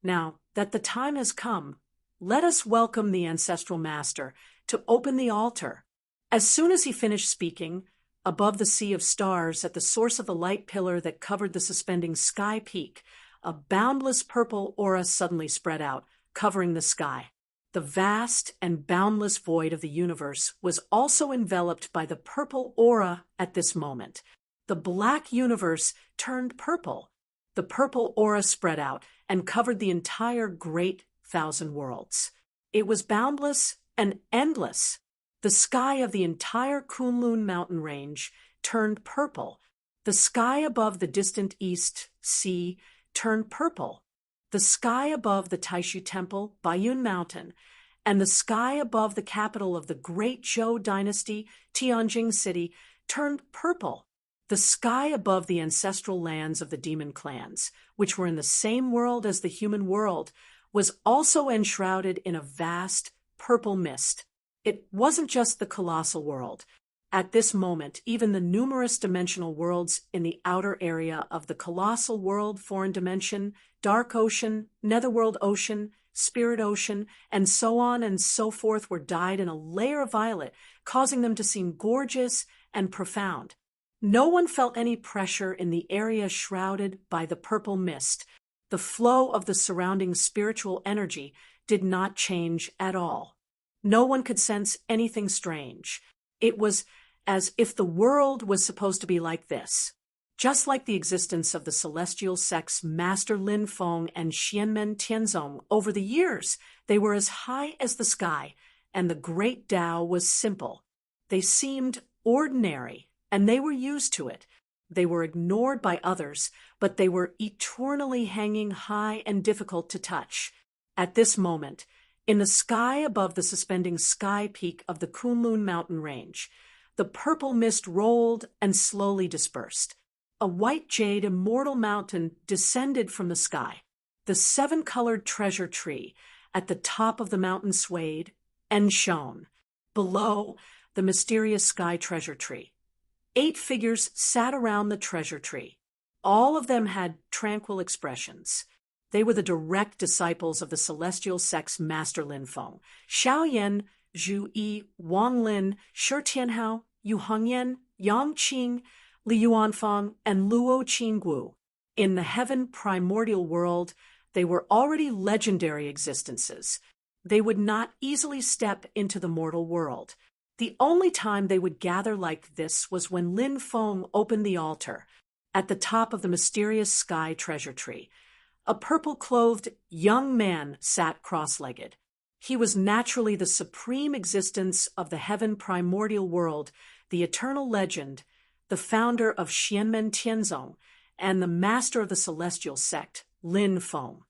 Now that the time has come, let us welcome the ancestral master to open the altar." As soon as he finished speaking, above the sea of stars at the source of the light pillar that covered the suspending sky peak, a boundless purple aura suddenly spread out, covering the sky. The vast and boundless void of the universe was also enveloped by the purple aura at this moment. The black universe turned purple. The purple aura spread out and covered the entire great thousand worlds. It was boundless and endless. The sky of the entire Kunlun mountain range turned purple. The sky above the distant East Sea turned purple. The sky above the Taishu Temple, Baiyun Mountain, and the sky above the capital of the great Zhou dynasty, Tianjin City, turned purple. The sky above the ancestral lands of the demon clans, which were in the same world as the human world, was also enshrouded in a vast purple mist. It wasn't just the colossal world. At this moment, even the numerous dimensional worlds in the outer area of the colossal world, foreign dimension, dark ocean, netherworld ocean, spirit ocean, and so on and so forth were dyed in a layer of violet, causing them to seem gorgeous and profound. No one felt any pressure in the area shrouded by the purple mist. The flow of the surrounding spiritual energy did not change at all. No one could sense anything strange. It was as if the world was supposed to be like this. Just like the existence of the celestial sects Master Lin Feng and Xianmen Tianzong, over the years, they were as high as the sky, and the great Tao was simple. They seemed ordinary, and they were used to it. They were ignored by others, but they were eternally hanging high and difficult to touch. At this moment, in the sky above the suspending sky peak of the Kunlun mountain range, the purple mist rolled and slowly dispersed. A white jade immortal mountain descended from the sky. The seven-colored treasure tree at the top of the mountain swayed and shone. Below the mysterious sky treasure tree, 8 figures sat around the treasure tree. All of them had tranquil expressions. They were the direct disciples of the celestial sect's Master Lin Feng: Xiaoyan, Zhu Yi, Wang Lin, Shi Tianhao, Yu Hongyan, Yang Qing, Li Yuanfang, and Luo Qinggu. In the heaven primordial world, they were already legendary existences. They would not easily step into the mortal world. The only time they would gather like this was when Lin Feng opened the altar at the top of the mysterious sky treasure tree. A purple-clothed young man sat cross-legged. He was naturally the supreme existence of the heaven primordial world, the eternal legend, the founder of Xianmen Tianzong, and the master of the celestial sect, Lin Feng.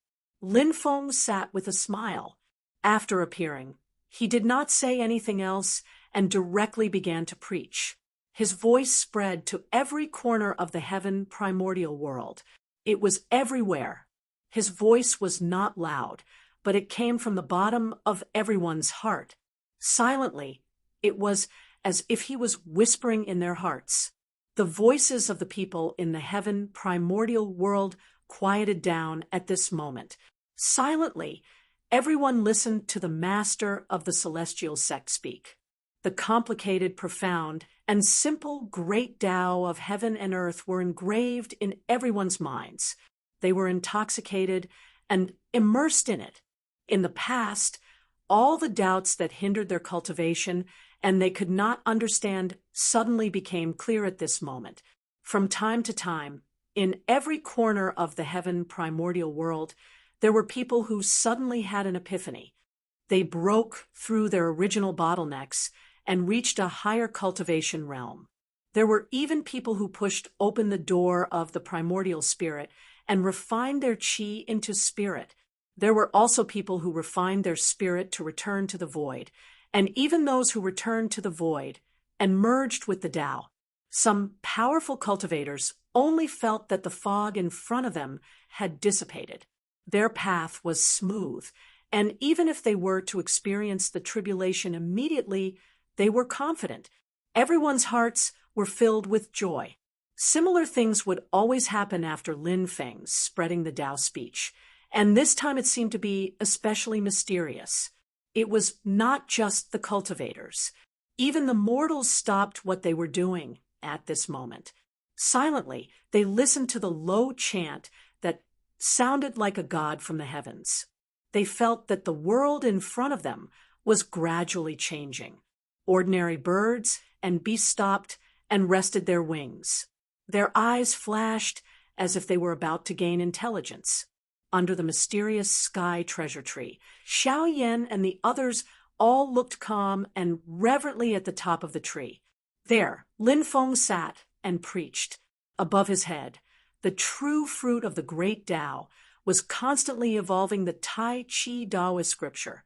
Lin Feng sat with a smile. After appearing, He did not say anything else and directly began to preach. His voice spread to every corner of the heaven primordial world. It was everywhere. His voice was not loud, but it came from the bottom of everyone's heart. Silently, it was as if he was whispering in their hearts. The voices of the people in the heaven primordial world quieted down at this moment. Silently, everyone listened to the master of the celestial sect speak. The complicated, profound, and simple great Tao of heaven and earth were engraved in everyone's minds. They were intoxicated and immersed in it. In the past, all the doubts that hindered their cultivation and they could not understand suddenly became clear at this moment. From time to time, in every corner of the heaven primordial world, there were people who suddenly had an epiphany. They broke through their original bottlenecks and reached a higher cultivation realm. There were even people who pushed open the door of the primordial spirit and refined their chi into spirit. There were also people who refined their spirit to return to the void, and even those who returned to the void and merged with the Tao. Some powerful cultivators only felt that the fog in front of them had dissipated. Their path was smooth, and even if they were to experience the tribulation immediately, they were confident. Everyone's hearts were filled with joy. Similar things would always happen after Lin Feng's spreading the Tao speech, and this time it seemed to be especially mysterious. It was not just the cultivators. Even the mortals stopped what they were doing at this moment. Silently, they listened to the low chant that sounded like a god from the heavens. They felt that the world in front of them was gradually changing. Ordinary birds and beasts stopped and rested their wings. Their eyes flashed as if they were about to gain intelligence. Under the mysterious sky treasure tree, Xiao Yan and the others all looked calm and reverently at the top of the tree. There, Lin Feng sat and preached. Above his head, the true fruit of the great Tao was constantly evolving the Tai Chi Taoist scripture,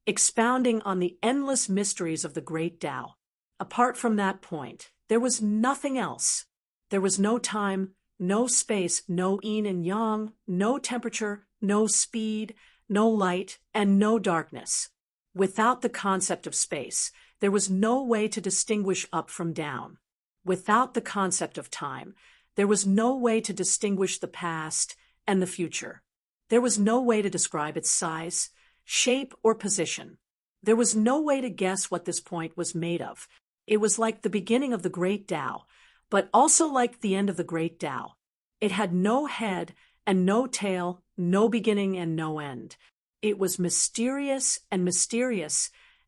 expounding on the endless mysteries of the great Tao. Apart from that point, there was nothing else. There was no time, no space, no yin and yang, no temperature, no speed, no light, and no darkness. Without the concept of space, there was no way to distinguish up from down. Without the concept of time, there was no way to distinguish the past and the future. There was no way to describe its size, shape, or position. There was no way to guess what this point was made of. It was like the beginning of the great Tao, but also like the end of the great Tao. It had no head and no tail, no beginning and no end. It was mysterious,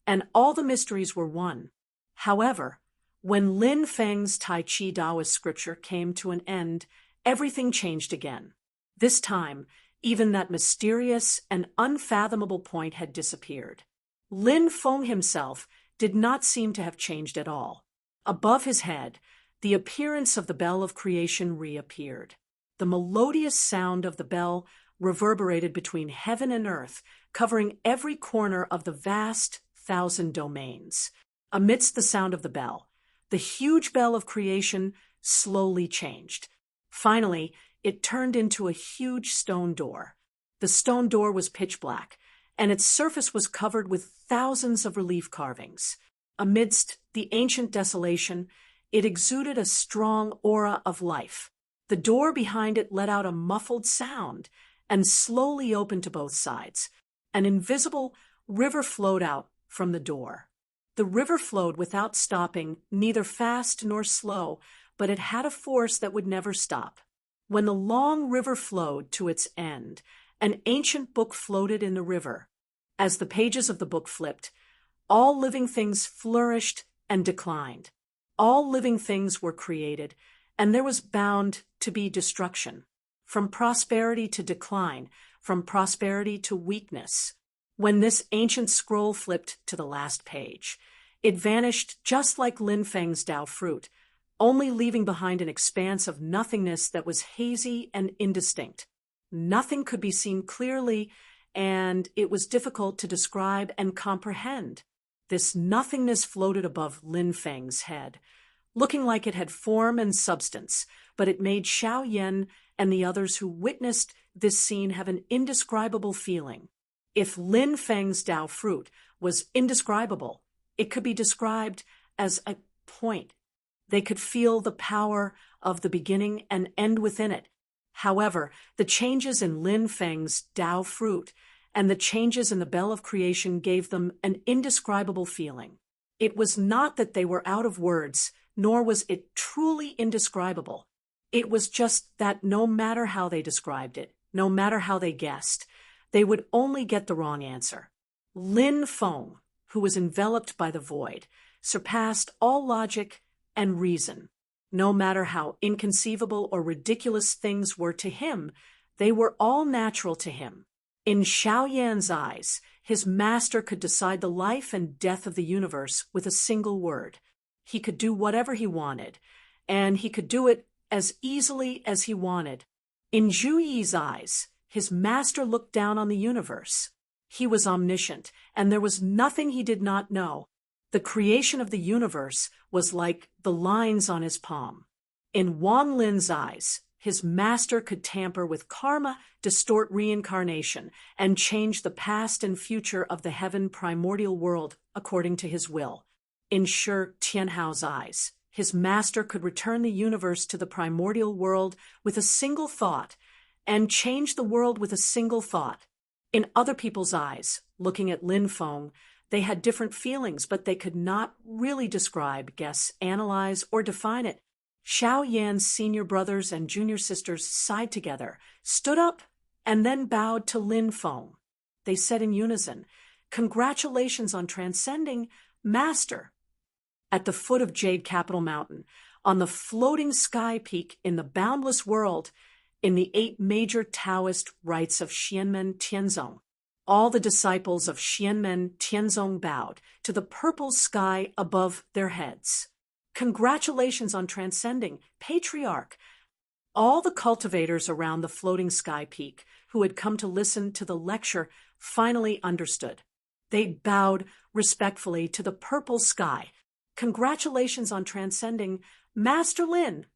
and all the mysteries were one. However, when Lin Feng's Tai Chi Taoist scripture came to an end, everything changed again. This time, even that mysterious and unfathomable point had disappeared. Lin Feng himself did not seem to have changed at all. Above his head, the appearance of the bell of creation reappeared. The melodious sound of the bell reverberated between heaven and earth, covering every corner of the vast 1,000 domains. Amidst the sound of the bell, the huge bell of creation slowly changed. Finally, it turned into a huge stone door. The stone door was pitch black, and its surface was covered with thousands of relief carvings. Amidst the ancient desolation, it exuded a strong aura of life. The door behind it let out a muffled sound and slowly opened to both sides. An invisible river flowed out from the door. The river flowed without stopping, neither fast nor slow, but it had a force that would never stop. When the long river flowed to its end, an ancient book floated in the river. As the pages of the book flipped, all living things flourished and declined. All living things were created, and there was bound to be destruction. From prosperity to decline, from prosperity to weakness. When this ancient scroll flipped to the last page, it vanished just like Lin Feng's Tao fruit, only leaving behind an expanse of nothingness that was hazy and indistinct. Nothing could be seen clearly, and it was difficult to describe and comprehend. This nothingness floated above Lin Feng's head, looking like it had form and substance, but it made Xiao Yan and the others who witnessed this scene have an indescribable feeling. If Lin Feng's Tao fruit was indescribable, it could be described as a point. They could feel the power of the beginning and end within it. However, the changes in Lin Feng's Tao fruit and the changes in the Bell of Creation gave them an indescribable feeling. It was not that they were out of words, nor was it truly indescribable. It was just that no matter how they described it, no matter how they guessed, they would only get the wrong answer. Lin Feng, who was enveloped by the void, surpassed all logic and reason. No matter how inconceivable or ridiculous things were to him, they were all natural to him. In Xiao Yan's eyes, his master could decide the life and death of the universe with a single word. He could do whatever he wanted, and he could do it as easily as he wanted. In Zhu Yi's eyes, his master looked down on the universe. He was omniscient, and there was nothing he did not know. The creation of the universe was like the lines on his palm. In Wang Lin's eyes, his master could tamper with karma, distort reincarnation, and change the past and future of the heaven primordial world according to his will. In Shi Tianhao's eyes, his master could return the universe to the primordial world with a single thought, and change the world with a single thought. In other people's eyes, looking at Lin Feng, they had different feelings, but they could not really describe, guess, analyze, or define it. Xiao Yan's senior brothers and junior sisters sighed together, stood up, and then bowed to Lin Feng. They said in unison, "Congratulations on transcending, Master." At the foot of Jade Capital Mountain, on the floating sky peak in the boundless world, in the 8 major Taoist rites of Xianmen Tianzong, all the disciples of Xianmen Tianzong bowed to the purple sky above their heads. "Congratulations on transcending, Patriarch." All the cultivators around the floating sky peak who had come to listen to the lecture finally understood. They bowed respectfully to the purple sky. "Congratulations on transcending, Master Lin."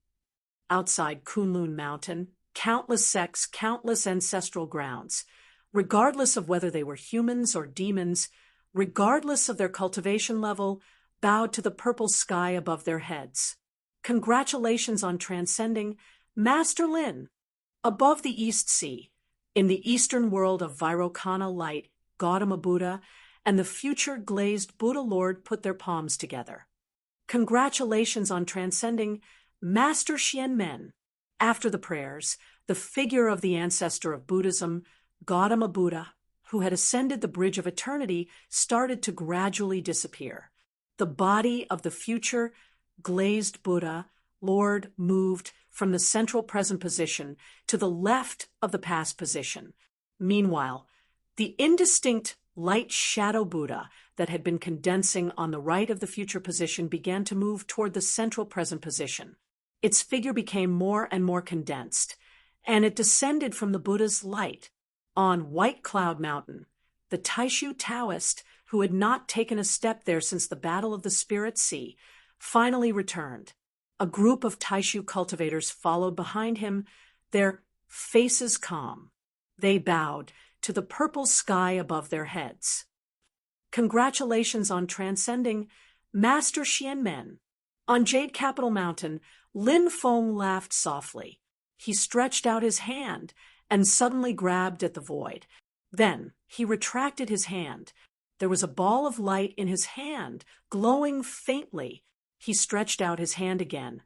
Outside Kunlun Mountain, countless sects, countless ancestral grounds, regardless of whether they were humans or demons, regardless of their cultivation level, bowed to the purple sky above their heads. "Congratulations on transcending, Master Lin." Above the East Sea, in the eastern world of Vairocana light, Gautama Buddha and the future glazed Buddha Lord put their palms together. "Congratulations on transcending, Master Xianmen." After the prayers, the figure of the ancestor of Buddhism, Gautama Buddha, who had ascended the bridge of eternity, started to gradually disappear. The body of the future glazed Buddha Lord moved from the central present position to the left of the past position. Meanwhile, the indistinct light shadow Buddha that had been condensing on the right of the future position began to move toward the central present position. Its figure became more and more condensed, and it descended from the Buddha's light. On White Cloud Mountain, the Taishu Taoist, who had not taken a step there since the Battle of the Spirit Sea, finally returned. A group of Taishu cultivators followed behind him, their faces calm. They bowed to the purple sky above their heads. "Congratulations on transcending, Master Xianmen." On Jade Capital Mountain, Lin Feng laughed softly. He stretched out his hand and suddenly grabbed at the void. Then he retracted his hand. There was a ball of light in his hand, glowing faintly. He stretched out his hand again,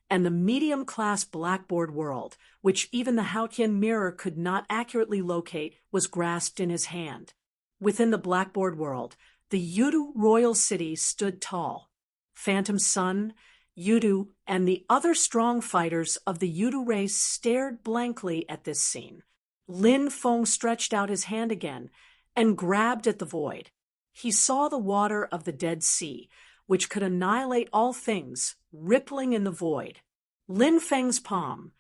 and the medium-class blackboard world, which even the Haotian mirror could not accurately locate, was grasped in his hand. Within the blackboard world, the Yudu royal city stood tall. Phantom Sun, Yudu, and the other strong fighters of the Yudu race stared blankly at this scene. Lin Feng stretched out his hand again and grabbed at the void. He saw the water of the Dead Sea, which could annihilate all things, rippling in the void. Lin Feng's palm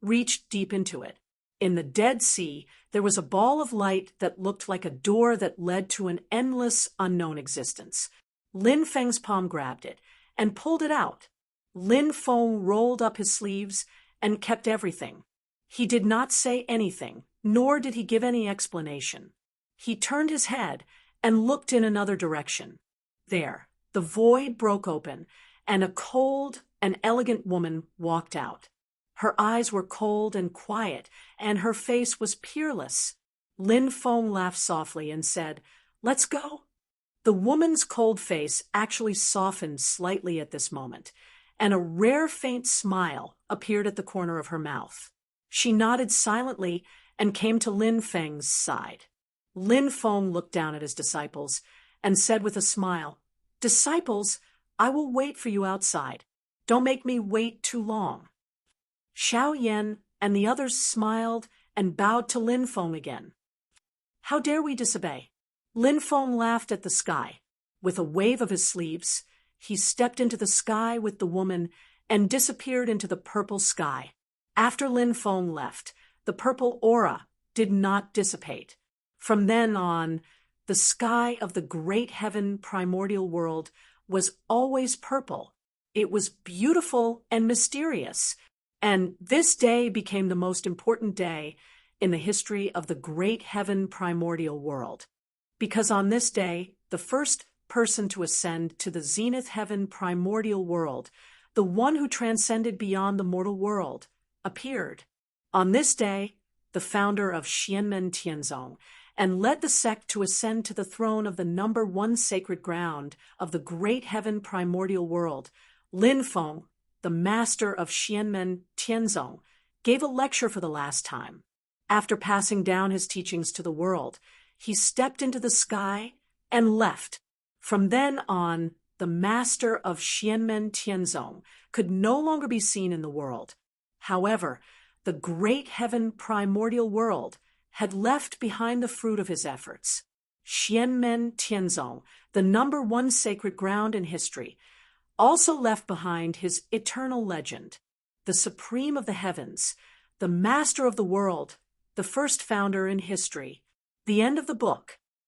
reached deep into it. In the Dead Sea, there was a ball of light that looked like a door that led to an endless, unknown existence. Lin Feng's palm grabbed it and pulled it out. Lin Feng rolled up his sleeves and kept everything. He did not say anything, nor did he give any explanation. He turned his head and looked in another direction. There, the void broke open, and a cold and elegant woman walked out. Her eyes were cold and quiet, and her face was peerless. Lin Feng laughed softly and said, "Let's go." The woman's cold face actually softened slightly at this moment, and a rare faint smile appeared at the corner of her mouth. She nodded silently and came to Lin Feng's side. Lin Feng looked down at his disciples and said with a smile, "Disciples, I will wait for you outside. Don't make me wait too long." Xiao Yan and the others smiled and bowed to Lin Feng again. "How dare we disobey?" Lin Feng laughed at the sky. With a wave of his sleeves, he stepped into the sky with the woman and disappeared into the purple sky. After Lin Feng left, the purple aura did not dissipate. From then on, the sky of the great heaven primordial world was always purple. It was beautiful and mysterious, and this day became the most important day in the history of the great heaven primordial world. Because on this day, the first person to ascend to the zenith heaven primordial world, the one who transcended beyond the mortal world, appeared. On this day, the founder of Xianmen Tianzong and led the sect to ascend to the throne of the number one sacred ground of the great heaven primordial world, Lin Feng, the master of Xianmen Tianzong, gave a lecture for the last time. After passing down his teachings to the world, he stepped into the sky and left. From then on, the master of Xianmen Tianzong could no longer be seen in the world. However, the great heaven primordial world had left behind the fruit of his efforts. Xianmen Tianzong, the number one sacred ground in history, also left behind his eternal legend, the supreme of the heavens, the master of the world, the first founder in history. The end of the book.